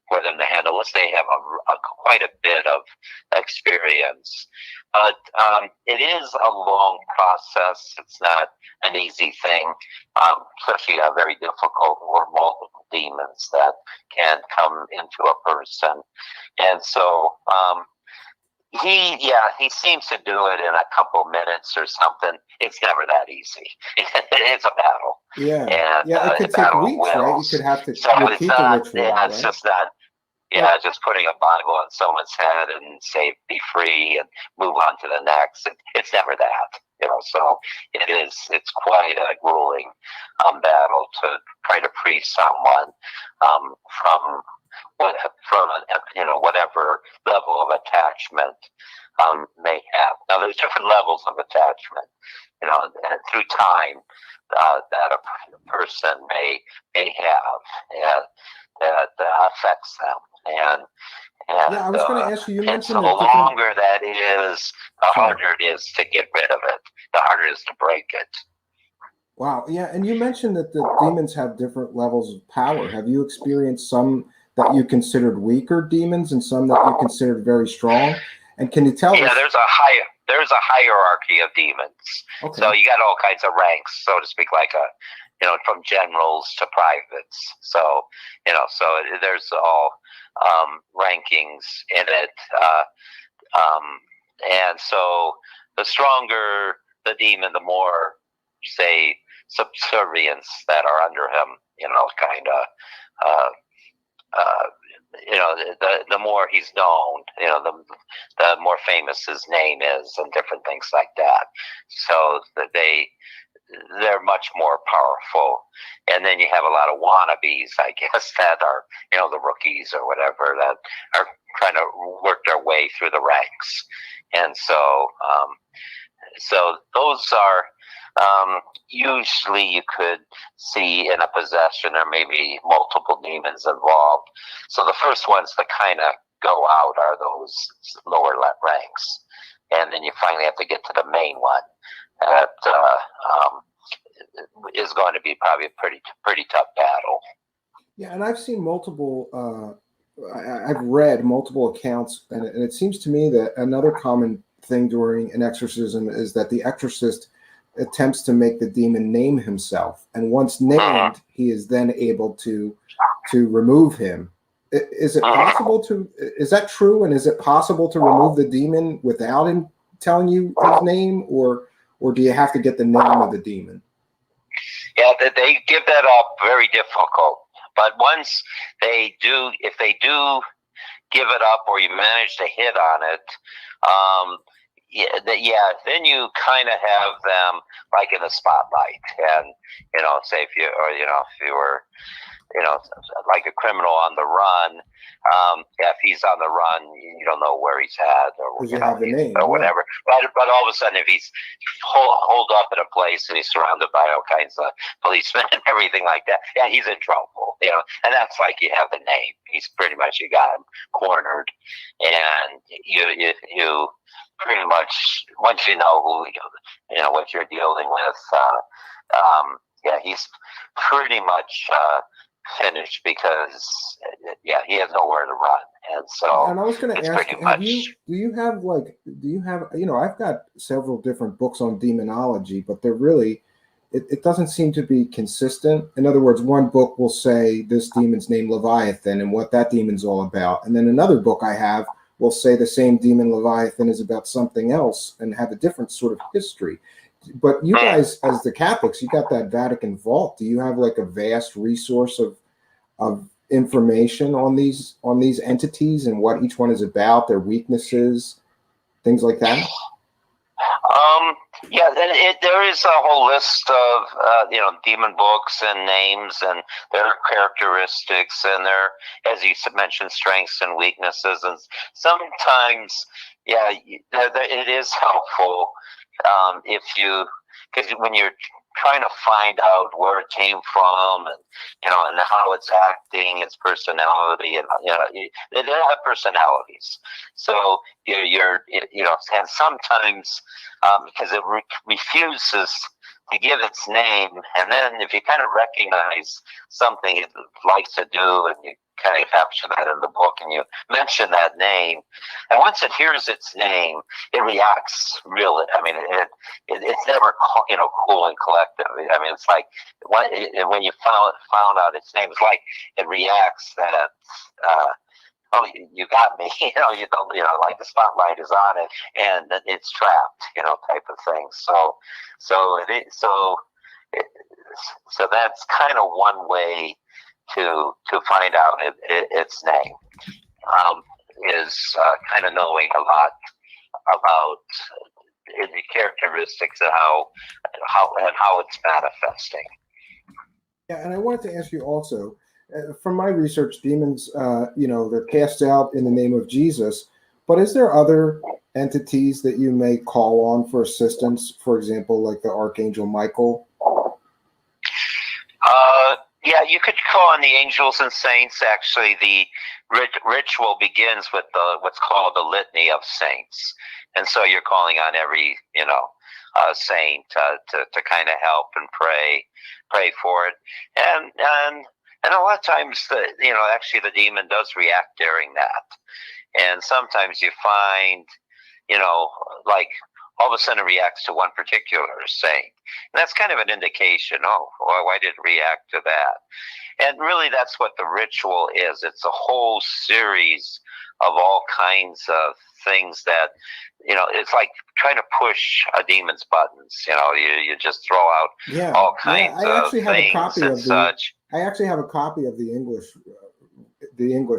for them to handle, unless they have quite a bit of experience. But it is a long process. It's not an easy thing, especially a very difficult or multiple demons that can come into a person. And so he seems to do it in a couple minutes or something. It's never that easy. It's a battle. Yeah, And, it could take weeks, right? You could have to repeat the ritual, yeah, right? it's just not. Yeah, just putting a Bible on someone's head and say, "Be free," and move on to the next. It's never that, So it's quite a grueling battle to try to free someone from whatever level of attachment may have. Now, there's different levels of attachment, and through time that a person may have, that affects them. And yeah, I was going to ask you. You mentioned the longer that is, the harder it is to get rid of it. The harder it is to break it. Wow. Yeah, and you mentioned that the demons have different levels of power. Have you experienced some that you considered weaker demons and some that you considered very strong? And can you tell us? Yeah, there's a hierarchy of demons. Okay. So you got all kinds of ranks, so to speak, like from generals to privates. So there's all rankings in it, and so the stronger the demon, the more, say, subservience that are under him. The more he's known, the more famous his name is, and different things like that. So that they're much more powerful. And then you have a lot of wannabes, I guess, that are, the rookies or whatever, that are trying to work their way through the ranks. And so those are usually you could see in a possession or maybe multiple demons involved. So the first ones that kind of go out are those lower ranks. And then you finally have to get to the main one. That is going to be probably a pretty tough battle. Yeah, and I've seen multiple. I've read multiple accounts, and it seems to me that another common thing during an exorcism is that the exorcist attempts to make the demon name himself, and once named, he is then able to remove him. Is it possible to? Is that true? And is it possible to remove the demon without him telling you his name, or do you have to get the name of the demon? Yeah, they give that up very difficult. But once they do, if they do give it up, or you manage to hit on it, then you kind of have them like in the spotlight. And say if you were like a criminal on the run, if he's on the run, you don't know where he's at or whatever. But all of a sudden, if he's holed up in a place and he's surrounded by all kinds of policemen and everything like that, yeah, he's in trouble. And that's like you have the name. He's pretty much, you got him cornered, and you pretty much, once you know who what you're dealing with, he's pretty much finished, because he has nowhere to run. And so, and I was going to ask, do you have I've got several different books on demonology, but they're really, it doesn't seem to be consistent. In other words, one book will say this demon's named Leviathan and what that demon's all about, and then another book I have will say the same demon Leviathan is about something else and have a different sort of history. But you guys, as the Catholics, you got that Vatican vault. Do you have like a vast resource of information on these entities and what each one is about, their weaknesses, things like that? There is a whole list of demon books and names and their characteristics and their, as you mentioned, strengths and weaknesses. And sometimes, it is helpful because when you're trying to find out where it came from and how it's acting, its personality, and they have personalities. So you're and sometimes because it refuses to give its name, and then if you kind of recognize something it likes to do, and you kind of capture that in the book, and you mention that name, and once it hears its name, it reacts really. I mean, it's never cool and collective. I mean, it's like when you found out its name, it's like it reacts that. Oh, you got me. You don't. Like the spotlight is on it, and it's trapped. Type of thing. So that's kind of one way to find out its name. Is kind of knowing a lot about the characteristics and how it's manifesting. Yeah, and I wanted to ask you also. From my research, demons, they're cast out in the name of Jesus, but is there other entities that you may call on for assistance? For example, like the Archangel Michael? Yeah, you could call on the angels and saints. Actually, the ritual begins with what's called the litany of saints. And so you're calling on every, saint to kind of help and pray for it. And a lot of times, actually the demon does react during that. And sometimes you find, like all of a sudden it reacts to one particular saint. And that's kind of an indication, why did it react to that? And really that's what the ritual is. It's a whole series of all kinds of things that, it's like trying to push a demon's buttons. You just throw out all kinds of things and such. I actually have a copy of the English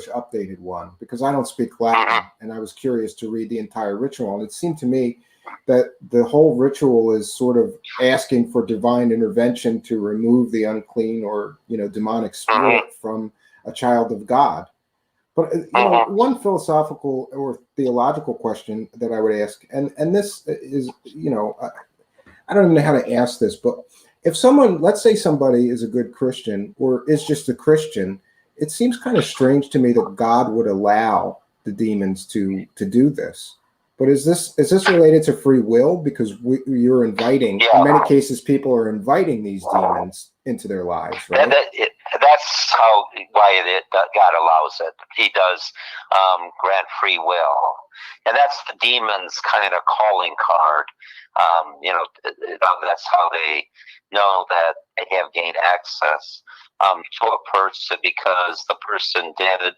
updated one because I don't speak Latin, and I was curious to read the entire ritual. And it seemed to me that the whole ritual is sort of asking for divine intervention to remove the unclean or demonic spirit from a child of God. But one philosophical or theological question that I would ask, and this is, I don't even know how to ask this, but if someone, let's say somebody is a good Christian or is just a Christian, it seems kind of strange to me that God would allow the demons to do this. But is this related to free will? Because you're inviting, in many cases, people are inviting these demons into their lives, right? And that's why God allows it. He does grant free will. And that's the demon's kind of calling card. That's how they know that they have gained access to a person because the person did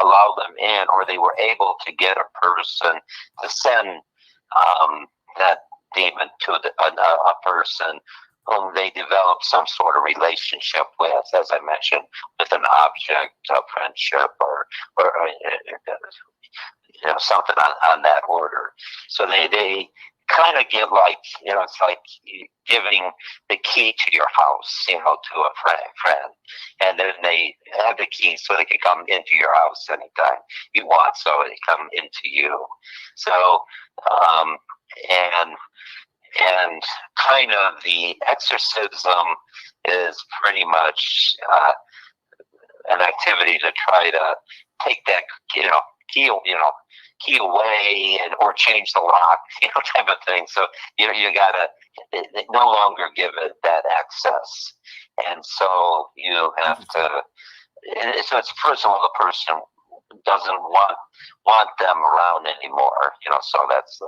allow them in, or they were able to get a person to send that demon to a person whom they developed some sort of relationship with, as I mentioned, with an object of friendship or something on that order. So they kind of give it's like giving the key to your house, to a friend. And then they have the key so they can come into your house anytime you want, so they come into you. So, and kind of the exorcism is pretty much an activity to try to take that, key away or change the lock, type of thing. So you gotta no longer give it that access, and so you have to. So it's first of all, the person doesn't want them around anymore, so that's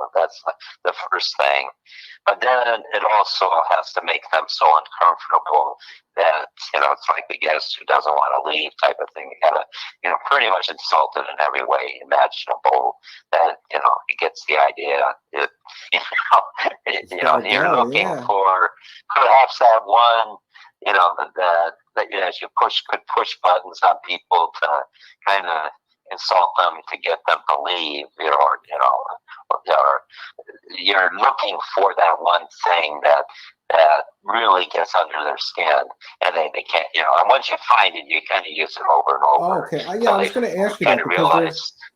the first thing. But then it also has to make them so uncomfortable that, it's like the guest who doesn't want to leave type of thing. You gotta, pretty much insult it in every way imaginable that, it gets the idea that, you're looking for perhaps that one, that as you could push buttons on people to kind of insult them to get them to leave, or you're looking for that one thing that really gets under their skin, and they can't, and once you find it, you kind of use it over and over. Okay, I was going to ask you that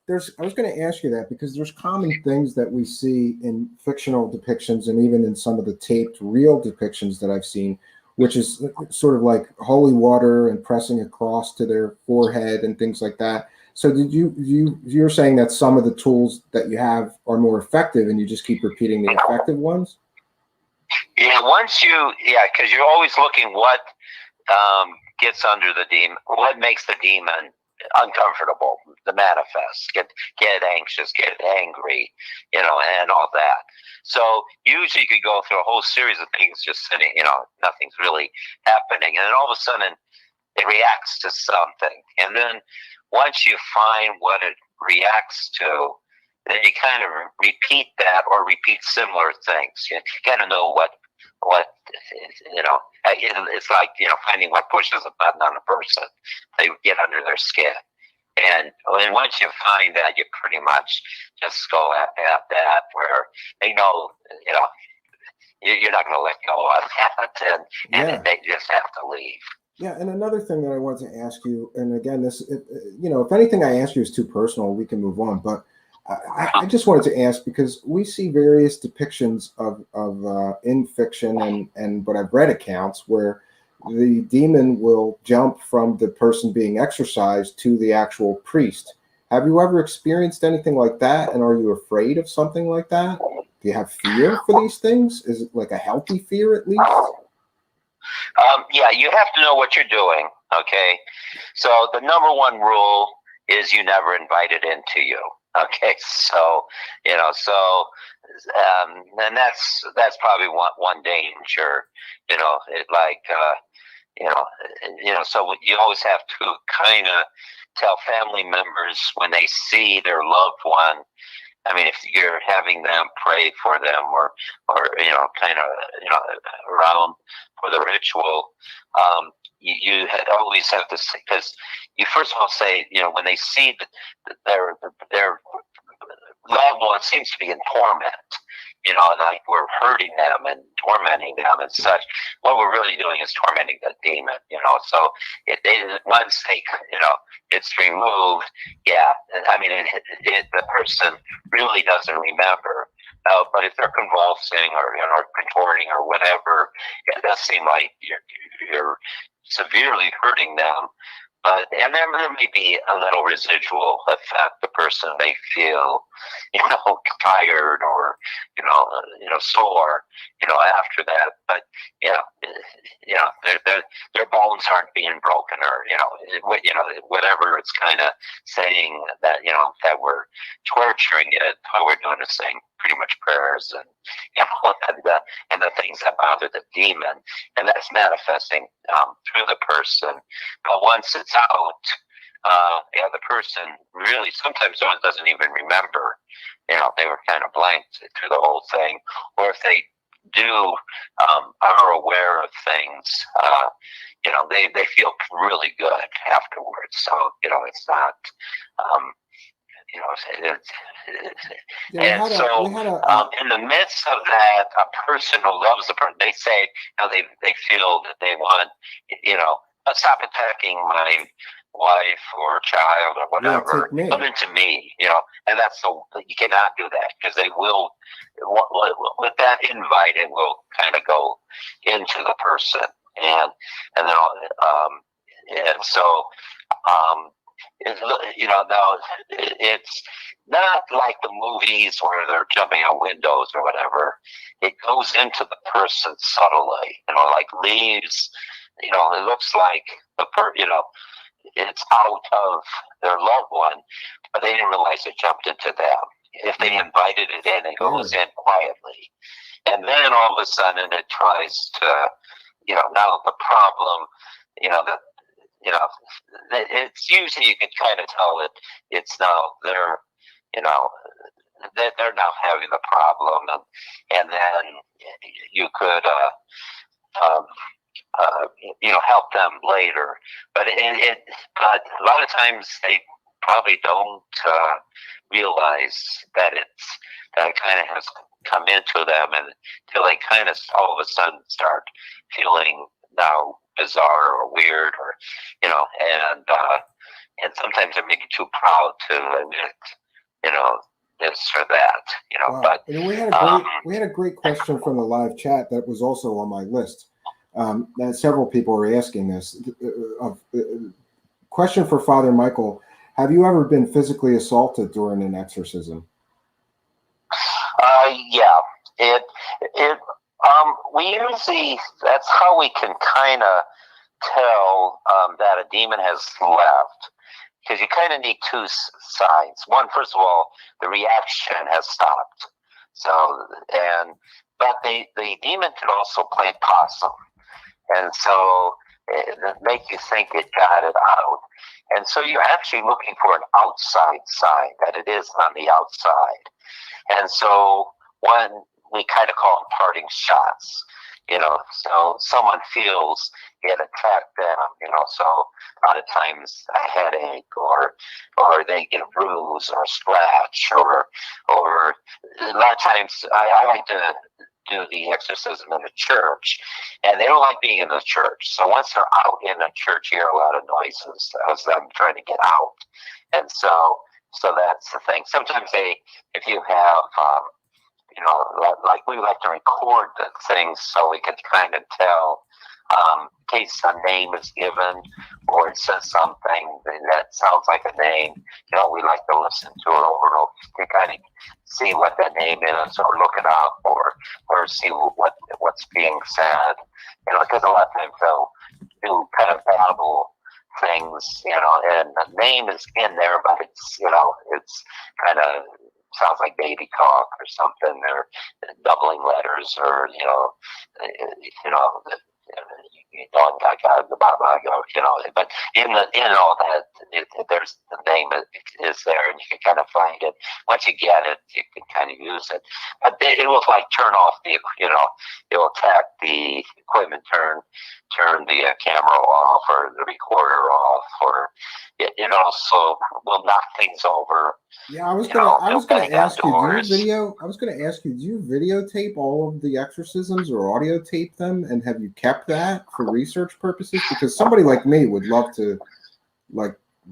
because I was going to ask you that because there's common things that we see in fictional depictions and even in some of the taped real depictions that I've seen, which is sort of like holy water and pressing a cross to their forehead and things like that. So you're saying that some of the tools that you have are more effective and you just keep repeating the effective ones? Yeah, because you're always looking what gets under the demon, what makes the demon uncomfortable, the manifest, get anxious, get angry, and all that. So usually you could go through a whole series of things just sitting, nothing's really happening, and then all of a sudden it reacts to something, and then once you find what it reacts to, then you kind of repeat that or repeat similar things. You kind of know what it's like, finding what pushes a button on a person. They get under their skin. And once you find that, you pretty much just go at that where they know, you're not going to let go of that, and they just have to leave. Yeah, and another thing that I wanted to ask you, and again, if anything I ask you is too personal, we can move on. But I just wanted to ask, because we see various depictions of in fiction but I've read accounts where the demon will jump from the person being exorcised to the actual priest. Have you ever experienced anything like that? And are you afraid of something like that? Do you have fear for these things? Is it like a healthy fear at least? Yeah, you have to know what you're doing. Okay, so the number one rule is you never invite it into you. Okay, so and that's probably one danger. So you always have to kind of tell family members when they see their loved one. I mean, if you're having them pray for them or around for the ritual, you always have to say, because you first of all say, when they see their loved one seems to be in torment, like we're hurting them and tormenting them and such. What we're really doing is tormenting the demon, So once it's removed, I mean, the person really doesn't remember. But if they're convulsing or contorting or whatever, it does seem like you're severely hurting them. And there may be a little residual effect. The person may feel, tired or, sore, after that. But, their bones aren't being broken or, whatever it's kind of saying that, that we're torturing it. All we're doing is saying pretty much prayers and, and the things that bother the demon. And that's manifesting through the person. But once it's out, the person really sometimes doesn't even remember. They were kind of blanked through the whole thing. Or if they do are aware of things, they feel really good afterwards. So it's not. In the midst of that, a person who loves the person, they say, they feel that they want, stop attacking my wife or child or whatever, come into me, and you cannot do that, because they will, with that invite, it will kind of go into the person, and so now it's not like the movies where they're jumping out windows or whatever. It goes into the person subtly, like leaves. It looks like it's out of their loved one, but they didn't realize it jumped into them. If they invited it in, it goes in quietly, and then all of a sudden it tries to, now the problem, it's usually you can kind of tell it. It's now they're now having the problem, and then you could help them later. But but a lot of times they probably don't realize that it kind of has come into them, and until they kind of all of a sudden start feeling now bizarre or weird, or and sometimes they're maybe too proud to admit this or that, Wow. But we had a great question from the live chat that was also on my list. That several people are asking this. Question for Father Michael: have you ever been physically assaulted during an exorcism? Yeah. we usually, that's how we can kind of tell that a demon has left, because you kind of need two signs. One, first of all, the reaction has stopped. So, but the demon could also play possum, and so it make you think it got it out. And so you're actually looking for an outside sign that it is on the outside. And so when we kind of call them parting shots, so someone feels it attacked them, so a lot of times a headache or they get a bruise or a scratch or a lot of times I like to do the exorcism in the church, and they don't like being in the church. So once they're out in the church, you hear a lot of noises as them trying to get out. And so that's the thing. Sometimes if you have, like we like to record the things so we can kind of tell, in case a name is given or it says something that sounds like a name, we like to listen to it over and over to kind of see what that name is or look it up or see what's being said, because a lot of times they'll do kind of babble things, and the name is in there, but it's, it's kind of sounds like baby talk or something, or doubling letters, or but in all that, there's the name is there, and you can kind of find it. Once you get it, you can kind of use it. But it will like turn off the, it will attack the equipment, turn the camera off or the recorder off, or it also will knock things over. Yeah, I was gonna ask you, do you videotape all of the exorcisms or audio tape them, and have you kept that for research purposes? Because somebody like me would love to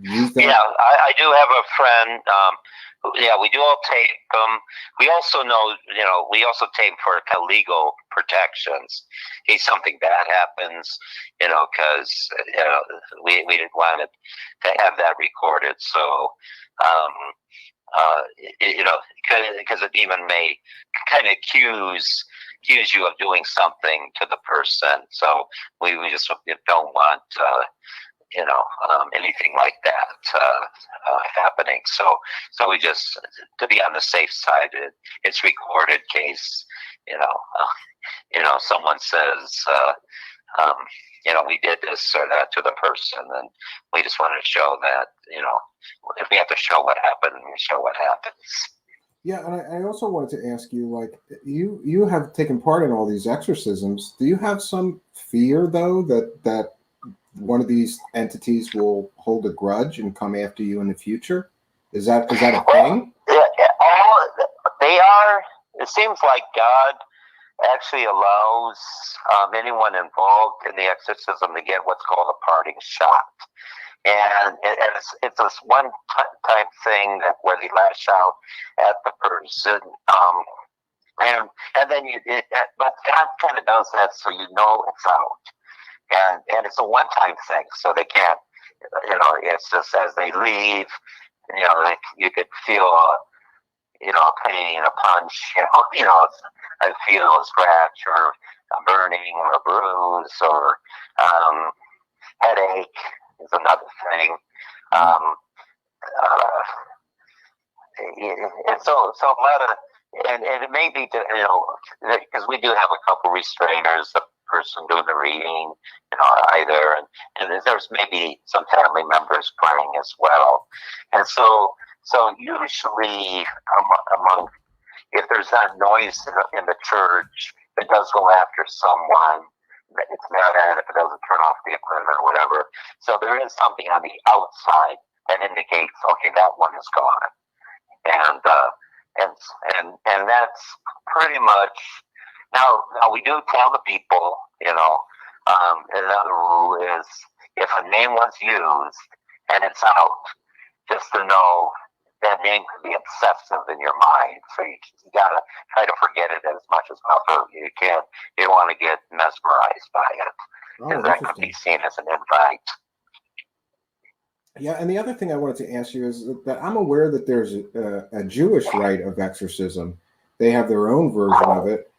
use that. Yeah, I do have a friend. We do all tape them. We also know, we also tape for kind of legal protections. In case something bad happens, because we didn't want it to have that recorded. So, because a demon may kind of accuse you of doing something to the person. So we just don't want anything like that happening. So we just, to be on the safe side, it's recorded case someone says we did this or that to the person, and we just wanted to show that if we have to show what happened, we show what happens. Yeah, and I also wanted to ask you, like, you have taken part in all these exorcisms. Do you have some fear, though, that one of these entities will hold a grudge and come after you in the future? Is that a thing? They are. It seems like God actually allows anyone involved in the exorcism to get what's called a parting shot. And it's this one-time thing where they lash out at the person, and then but God kind of does that so it's out, and it's a one-time thing, so they can't, it's just as they leave, you could feel a pain, a punch, I feel a scratch or a burning or a bruise or headache is another thing. And so a lot of, and it may be, because we do have a couple restrainers, the person doing the reading, either, and there's maybe some family members praying as well. And so usually among, if there's that noise in the church, it does go after someone. It's not that if it doesn't turn off the equipment or whatever. So there is something on the outside that indicates, okay, that one is gone, and that's pretty much. Now we do tell the people, another rule is if a name was used and it's out, just to know that name could be obsessive in your mind. So you gotta try to forget it as much as possible. You don't want to get mesmerized by it, because that could be seen as an invite. Yeah, and the other thing I wanted to ask you is that I'm aware that there's a Jewish rite of exorcism. They have their own version of it.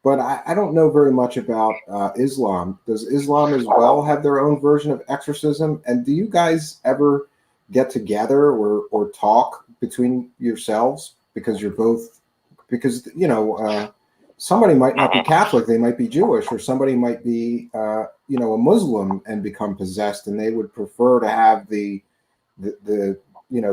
but I don't know very much about Islam. Does Islam as well have their own version of exorcism? And do you guys ever get together or talk between yourselves because you're both, because somebody might not be Catholic, they might be Jewish, or somebody might be a Muslim and become possessed, and they would prefer to have the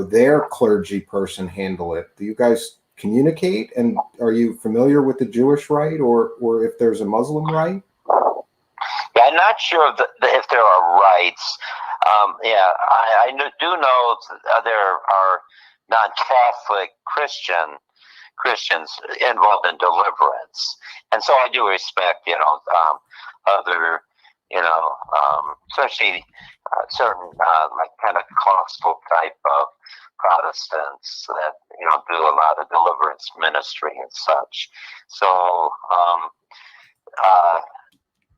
their clergy person handle it. Do you guys communicate, and are you familiar with the Jewish rite or if there's a Muslim rite? Yeah, I'm not sure if there are rites. I do know there are non-Catholic Christians involved in deliverance, and so I do respect, other, especially certain like Pentecostal type of Protestants that do a lot of deliverance ministry and such. So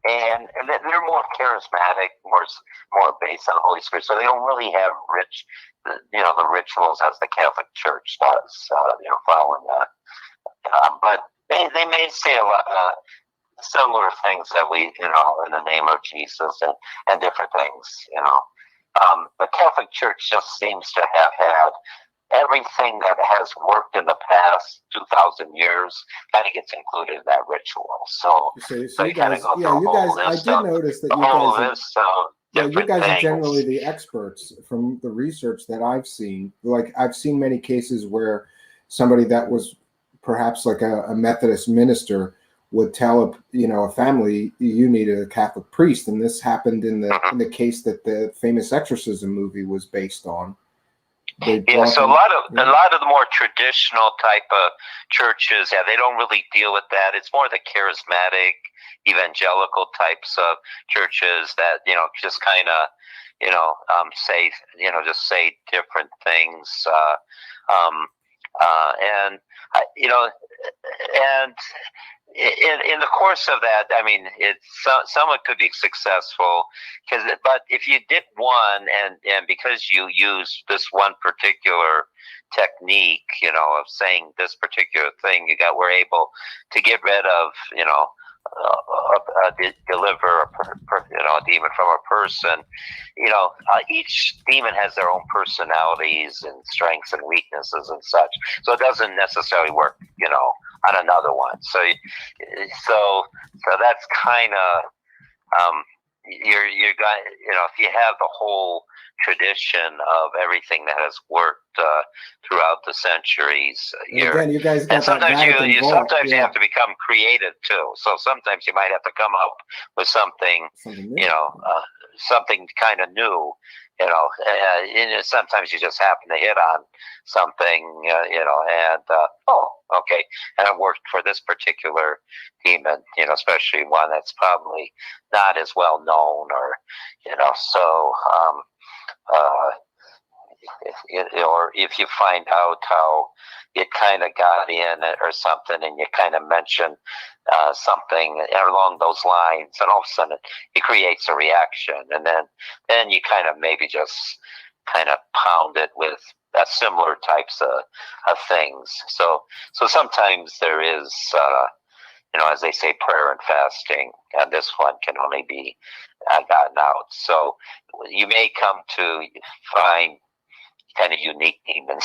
and they're more charismatic, more based on the Holy Spirit. So they don't really have the rituals as the Catholic Church does, following that. But they may say a lot similar things that we, in the name of Jesus and different things, The Catholic Church just seems to have had everything that has worked in the past 2,000 years kind of gets included in that ritual. So you guys, I did notice that you guys are generally the experts from the research that I've seen. Like, I've seen many cases where somebody that was perhaps like a Methodist minister would tell a family, you need a Catholic priest, and this happened in the case that the famous Exorcism movie was based on. So a lot of the more traditional type of churches, they don't really deal with that. It's more the charismatic, evangelical types of churches that just kind of say different things, and in the course of that, I mean, some it could be successful but if you did one and because you use this one particular technique, of saying this particular thing, we're able to get rid of, deliver a demon from a person. Each demon has their own personalities and strengths and weaknesses and such, so it doesn't necessarily work on another one. So that's kind of you're got if you have the whole tradition of everything that has worked throughout the centuries. Again, you guys got and sometimes you sometimes you have to become creative too. So sometimes you might have to come up with something something kind of new. And sometimes you just happen to hit on something, and okay, and it worked for this particular demon, especially one that's probably not as well known, or so. Or if you find out how it kind of got in or something, and you kind of mention something along those lines, and all of a sudden it creates a reaction, and then you kind of maybe just kind of pound it with similar types of things. So sometimes there is, as they say, prayer and fasting, and this one can only be gotten out. So you may come to find kind of unique demons.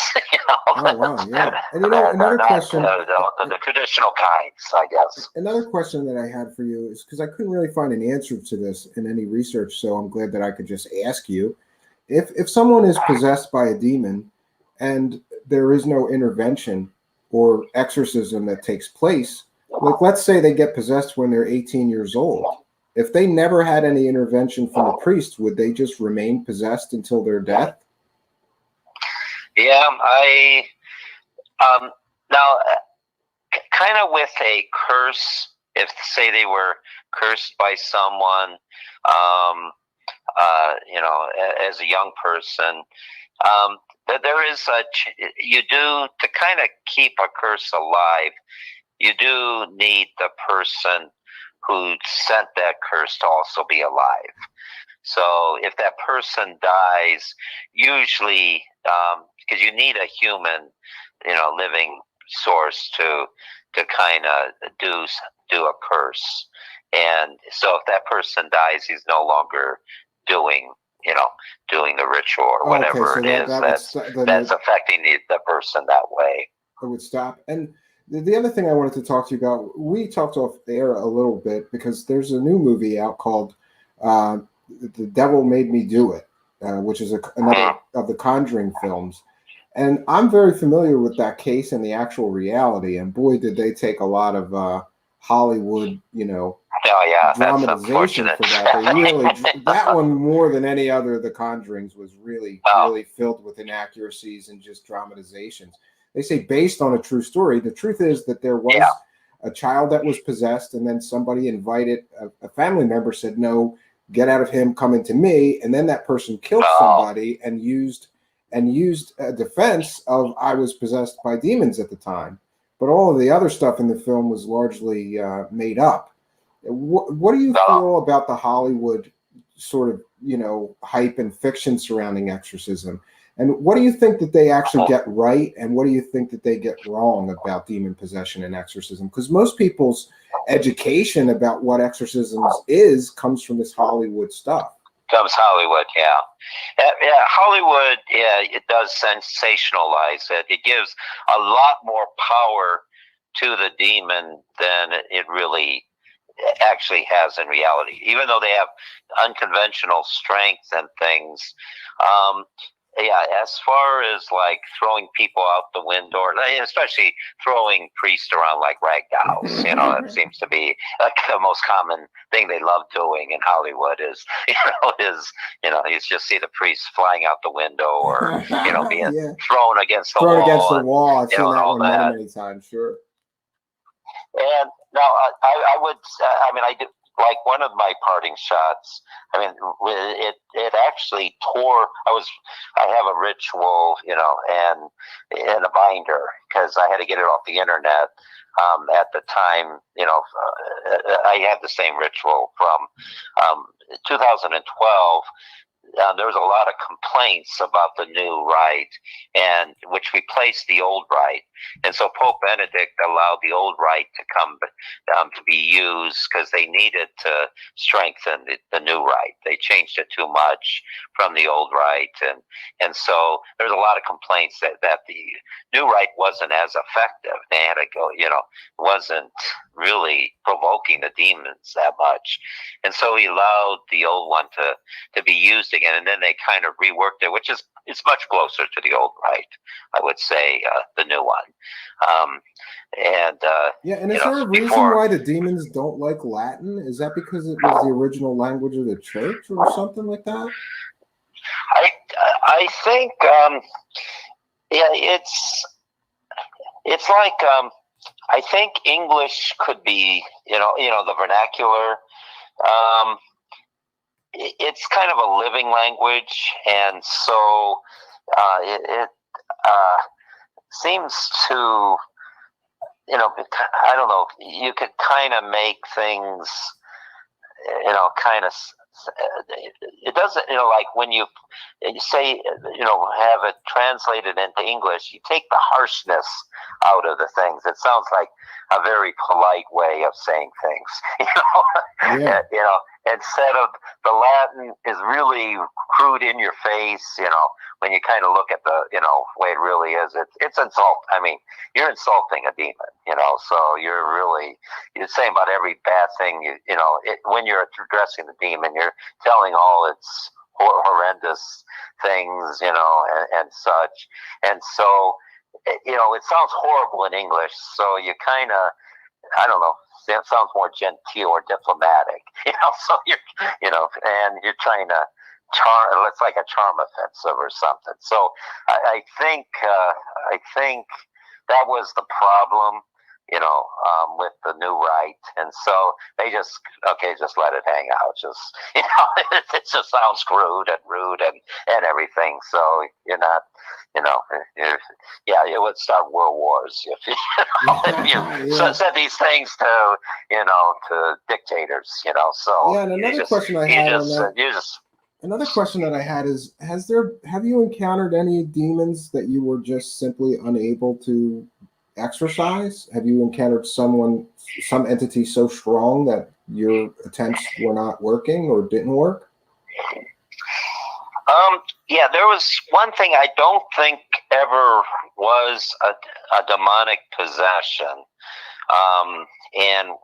Oh wow, yeah. And another question, the traditional kinds, I guess. Another question that I had for you is, because I couldn't really find an answer to this in any research, so I'm glad that I could just ask you. If someone is possessed by a demon and there is no intervention or exorcism that takes place, like let's say they get possessed when they're 18 years old. If they never had any intervention from a priest, would they just remain possessed until their death? Yeah, now kind of with a curse, if say they were cursed by someone, as a young person, there is you do, to kind of keep a curse alive, you do need the person who sent that curse to also be alive. So if that person dies, usually, because you need a human, living source to to kind of do a curse. And so if that person dies, he's no longer doing the ritual or whatever so it is that's affecting the person that way. It would stop. And the other thing I wanted to talk to you about, we talked off air a little bit because there's a new movie out called The Devil Made Me Do It, which is another of the Conjuring films. And I'm very familiar with that case and the actual reality. And boy, did they take a lot of Hollywood, dramatization for that. They really, that one more than any other of the Conjurings was really filled with inaccuracies and just dramatizations. They say based on a true story. The truth is that there was a child that was possessed, and then somebody invited a family member said, "No, get out of him, come into me," and then that person killed somebody and used a defense of I was possessed by demons at the time. But all of the other stuff in the film was largely made up. What do you feel about the Hollywood sort of, hype and fiction surrounding exorcism? And what do you think that they actually get right? And what do you think that they get wrong about demon possession and exorcism? Because most people's education about what exorcism is comes from this Hollywood stuff. Hollywood, Hollywood, it does sensationalize it. It gives a lot more power to the demon than it really actually has in reality. Even though they have unconventional strength and things, as far as like throwing people out the window, especially throwing priests around like rag dolls, that seems to be like the most common thing they love doing in Hollywood is you just see the priests flying out the window or, being thrown against the wall. I've seen that one many times, sure. And now I do. Like one of my parting shots, it actually tore. I have a ritual, and in a binder because I had to get it off the internet. At the time, I had the same ritual from 2012. There was a lot of complaints about the new rite, and which replaced the old rite. And so Pope Benedict allowed the old rite to come to be used because they needed to strengthen the new rite. They changed it too much from the old rite, and so there's a lot of complaints that the new rite wasn't as effective. They had to go, wasn't really provoking the demons that much, and so he allowed the old one to be used again, and then they kind of reworked it, which is it's much closer to the old rite, I would say, the new one. And is there a reason why the demons don't like Latin? Is that because it was the original language of the church or something like that? I think it's like I think English could be the vernacular. It's kind of a living language, and so it seems to, I don't know, you could kind of make things, kind of, it doesn't, like when you say, have it translated into English, you take the harshness out of the things. It sounds like a very polite way of saying things, instead of the Latin is really crude in your face, when you kind of look at the, way it really is, it's insult. I mean, you're insulting a demon, so you're saying about every bad thing, when you're addressing the demon, you're telling all its horrendous things, and such. And so, it sounds horrible in English, so you kind of, I don't know, it sounds more genteel or diplomatic, so and you're trying to charm, it's like a charm offensive or something. So I think that was the problem, with the new rite. And so they just let it hang out. Just, it just sounds rude and everything. So you're not, it would start world wars if you said these things to dictators, so. Yeah, and another question I had on that. Another question that I had is, have you encountered any demons that you were just simply unable to exorcise? Have you encountered some entity so strong that your attempts were not working or didn't work? Yeah, there was one thing I don't think ever was a demonic possession. And,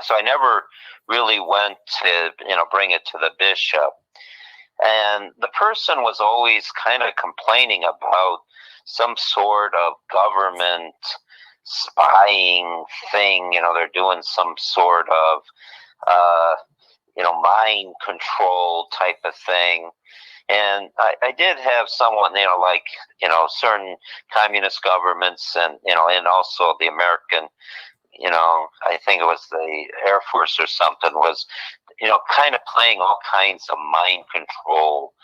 so I never really went to, bring it to the bishop. And the person was always kind of complaining about some sort of government spying thing. They're doing some sort of, mind control type of thing. And I did have someone, certain communist governments and also the American, I think it was the Air Force or something, was, kind of playing all kinds of mind control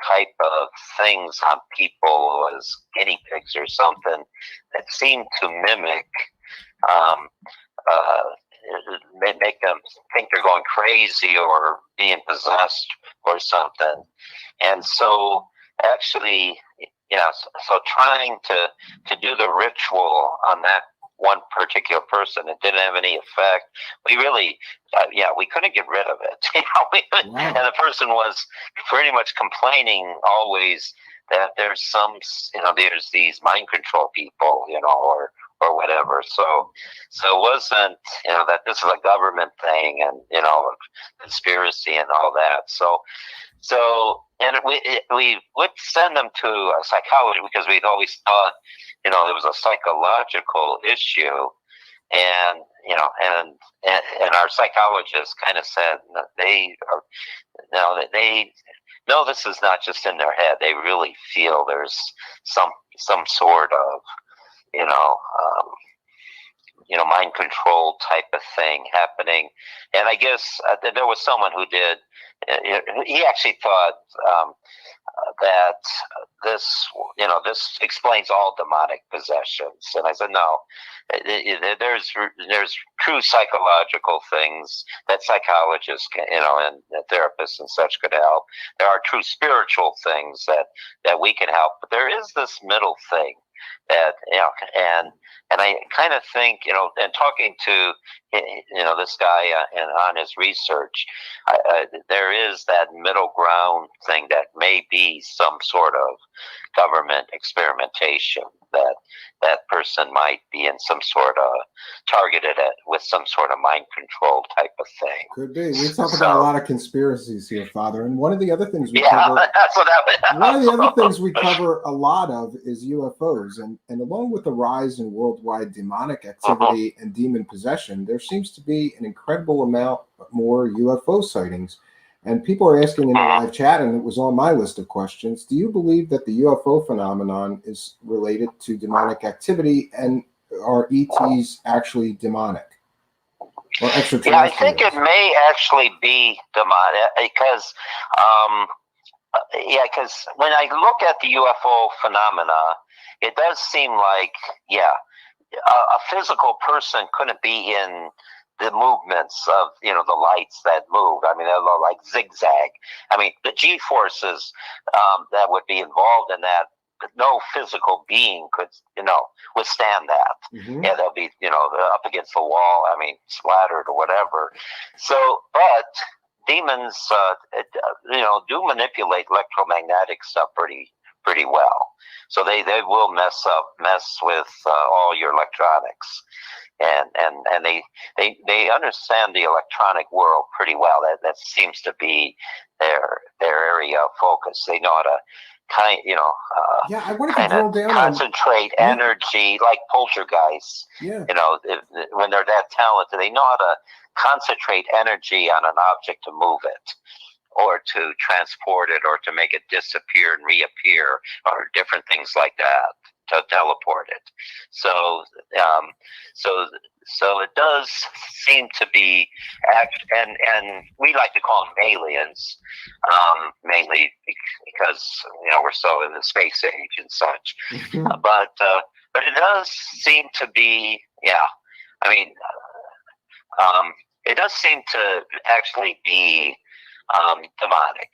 type of things on people as guinea pigs or something that seemed to mimic, make them think they're going crazy or being possessed or something. And so actually, so trying to do the ritual on that one particular person, it didn't have any effect. We really, we couldn't get rid of it. Wow. And the person was pretty much complaining always that there's some, there's these mind control people, or whatever. So it wasn't, that this is a government thing and, conspiracy and all that. And we would send them to a psychologist because we'd always thought, there was a psychological issue. And, and our psychologist kind of said that this is not just in their head. They really feel there's some sort of, mind control type of thing happening. And I guess there was someone who did, he actually thought that this explains all demonic possessions. And I said, no, there's true psychological things that psychologists can, and therapists and such could help. There are true spiritual things that we can help, but there is this middle thing that, and I kind of think, and talking to, this guy and on his research, there is that middle ground thing that may be some sort of government experimentation, that person might be in some sort of targeted with some sort of mind control type of thing. Could be. We talk about a lot of conspiracies here, Father, and one of the other things we cover. One of the other things we cover a lot of is UFOs, and along with the rise in worldwide demonic activity and demon possession, there seems to be an incredible amount more UFO sightings. And people are asking in the live chat, and it was on my list of questions, do you believe that the UFO phenomenon is related to demonic activity, and are ETs actually demonic? Or extraterrestrial? Yeah, I think it may actually be demonic because, because when I look at the UFO phenomena, it does seem like, a physical person couldn't be in the movements of, the lights that move. I mean, they're like zigzag. I mean, the G-forces that would be involved in that, no physical being could, withstand that. Mm-hmm. Yeah, they'll be, up against the wall, I mean, splattered or whatever. So, but demons, do manipulate electromagnetic stuff pretty well. So they will mess with all your electronics. And they understand the electronic world pretty well. That seems to be their area of focus. They know how to I wanted to drill down concentrate energy like poltergeists. Yeah. When they're that talented, they know how to concentrate energy on an object to move it, or to transport it, or to make it disappear and reappear, or different things like that, to teleport it. So it does seem to be, and we like to call them aliens, mainly because we're so in the space age and such. But it does seem to be, it does seem to actually be demonic.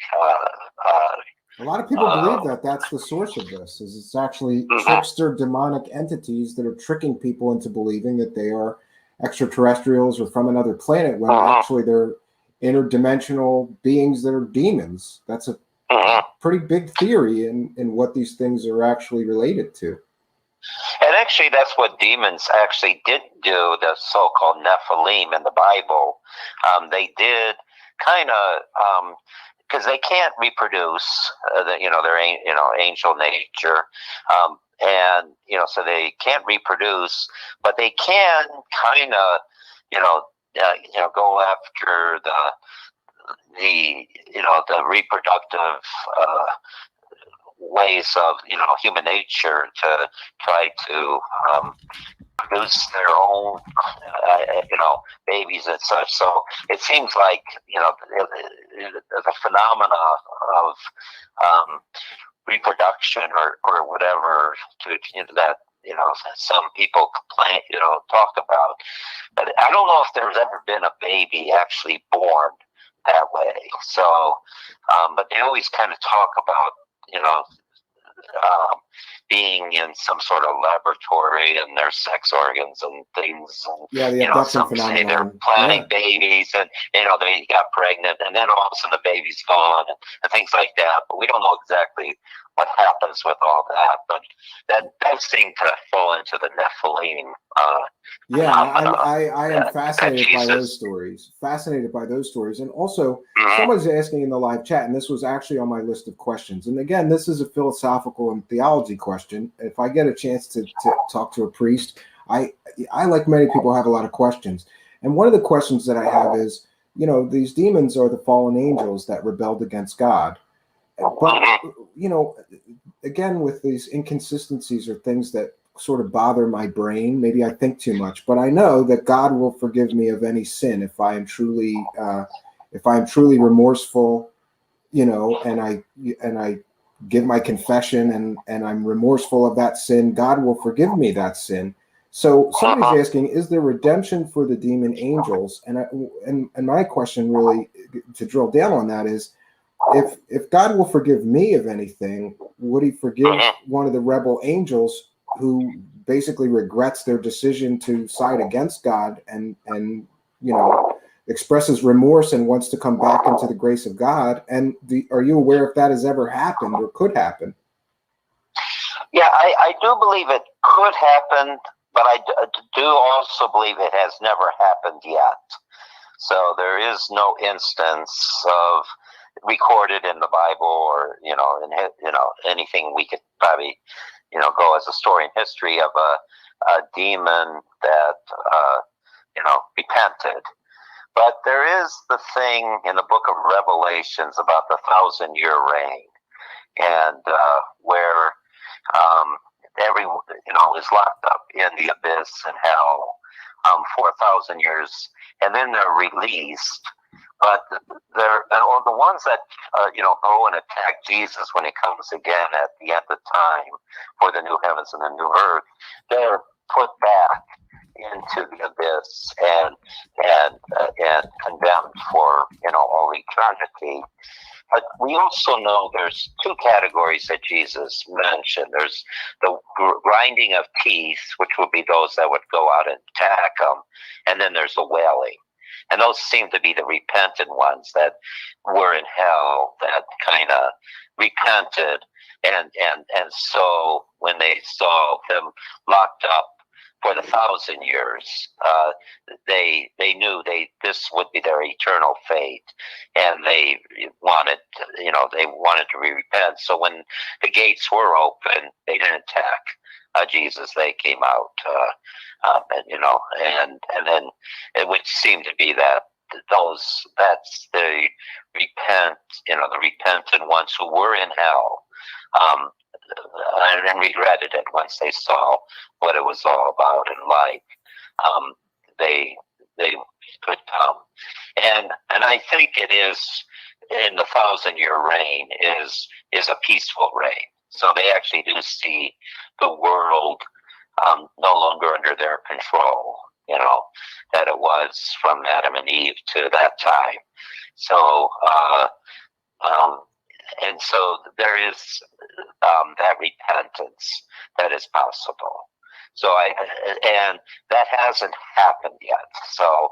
A lot of people believe that that's the source of this, is it's actually trickster demonic entities that are tricking people into believing that they are extraterrestrials or from another planet when actually they're interdimensional beings that are demons. That's a pretty big theory in what these things are actually related to. And actually, that's what demons actually did do, the so-called Nephilim in the Bible. They did kind of, because they can't reproduce, their angel nature, and so they can't reproduce, but they can kind of, go after the reproductive ways of human nature to try to produce their own babies and such. So it seems like the phenomena of reproduction or whatever that some people complain talk about, but I don't know if there's ever been a baby actually born that way. So but they always kind of talk about being in some sort of laboratory and their sex organs and things. And, the abduction some phenomenon. say they're planning babies and, they got pregnant and then all of a sudden the baby's gone and things like that. But we don't know exactly what happens with all that. But that does seem to fall into the Nephilim. I am fascinated by those stories. Fascinated by those stories. And also, someone's asking in the live chat, and this was actually on my list of questions. And again, this is a philosophical and theology question. If I get a chance to talk to a priest, I, like many people, have a lot of questions. And one of the questions that I have is, these demons are the fallen angels that rebelled against God. But, again, with these inconsistencies or things that sort of bother my brain, maybe I think too much, but I know that God will forgive me of any sin if I am truly remorseful, and I give my confession and I'm remorseful of that sin. God will forgive me that sin. So somebody's asking, is there redemption for the demon angels? And my question, really, to drill down on that, is if God will forgive me of anything, would he forgive one of the rebel angels who basically regrets their decision to side against God and expresses remorse and wants to come back into the grace of God? And are you aware if that has ever happened or could happen? Yeah, I do believe it could happen, but I do also believe it has never happened yet. So there is no instance of recorded in the Bible or in anything we could probably go as a story in history of a demon that repented. But there is the thing in the book of Revelations about the 1,000-year reign, and where everyone is locked up in the abyss and hell for 1,000 years, and then they're released. But the ones that go and attack Jesus when he comes again at the end of time for the new heavens and the new earth, they're put back into the abyss and condemned for all eternity. But we also know there's two categories that Jesus mentioned. There's the grinding of teeth, which would be those that would go out and attack them, and then there's the wailing. And those seem to be the repentant ones that were in hell that kind of repented. And so when they saw them locked up for the 1,000 years, they knew this would be their eternal fate, and they wanted to repent. So when the gates were open, they didn't attack Jesus. They came out, and then it would seem to be that that's the the repentant ones who were in hell, and regretted it once they saw what it was all about in life. They could come, and I think it is in the 1,000-year reign is a peaceful reign. So they actually do see the world no longer under their control, that it was from Adam and Eve to that time. So and so there is that repentance that is possible. So and that hasn't happened yet. So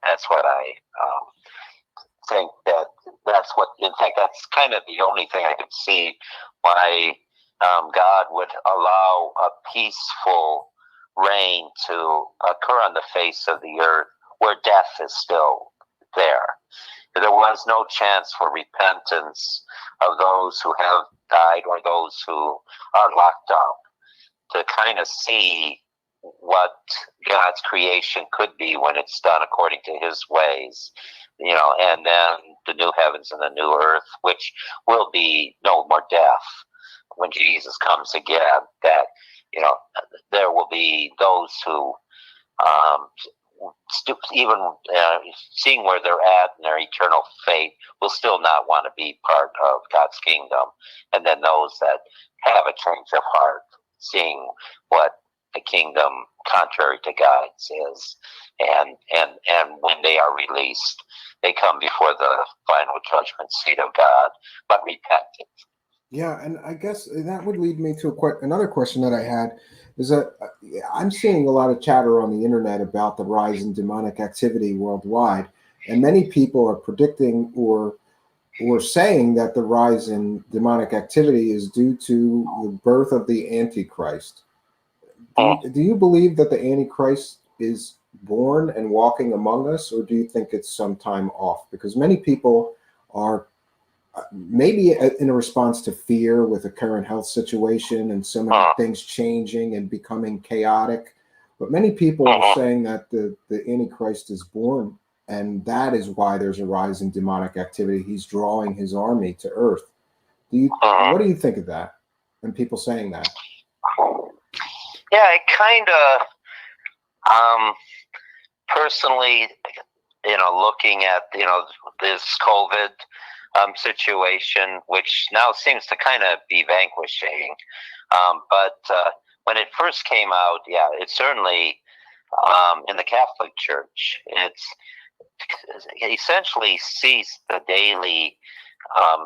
that's what I think that's what, in fact, that's kind of the only thing I could see why God would allow a peaceful reign to occur on the face of the earth where death is still there. There was no chance for repentance of those who have died or those who are locked up, to kind of see what God's creation could be when it's done according to his ways, and then the new heavens and the new earth, which will be no more death when Jesus comes again, that, there will be those who, even seeing where they're at in their eternal fate, will still not want to be part of God's kingdom. And then those that have a change of heart, seeing what the kingdom contrary to God's is, and when they are released, they come before the final judgment seat of God, but repentant. Yeah, and I guess that would lead me to another question that I had, is that I'm seeing a lot of chatter on the internet about the rise in demonic activity worldwide, and many people are predicting or saying that the rise in demonic activity is due to the birth of the Antichrist. Do you believe that the Antichrist is born and walking among us, or do you think it's sometime off? Because many people are maybe in a response to fear with the current health situation and so many things changing and becoming chaotic. But many people are saying that the Antichrist is born, and that is why there's a rise in demonic activity. He's drawing his army to Earth. What do you think of that? And people saying that? Yeah, I kind of, personally, looking at, this COVID situation, which now seems to kind of be vanquishing. But when it first came out, yeah, it certainly, in the Catholic Church, it essentially ceased the daily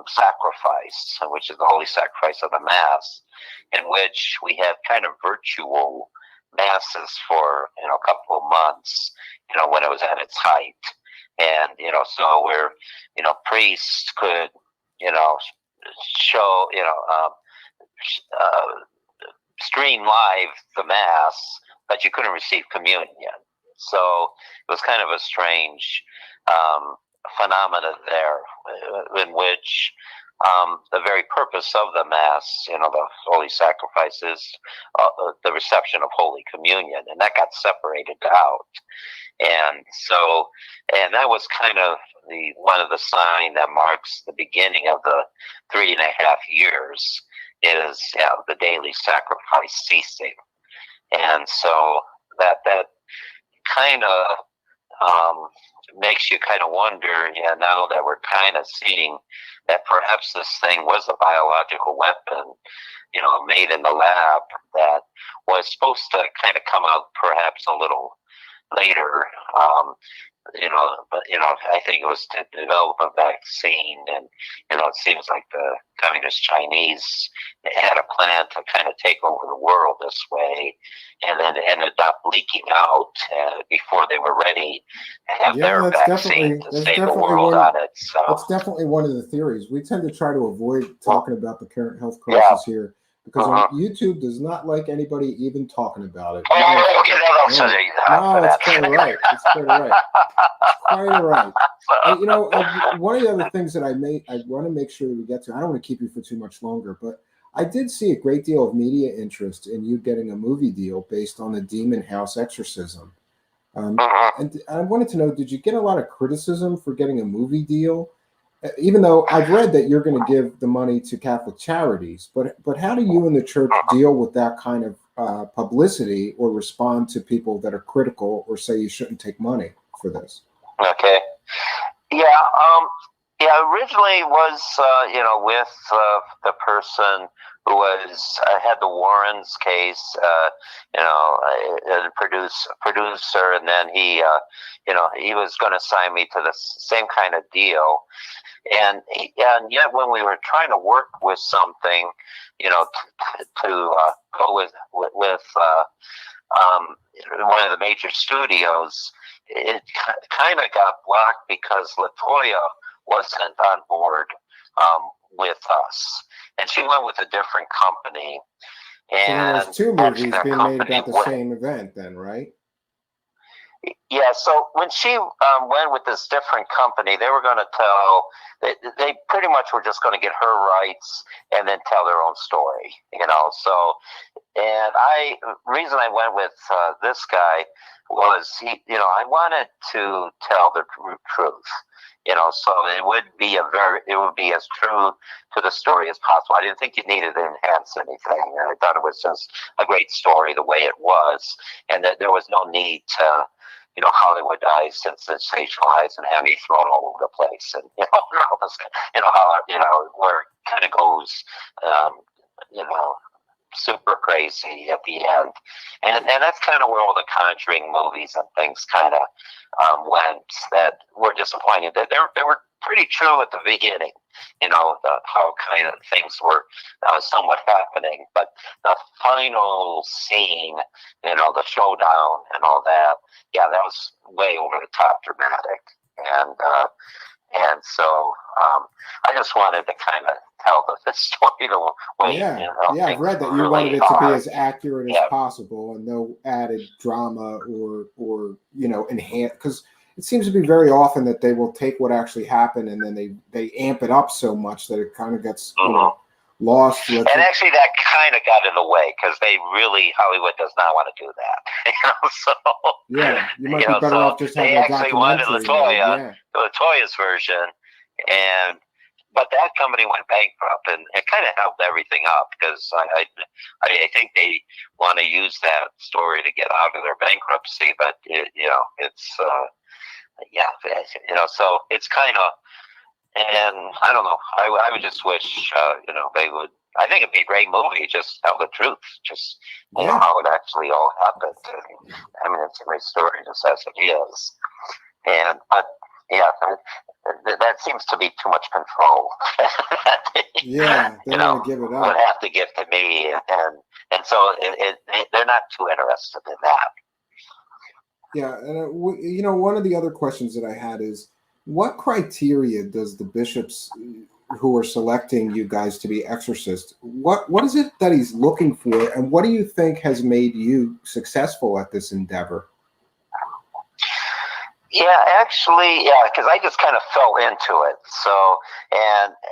sacrifice, which is the holy sacrifice of the Mass, in which we had kind of virtual masses for a couple of months, when it was at its height. And so where priests could show stream live the Mass, but you couldn't receive communion. So it was kind of a strange phenomena there, in which the very purpose of the Mass, the holy sacrifice, is the reception of Holy Communion, and that got separated out. And so, and that was kind of one of the sign that marks the beginning of the 3.5 years, is the daily sacrifice ceasing. And so that kind of makes you kind of wonder, now that we're kind of seeing that perhaps this thing was a biological weapon, made in the lab, that was supposed to kind of come out perhaps a little later, but I think it was to develop a vaccine, and it seems like the communist Chinese had a plan to kind of take over the world this way, and then it ended up leaking out before they were ready to have their vaccine to save the world on it. So that's definitely one of the theories. We tend to try to avoid talking about the current health crisis here, because YouTube does not like anybody even talking about it. Oh, okay, no, it's quite all right. It's quite all right. It's quite all right. And, one of the other things that I want to make sure that we get to, I don't want to keep you for too much longer, but I did see a great deal of media interest in you getting a movie deal based on the Demon House Exorcism. And I wanted to know, did you get a lot of criticism for getting a movie deal? Even though I've read that you're going to give the money to Catholic charities, but how do you and the church deal with that kind of publicity, or respond to people that are critical or say you shouldn't take money for this? Okay. Yeah. Originally was, with the person who was had the Warrens case, and producer, and then he was going to sign me to the same kind of deal, and yet when we were trying to work with something, to go with one of the major studios, it kind of got blocked because LaToya wasn't on board with us, and she went with a different company. And so there's two movies that being made company about the went- same event, then, right? Yeah, so when she went with this different company, they were going to tell, they pretty much were just going to get her rights and then tell their own story, So, and reason I went with this guy was I wanted to tell the truth, so it would be as true to the story as possible. I didn't think you needed to enhance anything. I thought it was just a great story the way it was, and that there was no need to Hollywoodize and sensationalize and have me thrown all over the place, and all this, how where it kind of goes, super crazy at the end, and that's kind of where all the Conjuring movies and things kind of went, that were disappointing. That they were pretty true at the beginning, how kind of things were somewhat happening, but the final scene, the showdown and all that, yeah, that was way over the top dramatic, and so I just wanted to kind of tell the story the way. Yeah, I've read that you really wanted it to be are. as accurate Yeah. as possible and no added drama or enhance, because it seems to be very often that they will take what actually happened and then they amp it up so much that it kind of gets lost. And actually, that kind of got in the way because Hollywood does not want to do that. So yeah, you might be better off just having they a actually wanted documentary. LaToya's version, but that company went bankrupt, and it kind of held everything up because I think they want to use that story to get out of their bankruptcy, but it's so it's kind of. And I don't know. I would just wish, they would. I think it'd be a great movie. Just tell the truth. Just how it actually all happened. And, I mean, it's a great story, just as it is. But that seems to be too much control. Yeah, they want to give it up. Would have to give to me, and so they're not too interested in that. Yeah, and one of the other questions that I had is, what criteria does the bishops who are selecting you guys to be exorcists, what is it that he's looking for, and what do you think has made you successful at this endeavor? Yeah, actually, because I just kind of fell into it. So,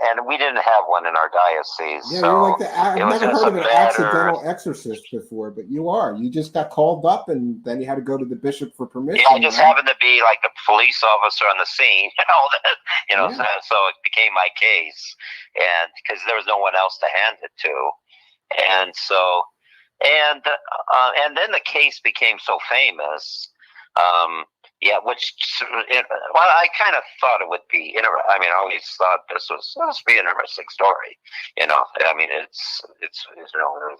and we didn't have one in our diocese. Yeah, so you're like I've never heard of an matter... accidental exorcist before, but you are. You just got called up, and then you had to go to the bishop for permission. Yeah, I just happened to be like a police officer on the scene, so it became my case, and because there was no one else to hand it to, and so, and then the case became so famous. I kind of thought it would be interesting. I mean, I always thought this was supposed to be an interesting story. I mean, it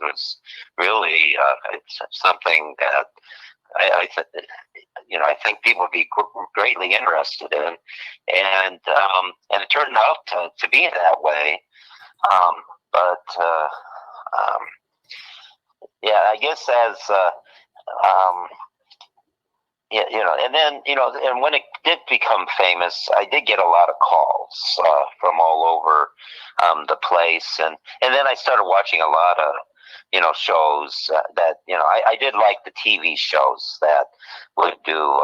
was really it's something that I think people would be greatly interested in, and it turned out to be that way. I guess as and then, and when it did become famous, I did get a lot of calls from all over the place. And then I started watching a lot of, shows that, I did like the TV shows that would do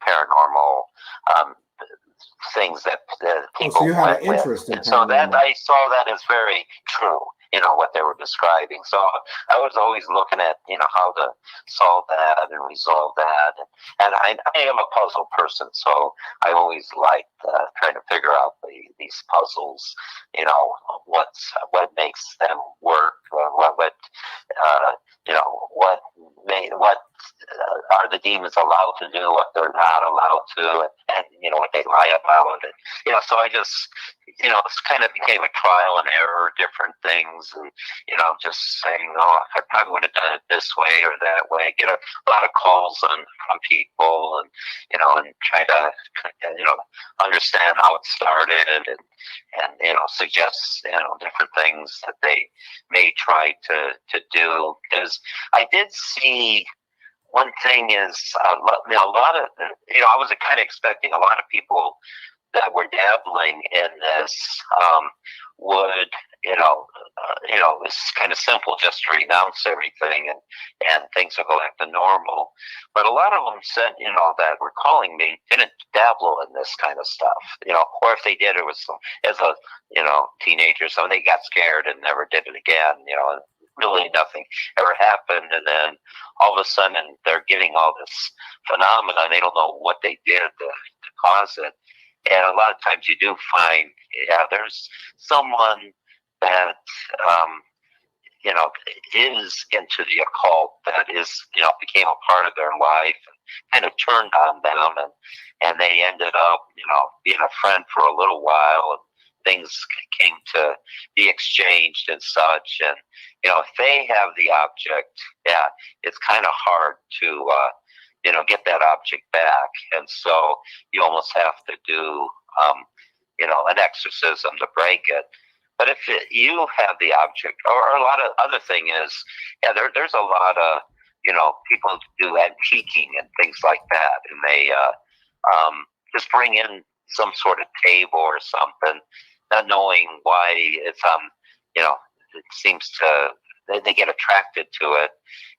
paranormal things that people so you had went an interest with. in And so that I saw that as very true. What they were describing. So I was always looking at, how to solve that and resolve that. And I am a puzzle person, so I always liked trying to figure out these puzzles, what makes them work, what are the demons allowed to do, what they're not allowed to, and what they lie about. And, so I just, it's kind of became a trial and error, different things, and just saying, oh, I probably would have done it this way or that way. Get a lot of calls from people, and and try to understand how it started, and suggest different things that they may try to do. Because I did see. One thing is, a lot of, I was kind of expecting a lot of people that were dabbling in this would, it's kind of simple just to renounce everything and things will go back to normal. But a lot of them said, that were calling me didn't dabble in this kind of stuff, or if they did, it was as a, teenager, so they got scared and never did it again, and really nothing ever happened. And then all of a sudden they're getting all this phenomena and they don't know what they did to cause it. And a lot of times you do find, there's someone that, is into the occult, that is, became a part of their life and kind of turned on them, and they ended up, being a friend for a little while, and things came to be exchanged and such. And, if they have the object, it's kind of hard to, get that object back. And so you almost have to do, an exorcism to break it. But if you have the object, or a lot of other thing is, there's a lot of, people do antiquing and things like that. And they just bring in some sort of table or something, not knowing why it's, it seems to, they get attracted to it.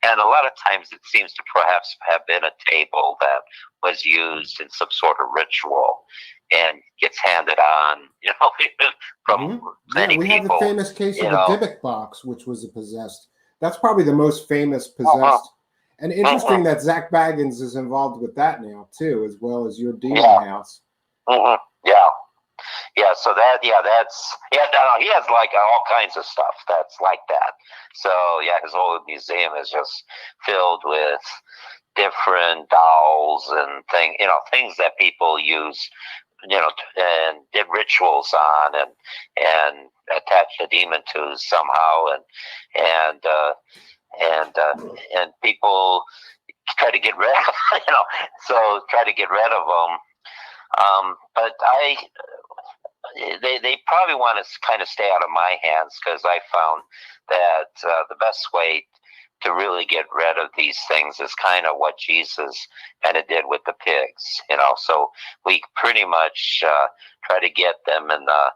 And a lot of times it seems to perhaps have been a table that was used in some sort of ritual and gets handed on, from many we people. have the famous case of the Dybbuk box, which was a possessed. That's probably the most famous possessed. And interesting that Zach Baggins is involved with that now too, as well as your demon house. Yeah, so he has like all kinds of stuff that's like that. So his whole museum is just filled with different dolls and things that people use, and did rituals on and attach the demon to somehow, and people try to get rid of, try to get rid of them. But they probably want to kind of stay out of my hands, because I found that the best way to really get rid of these things is kind of what Jesus kind of did with the pigs, So we pretty much try to get them in the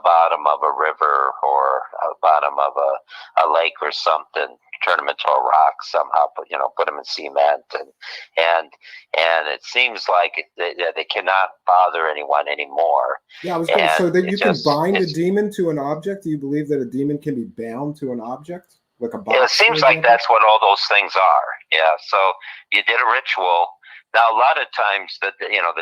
bottom of a river or bottom of a lake or something, turn them into a rock somehow, put them in cement, and it seems like they cannot bother anyone anymore. Yeah, I was going to say that you can bind a demon to an object. Do you believe that a demon can be bound to an object, like a box? It seems like that's what all those things are. Yeah, so you did a ritual. Now, a lot of times, the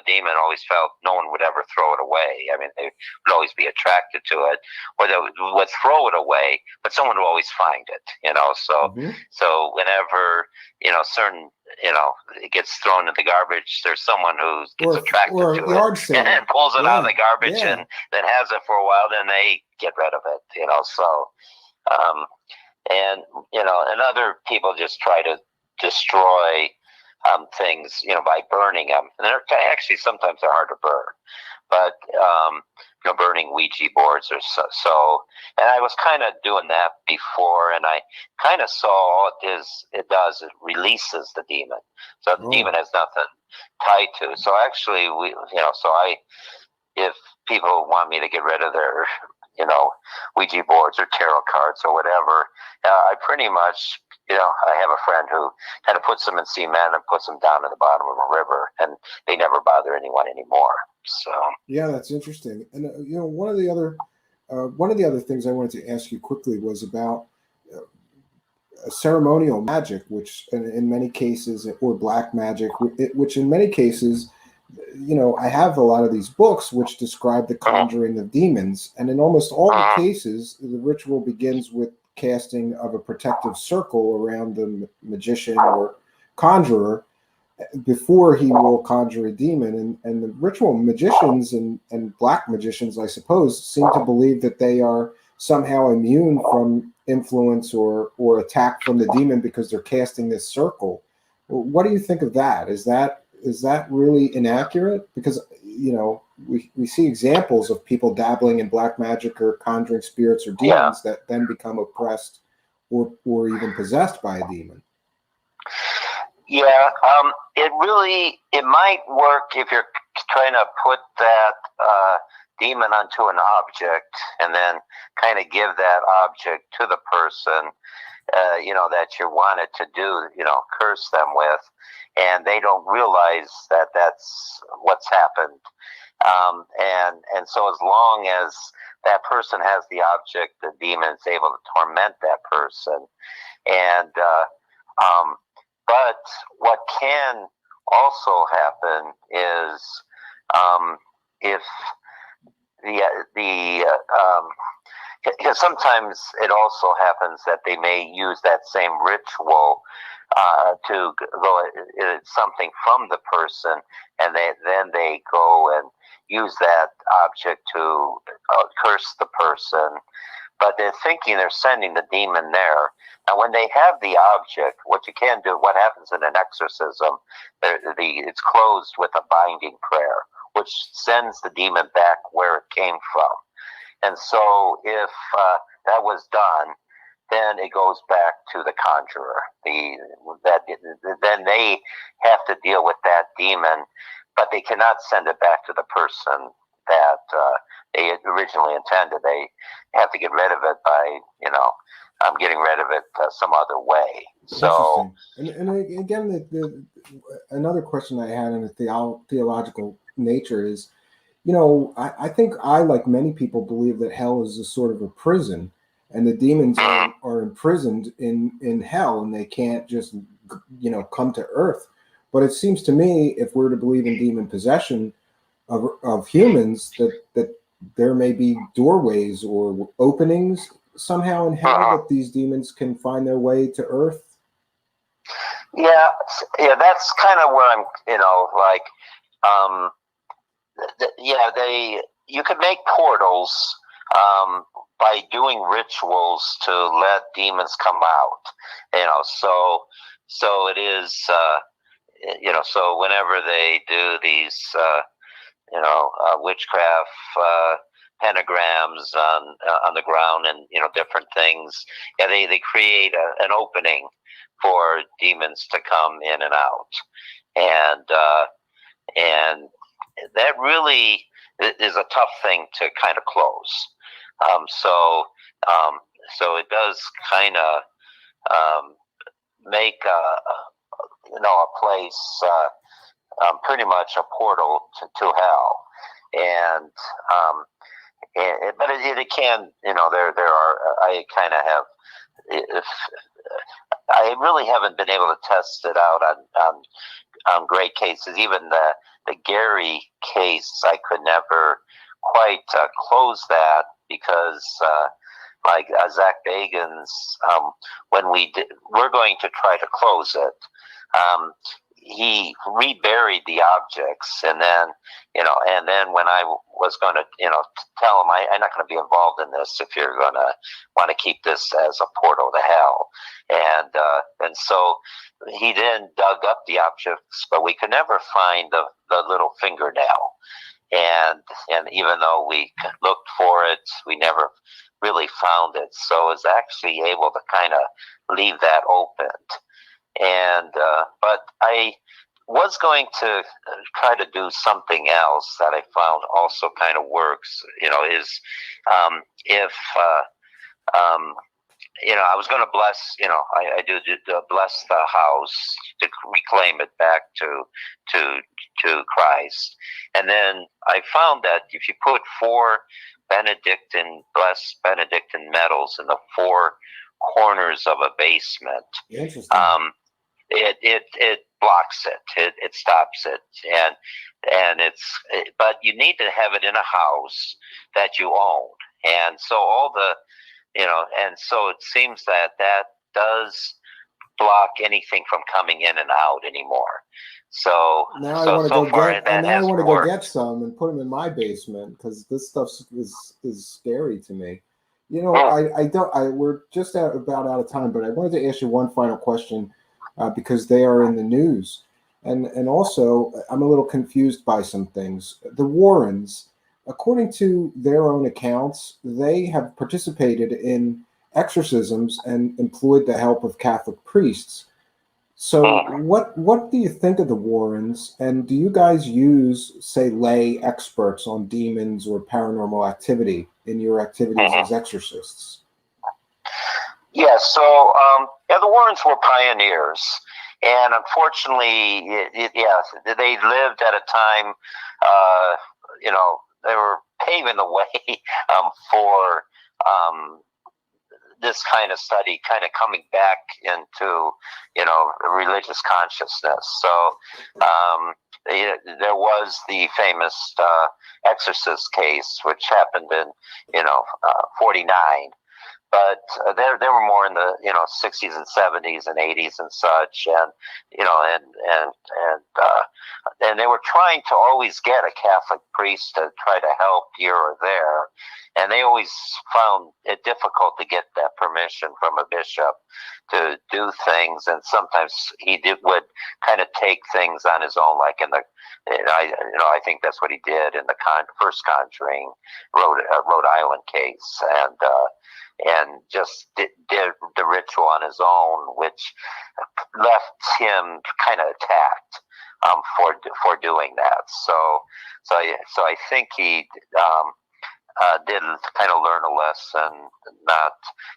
demon always felt no one would ever throw it away. I mean, they would always be attracted to it, or they would throw it away, but someone would always find it, So, so whenever, certain, it gets thrown in the garbage, there's someone who gets attracted to it and pulls it out of the garbage and then has it for a while, then they get rid of it, So, and other people just try to destroy things, by burning them. And they're actually, sometimes they're hard to burn, but, burning Ouija boards or so. And I was kind of doing that before, and I kind of saw all it does, it releases the demon. So the demon has nothing tied to. So actually, if people want me to get rid of their, Ouija boards or tarot cards or whatever, I pretty much, I have a friend who kind of puts them in cement and puts them down at the bottom of a river, and they never bother anyone anymore. So yeah, that's interesting. And one of the other things I wanted to ask you quickly was about ceremonial magic, which in many cases, or black magic, which in many cases, I have a lot of these books which describe the conjuring of demons, and in almost all the cases, the ritual begins with casting of a protective circle around the magician or conjurer, before he will conjure a demon. And the ritual magicians and black magicians, I suppose, seem to believe that they are somehow immune from influence or attack from the demon because they're casting this circle. What do you think of that? Is that really inaccurate? Because, you know, we see examples of people dabbling in black magic or conjuring spirits or demons that then become oppressed or even possessed by a demon. Yeah, it might work if you're trying to put that demon onto an object and then kind of give that object to the person, you know, that you wanted to do, you know, curse them with, and they don't realize that that's what's happened. And so as long as that person has the object, the demon is able to torment that person. And but what can also happen is if because sometimes it also happens that they may use that same ritual to go, it's something from the person, and then they go and use that object to curse the person, but they're thinking they're sending the demon there. Now, when they have the object, what you can do, what happens in an exorcism, it's closed with a binding prayer, which sends the demon back where it came from. And so if that was done, then it goes back to the conjurer. Then they have to deal with that demon, but they cannot send it back to the person that they originally intended. They have to get rid of it by, you know, getting rid of it some other way. So, and again, another question I had in a theological nature is, you know, I think I, like many people, believe that hell is a sort of a prison, and the demons are imprisoned in hell, and they can't just, you know, come to earth. But it seems to me, if we're to believe in demon possession of humans, that there may be doorways or openings somehow in hell that these demons can find their way to earth. Yeah, that's kind of where I'm, you know, like, you could make portals by doing rituals to let demons come out, you know, so it is, you know, so whenever they do these, you know, witchcraft pentagrams on the ground and, you know, different things, they create an opening for demons to come in and out, and that really is a tough thing to kind of close. So it does kind of make you know, a place pretty much a portal to hell, and but it can, you know, there are, I kind of have, if I really haven't been able to test it out on great cases. Even the Gary case, I could never quite close that because like Zach Bagans, when we're going to try to close it, he reburied the objects, and then, you know, and then when I was going to, you know, tell him I'm not going to be involved in this if you're going to want to keep this as a portal to hell, and so he then dug up the objects, but we could never find the little fingernail, and even though we looked for it, we never really found it. So I was actually able to kind of leave that open. And but I was going to try to do something else that I found also kind of works, you know, is if you know, I was going to bless, you know, I do bless the house to reclaim it back to Christ, and then I found that if you put 4 blessed Benedictine medals in the 4 corners of a basement, it blocks it, it stops it, and but you need to have it in a house that you own, and so all the, you know, and so it seems that does block anything from coming in and out anymore. So Now I so want to so go far get, that and now I has want to go worked. get some and put them in my basement because this stuff is scary to me. You know, I don't. We're just about out of time, but I wanted to ask you one final question because they are in the news, and also I'm a little confused by some things. The Warrens, according to their own accounts, they have participated in exorcisms and employed the help of Catholic priests. So what do you think of the Warrens? And do you guys use, say, lay experts on demons or paranormal activity in your activities as exorcists? Yeah, so yeah, the Warrens were pioneers, and unfortunately, they lived at a time, you know, they were paving the way for this kind of study kind of coming back into, you know, religious consciousness. So there was the famous Exorcist case, which happened in, you know, 49. But they were more in the, you know, 60s and 70s and 80s and such, and you know, and they were trying to always get a Catholic priest to try to help here or there, and they always found it difficult to get that permission from a bishop to do things, and sometimes would kind of take things on his own, like in the, I think that's what he did in the first Conjuring Rhode Island case, and just did the ritual on his own, which left him kind of attacked for doing that. So I think he did kind of learn a lesson not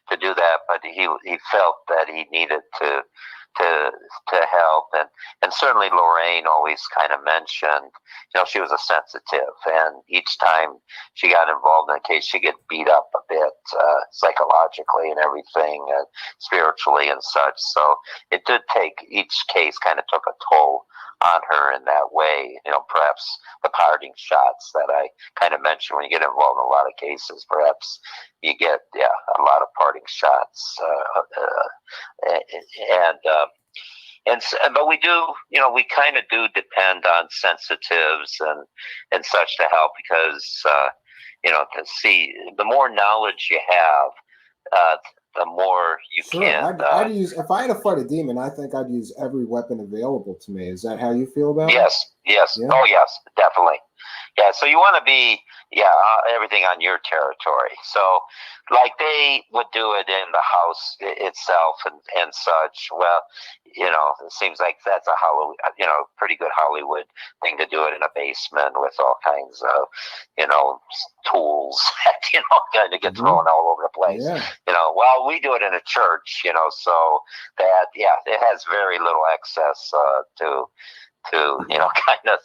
to do that, but he felt that he needed to help, and certainly Lorraine always kind of mentioned, you know, she was a sensitive, and each time she got involved in a case, she'd get beat up a bit psychologically and everything, spiritually and such. So it did take, each case kind of took a toll on her in that way. You know, perhaps the parting shots that I kind of mentioned, when you get involved in a lot of cases, perhaps you get a lot of parting shots, but we do, you know, we kind of do depend on sensitives and such to help, because you know, to see, the more knowledge you have, the more you can. I'd use, if I had to fight a demon, I think I'd use every weapon available to me. Is that how you feel about it? Yes. Yeah? Oh, yes, definitely. Yeah, so you want to be, everything on your territory. So, like, they would do it in the house itself and such. Well, you know, it seems like that's a pretty good Hollywood thing to do it in a basement with all kinds of, you know, tools that, you know, kind of get thrown all over the place. Yeah. You know, well, we do it in a church, you know, so that, it has very little access to you know, kind of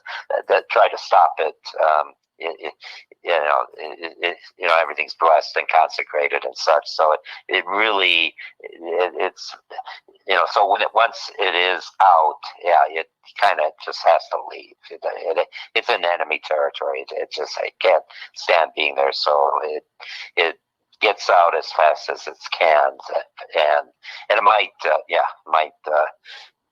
that try to stop it. You know, everything's blessed and consecrated and such. So it really, it's, you know, so once it is out, it kind of just has to leave. It's in enemy territory. It just, I can't stand being there. So it gets out as fast as it can, and it might,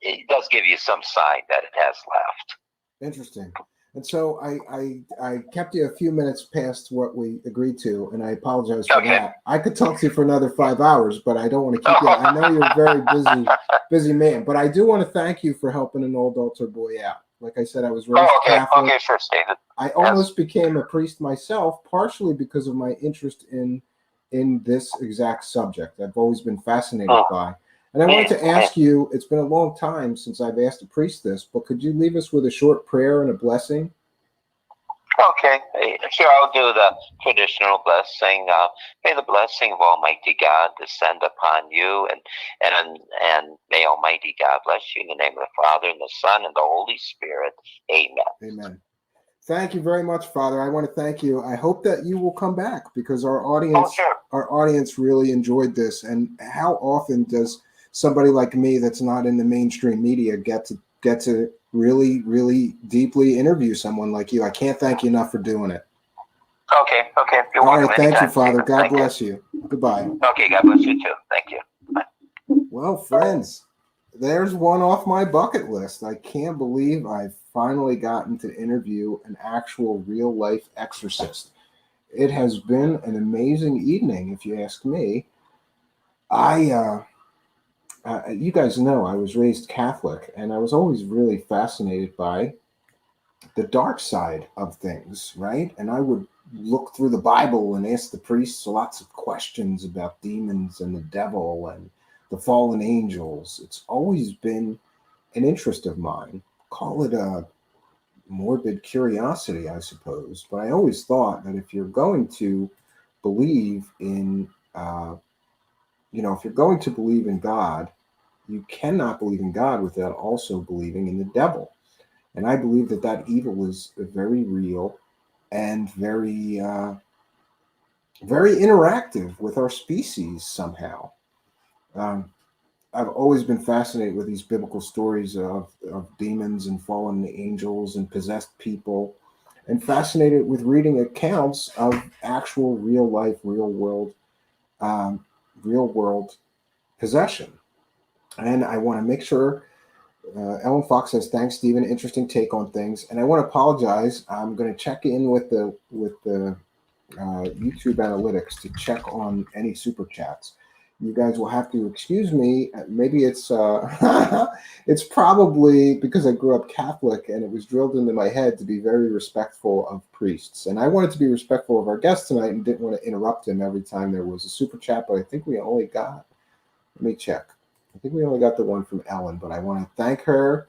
it does give you some sign that it has left. Interesting. And so I kept you a few minutes past what we agreed to, and I apologize for that. I could talk to you for another 5 hours, but I don't want to keep you. I know you're a very busy man, but I do want to thank you for helping an old altar boy out. Like I said, I was raised Catholic. Okay, sure, Stephen. I almost became a priest myself, partially because of my interest in this exact subject. I've always been fascinated by. And I wanted to ask you, it's been a long time since I've asked a priest this, but could you leave us with a short prayer and a blessing? Okay, sure, I'll do the traditional blessing. May the blessing of Almighty God descend upon you, and may Almighty God bless you in the name of the Father, and the Son, and the Holy Spirit. Amen. Amen. Thank you very much, Father. I want to thank you. I hope that you will come back, because our audience really enjoyed this. And how often does somebody like me that's not in the mainstream media get to really, really deeply interview someone like you? I can't thank you enough for doing it. Okay. You're All welcome. right, thank you, Father. God bless you. Goodbye. Okay, God bless you too. Thank you. Bye. Well, friends, there's one off my bucket list. I can't believe I've finally gotten to interview an actual real life exorcist. It has been an amazing evening, if you ask me. You guys know I was raised Catholic, and I was always really fascinated by the dark side of things, right? And I would look through the Bible and ask the priests lots of questions about demons and the devil and the fallen angels. It's always been an interest of mine. Call it a morbid curiosity, I suppose. But I always thought that if you're going to believe in, if you're going to believe in God, you cannot believe in God without also believing in the devil. And I believe that that evil is very real and very, very interactive with our species somehow. I've always been fascinated with these biblical stories of demons and fallen angels and possessed people, and fascinated with reading accounts of actual real life, real world possession. And I want to make sure Ellen Fox says, "Thanks, Stephen. Interesting take on things." And I want to apologize. I'm going to check in with the YouTube analytics to check on any super chats. You guys will have to excuse me. Maybe it's it's probably because I grew up Catholic and it was drilled into my head to be very respectful of priests. And I wanted to be respectful of our guest tonight and didn't want to interrupt him every time there was a super chat. But I think we only got. Let me check. I think we only got the one from Ellen, but I want to thank her,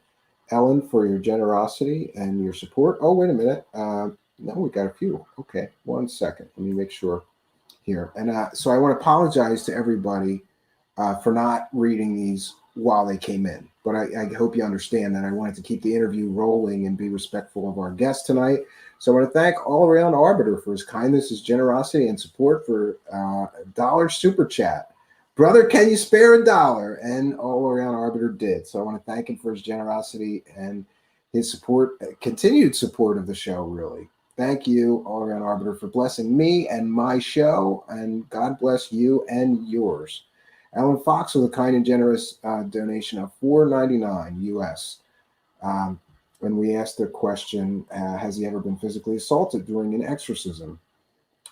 Ellen, for your generosity and your support. Oh, wait a minute. No, we got a few. Okay, 1 second. Let me make sure here. And so I want to apologize to everybody for not reading these while they came in. But I hope you understand that I wanted to keep the interview rolling and be respectful of our guest tonight. So I want to thank All Around Arbiter for his kindness, his generosity, and support for $1 super chat. Brother, can you spare $1? And All Around Arbiter did. So I want to thank him for his generosity and his support, continued support of the show, really. Thank you, All Around Arbiter, for blessing me and my show, and God bless you and yours. Alan Fox with a kind and generous donation of $4.99 US. When we asked the question, has he ever been physically assaulted during an exorcism?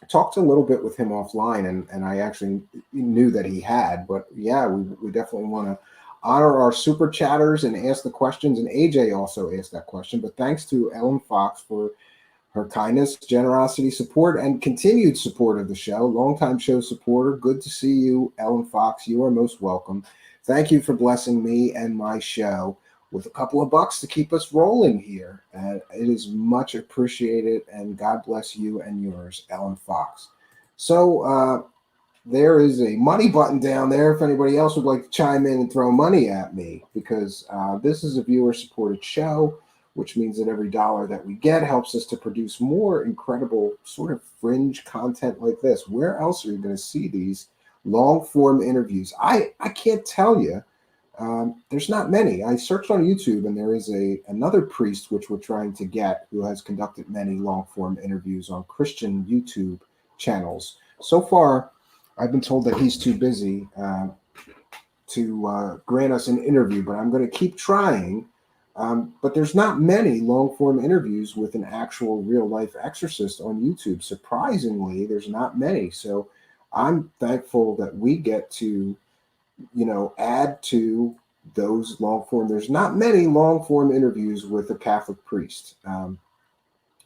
I talked a little bit with him offline, and I actually knew that he had, but yeah, we definitely want to honor our super chatters and ask the questions. And AJ also asked that question, but thanks to Ellen Fox for her kindness, generosity, support, and continued support of the show. Longtime show supporter. Good to see you, Ellen Fox. You are most welcome. Thank you for blessing me and my show with a couple of bucks to keep us rolling here. And it is much appreciated, and God bless you and yours, Ellen Fox. So there is a money button down there if anybody else would like to chime in and throw money at me, because this is a viewer-supported show, which means that every dollar that we get helps us to produce more incredible sort of fringe content like this. Where else are you going to see these long-form interviews? I can't tell you. There's not many. I searched on YouTube, and there is another priest which we're trying to get who has conducted many long-form interviews on Christian YouTube channels. So far, I've been told that he's too busy to grant us an interview, but I'm going to keep trying. But there's not many long-form interviews with an actual real-life exorcist on YouTube. Surprisingly, there's not many. So I'm thankful that we get to add to those long form. There's not many long form interviews with a Catholic priest.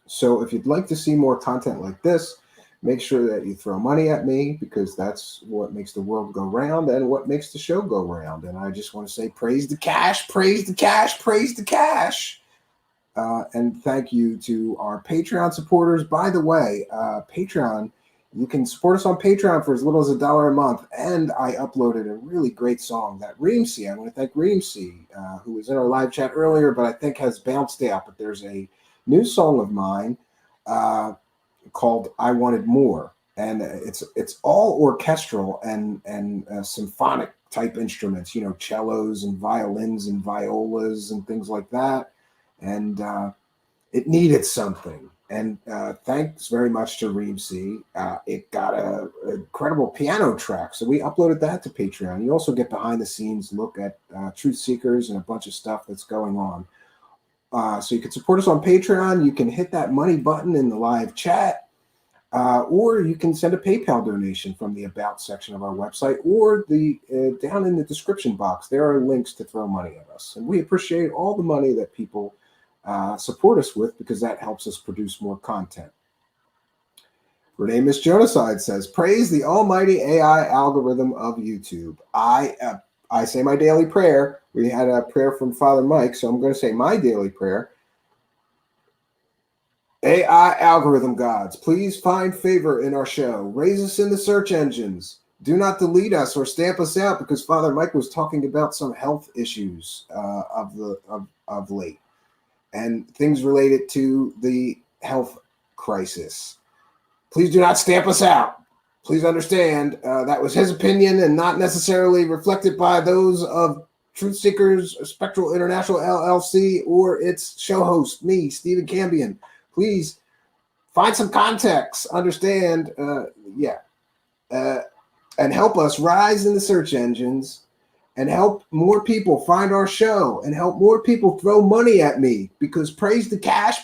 So if you'd like to see more content like this, make sure that you throw money at me, because that's what makes the world go round and what makes the show go round. And I just want to say, praise the cash, praise the cash, praise the cash. And thank you to our Patreon supporters. By the way, Patreon, you can support us on Patreon for as little as $1 a month. And I uploaded a really great song that Reemsey, I want to thank Reemsey, who was in our live chat earlier, but I think has bounced out. But there's a new song of mine called I Wanted More. And it's all orchestral and symphonic type instruments, cellos and violins and violas and things like that. And it needed something. And thanks very much to Reemsy. It got an incredible piano track. So we uploaded that to Patreon. You also get behind the scenes look at Truth Seekers and a bunch of stuff that's going on. So you can support us on Patreon. You can hit that money button in the live chat. Or you can send a PayPal donation from the About section of our website or the down in the description box. There are links to throw money at us. And we appreciate all the money that people support us with because that helps us produce more content. Renee Miss Jonaside says, praise the almighty AI algorithm of YouTube. I say my daily prayer. We had a prayer from Father Mike, so I'm going to say my daily prayer. AI algorithm gods, please find favor in our show. Raise us in the search engines. Do not delete us or stamp us out because Father Mike was talking about some health issues of late and things related to the health crisis. Please do not stamp us out. Please understand that was his opinion and not necessarily reflected by those of Truth Seekers, Spectral International LLC, or its show host, me, Stephen Cambion. Please find some context, understand, and help us rise in the search engines and help more people find our show and help more people throw money at me because praise the cash,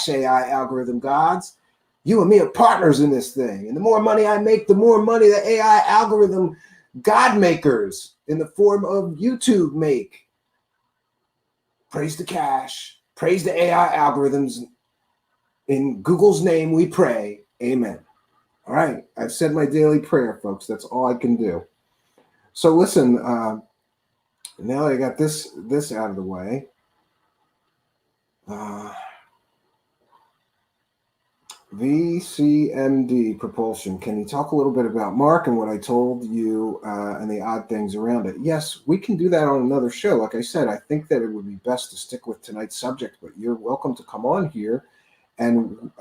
AI algorithm gods. You and me are partners in this thing. And the more money I make, the more money the AI algorithm god makers in the form of YouTube make. Praise the cash, praise the AI algorithms. In Google's name, we pray. Amen. All right. I've said my daily prayer, folks. That's all I can do. So listen, now I got this out of the way. VCMD propulsion. Can you talk a little bit about Mark and what I told you and the odd things around it? Yes, we can do that on another show. Like I said, I think that it would be best to stick with tonight's subject, but you're welcome to come on here. And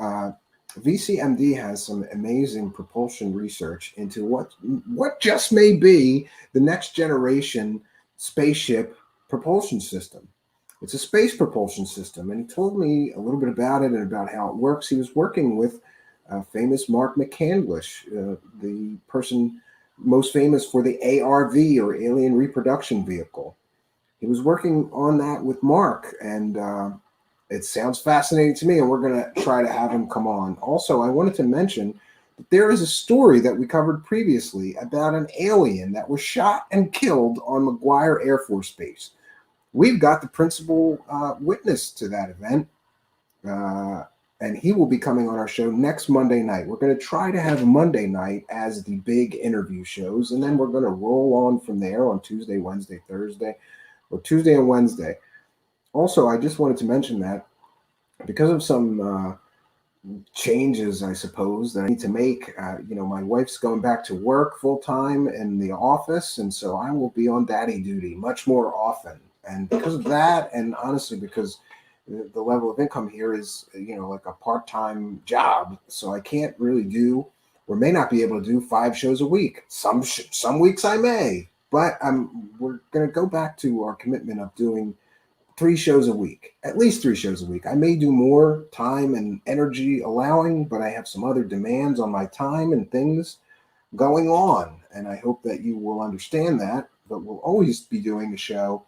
VCMD has some amazing propulsion research into what just may be the next generation spaceship propulsion system. It's a space propulsion system, and he told me a little bit about it and about how it works. He was working with famous Mark McCandlish, the person most famous for the ARV, or Alien Reproduction Vehicle. He was working on that with Mark, and it sounds fascinating to me, and we're going to try to have him come on. Also, I wanted to mention that there is a story that we covered previously about an alien that was shot and killed on McGuire Air Force Base. We've got the principal witness to that event, and he will be coming on our show next Monday night. We're going to try to have Monday night as the big interview shows, and then we're going to roll on from there on Tuesday, Wednesday, Thursday, or Tuesday and Wednesday. Also, I just wanted to mention that because of some changes, I suppose, that I need to make, my wife's going back to work full time in the office, and so I will be on daddy duty much more often. And because of that, and honestly, because the level of income here is, like a part-time job, so I can't really do, or may not be able to do 5 shows a week. Some weeks I may, but we're going to go back to our commitment of doing 3 shows a week, at least 3 shows a week. I may do more, time and energy allowing, but I have some other demands on my time and things going on, and I hope that you will understand that. But we'll always be doing a show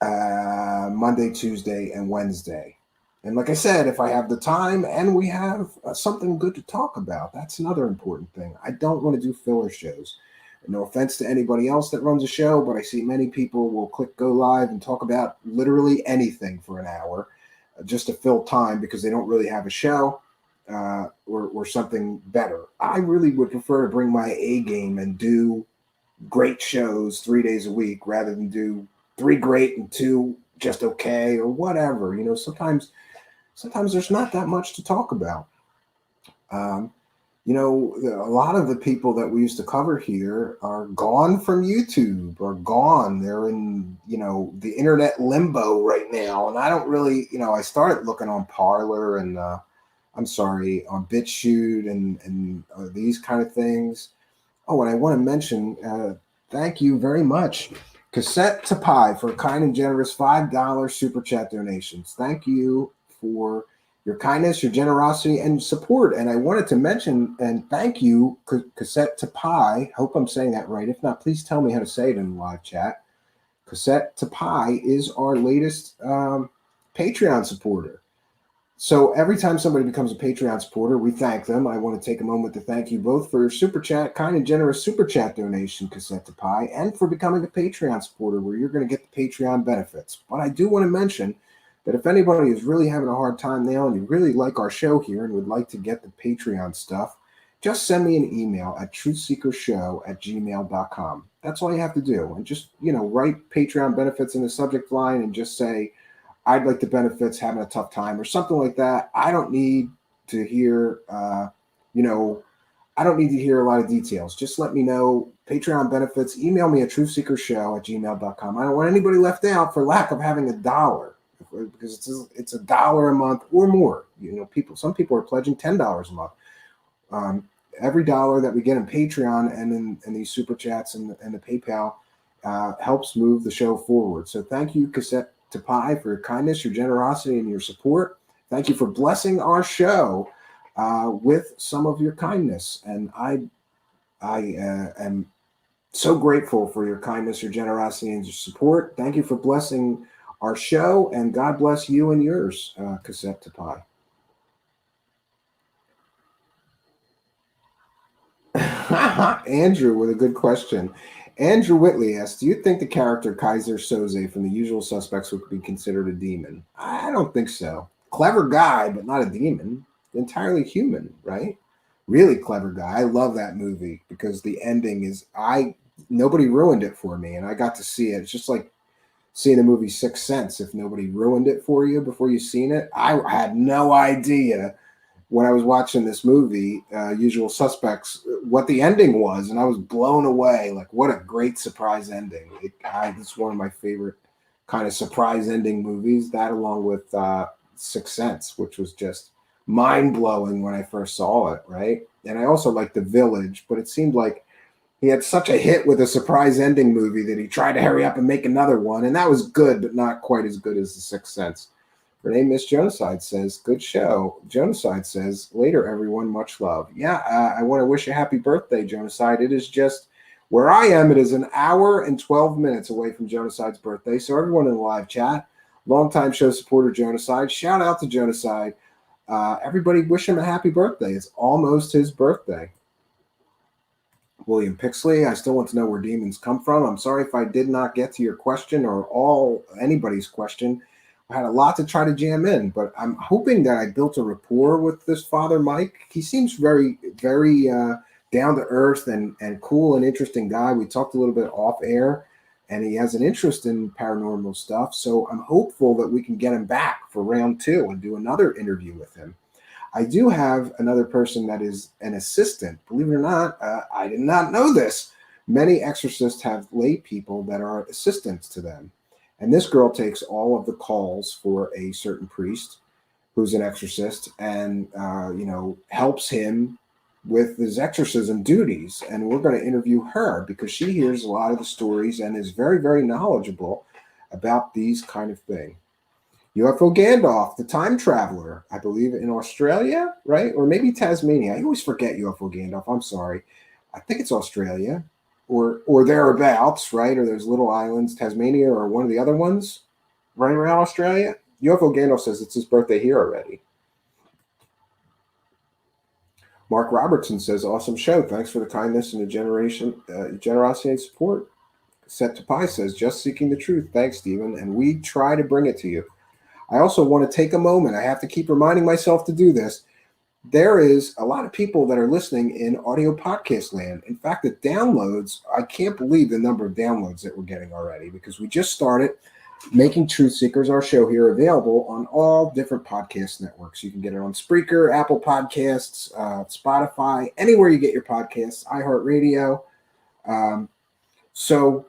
Monday, Tuesday, and Wednesday. And like I said, if I have the time and we have something good to talk about, that's another important thing. I don't want to do filler shows. No offense to anybody else that runs a show, but I see many people will click go live and talk about literally anything for an hour just to fill time because they don't really have a show or something better. I really would prefer to bring my A game and do great shows 3 days a week rather than do 3 great and 2 just okay or whatever. Sometimes there's not that much to talk about. A lot of the people that we used to cover here are gone from YouTube or gone. They're in, the internet limbo right now. And I don't really, I started looking on Parler and, on BitChute and these kind of things. Oh, and I want to mention, thank you very much, Cassette to Pie, for kind and generous $5 super chat donations. Thank you for your kindness, your generosity, and support. And I wanted to mention and thank you, Cassette to Pie. Hope I'm saying that right. If not, please tell me how to say it in the live chat. Cassette to Pie is our latest Patreon supporter. So every time somebody becomes a Patreon supporter, we thank them. I want to take a moment to thank you both for your super chat, kind and generous super chat donation, Cassette to Pie, and for becoming a Patreon supporter where you're going to get the Patreon benefits. But I do want to mention that if anybody is really having a hard time now and you really like our show here and would like to get the Patreon stuff, just send me an email at truthseekershow@gmail.com. That's all you have to do. And just, write Patreon benefits in the subject line and just say, I'd like the benefits, having a tough time or something like that. I don't need to hear, I don't need to hear a lot of details. Just let me know Patreon benefits. Email me at truthseekershow@gmail.com. I don't want anybody left out for lack of having $1 because it's $1 a month or more. Some people are pledging $10 a month. Every dollar that we get in Patreon and in these super chats and the PayPal helps move the show forward. So thank you, Cassette to Pie, for your kindness, your generosity, and your support. Thank you for blessing our show with some of your kindness. And I am so grateful for your kindness, your generosity, and your support. Thank you for blessing our show, and God bless you and yours, Cassette to Pie. Andrew with a good question. Andrew Whitley asks, do you think the character Kaiser Soze from The Usual Suspects would be considered a demon? I don't think so. Clever guy, but not a demon. Entirely human, right? Really clever guy. I love that movie because the ending is, nobody ruined it for me, and I got to see it. It's just like seeing the movie Sixth Sense. If nobody ruined it for you before you've seen it, I had no idea when I was watching this movie, Usual Suspects, what the ending was, and I was blown away. Like, what a great surprise ending. It's one of my favorite kind of surprise ending movies, that along with Sixth Sense, which was just mind-blowing when I first saw it, right? And I also like The Village, but it seemed like he had such a hit with a surprise ending movie that he tried to hurry up and make another one, and that was good, but not quite as good as The Sixth Sense. Renee Miss Jonocide says, good show. Jonocide says, later, everyone, much love. Yeah, I want to wish you a happy birthday, Jonocide. It is just where I am. It is an hour and 12 minutes away from Jonocide's birthday. So everyone in the live chat, longtime show supporter Jonocide, shout out to Jonocide. Everybody wish him a happy birthday. It's almost his birthday. William Pixley, I still want to know where demons come from. I'm sorry if I did not get to your question or anybody's question. I had a lot to try to jam in, but I'm hoping that I built a rapport with this Father Mike. He seems very, very down to earth and cool and interesting guy. We talked a little bit off air, and he has an interest in paranormal stuff. So I'm hopeful that we can get him back for round 2 and do another interview with him. I do have another person that is an assistant. Believe it or not, I did not know this. Many exorcists have lay people that are assistants to them. And this girl takes all of the calls for a certain priest who's an exorcist and, helps him with his exorcism duties. And we're going to interview her because she hears a lot of the stories and is very, very knowledgeable about these kind of things. UFO Gandalf, the time traveler, I believe in Australia, right? Or maybe Tasmania. I always forget UFO Gandalf. I'm sorry. I think it's Australia. Or thereabouts, right? Or those little islands, Tasmania or one of the other ones, right around Australia. UFO Gandalf says it's his birthday here already. Mark Robertson says, awesome show. Thanks for the kindness and the generosity and support. Set to Pie says, just seeking the truth. Thanks, Stephen. And we try to bring it to you. I also want to take a moment. I have to keep reminding myself to do this. There is a lot of people that are listening in audio podcast land. In fact, the downloads, I can't believe the number of downloads that we're getting already because we just started making Truth Seekers, our show here, available on all different podcast networks. You can get it on Spreaker, Apple Podcasts, Spotify, anywhere you get your podcasts, iHeartRadio. So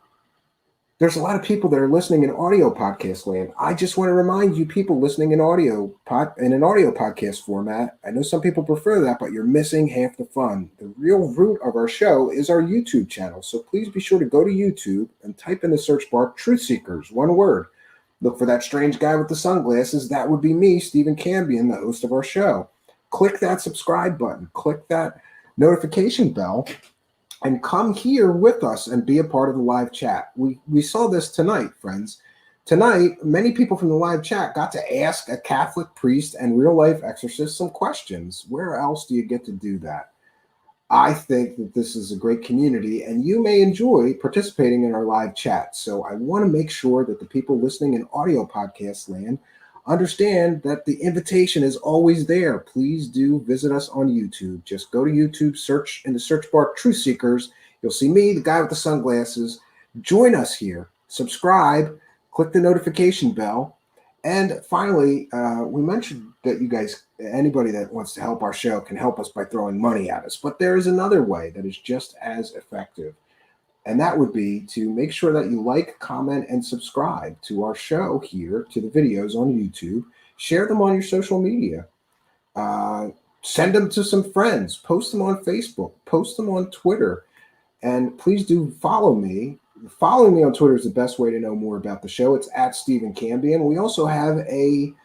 there's a lot of people that are listening in audio podcast land. I just want to remind you people listening in an audio podcast format. I know some people prefer that, but you're missing half the fun. The real root of our show is our YouTube channel. So please be sure to go to YouTube and type in the search bar Truth Seekers, one word. Look for that strange guy with the sunglasses. That would be me, Stephen Cambion, the host of our show. Click that subscribe button. Click that notification bell and come here with us and be a part of the live chat. We saw this tonight, friends. Tonight, many people from the live chat got to ask a Catholic priest and real-life exorcist some questions. Where else do you get to do that? I think that this is a great community, and you may enjoy participating in our live chat. So I want to make sure that the people listening in audio podcast land understand that the invitation is always there. Please do visit us on YouTube. Just go to YouTube, search in the search bar Truth Seekers. You'll see me, the guy with the sunglasses. Join us here. Subscribe. Click the notification bell. And finally, we mentioned that you guys, anybody that wants to help our show can help us by throwing money at us. But there is another way that is just as effective. And that would be to make sure that you like, comment, and subscribe to our show here, to the videos on YouTube. Share them on your social media. Send them to some friends. Post them on Facebook. Post them on Twitter. And please do follow me. Following me on Twitter is the best way to know more about the show. It's at Stephen Cambion. We also have we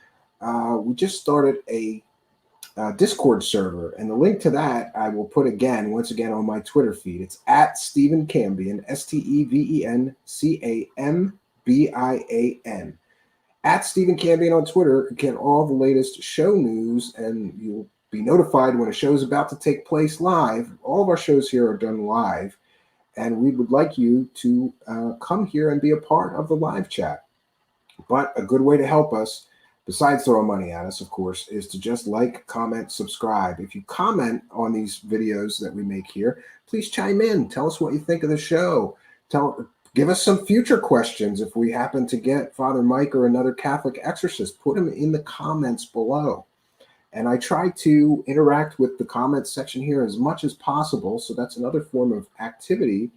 just started a Discord server, and the link to that I will put once again on my Twitter feed. It's at Stephen Cambion, StevenCambian. At Stephen Cambion on Twitter, you get all the latest show news, and you'll be notified when a show is about to take place live. All of our shows here are done live. And we would like you to come here and be a part of the live chat. But a good way to help us, besides throwing money at us, of course, is to just like, comment, subscribe. If you comment on these videos that we make here, please chime in. Tell us what you think of the show. Give us some future questions. If we happen to get Father Mike or another Catholic exorcist, put them in the comments below. And I try to interact with the comments section here as much as possible. So that's another form of activity,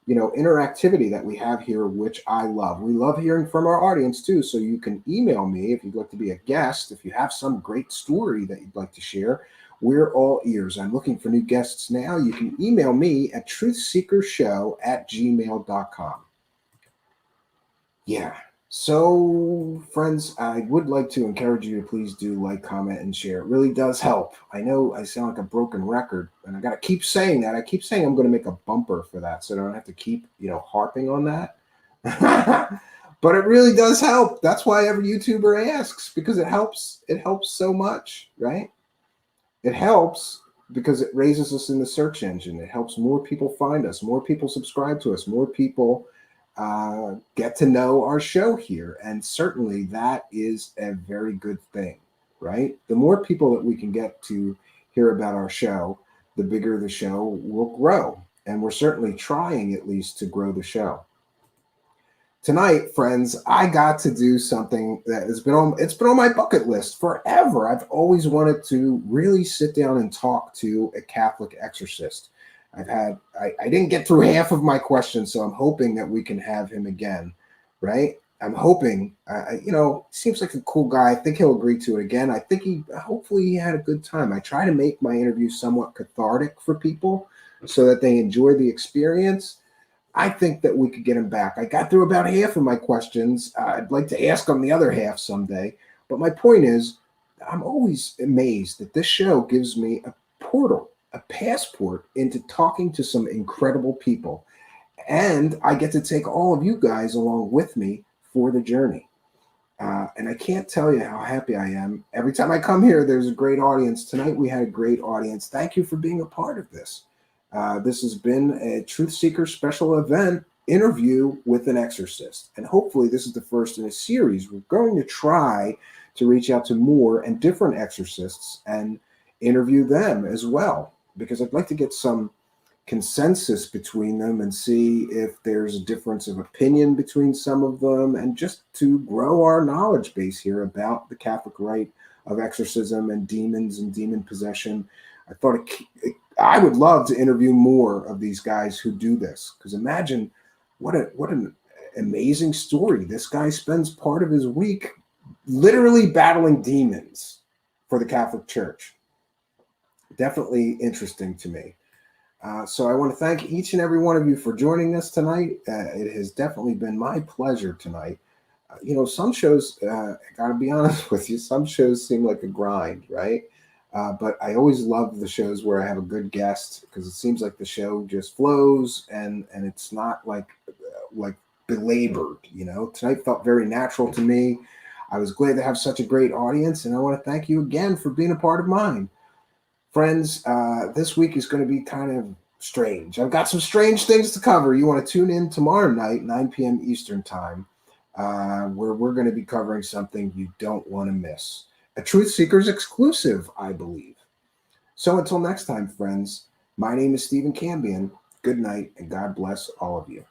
interactivity that we have here, which I love. We love hearing from our audience too. So you can email me if you'd like to be a guest. If you have some great story that you'd like to share, we're all ears. I'm looking for new guests now. You can email me at truthseekershow@gmail.com. Yeah. So, friends, I would like to encourage you to please do like, comment, and share. It really does help. I know I sound like a broken record, and I got to keep saying that. I keep saying I'm going to make a bumper for that, so I don't have to keep, harping on that. But it really does help. That's why every YouTuber asks, because it helps. It helps so much, right? It helps because it raises us in the search engine. It helps more people find us. More people subscribe to us. More people get to know our show here. And certainly that is a very good thing, right? The more people that we can get to hear about our show, the bigger the show will grow. And we're certainly trying at least to grow the show. Tonight, friends, I got to do something that it's been on my bucket list forever. I've always wanted to really sit down and talk to a Catholic exorcist. I didn't get through half of my questions, so I'm hoping that we can have him again, right? I'm hoping, seems like a cool guy. I think he'll agree to it again. I think hopefully he had a good time. I try to make my interview somewhat cathartic for people so that they enjoy the experience. I think that we could get him back. I got through about half of my questions. I'd like to ask him the other half someday. But my point is, I'm always amazed that this show gives me a portal, a passport into talking to some incredible people. And I get to take all of you guys along with me for the journey. And I can't tell you how happy I am. Every time I come here, there's a great audience. Tonight, we had a great audience. Thank you for being a part of this. This has been a Truth Seeker special event interview with an exorcist. And hopefully this is the first in a series. We're going to try to reach out to more and different exorcists and interview them as well, because I'd like to get some consensus between them and see if there's a difference of opinion between some of them, and just to grow our knowledge base here about the Catholic rite of exorcism and demons and demon possession. I thought I would love to interview more of these guys who do this, because imagine what an amazing story. This guy spends part of his week literally battling demons for the Catholic Church. Definitely interesting to me. So I want to thank each and every one of you for joining us tonight. It has definitely been my pleasure tonight. You know, some shows, I gotta be honest with you, some shows seem like a grind, right? But I always love the shows where I have a good guest because it seems like the show just flows and it's not like belabored. You know, tonight felt very natural to me. I was glad to have such a great audience, and I want to thank you again for being a part of mine. Friends, this week is going to be kind of strange. I've got some strange things to cover. You want to tune in tomorrow night, 9 p.m. Eastern Time, where we're going to be covering something you don't want to miss. A Truth Seekers exclusive, I believe. So until next time, friends, my name is Stephen Cambion. Good night, and God bless all of you.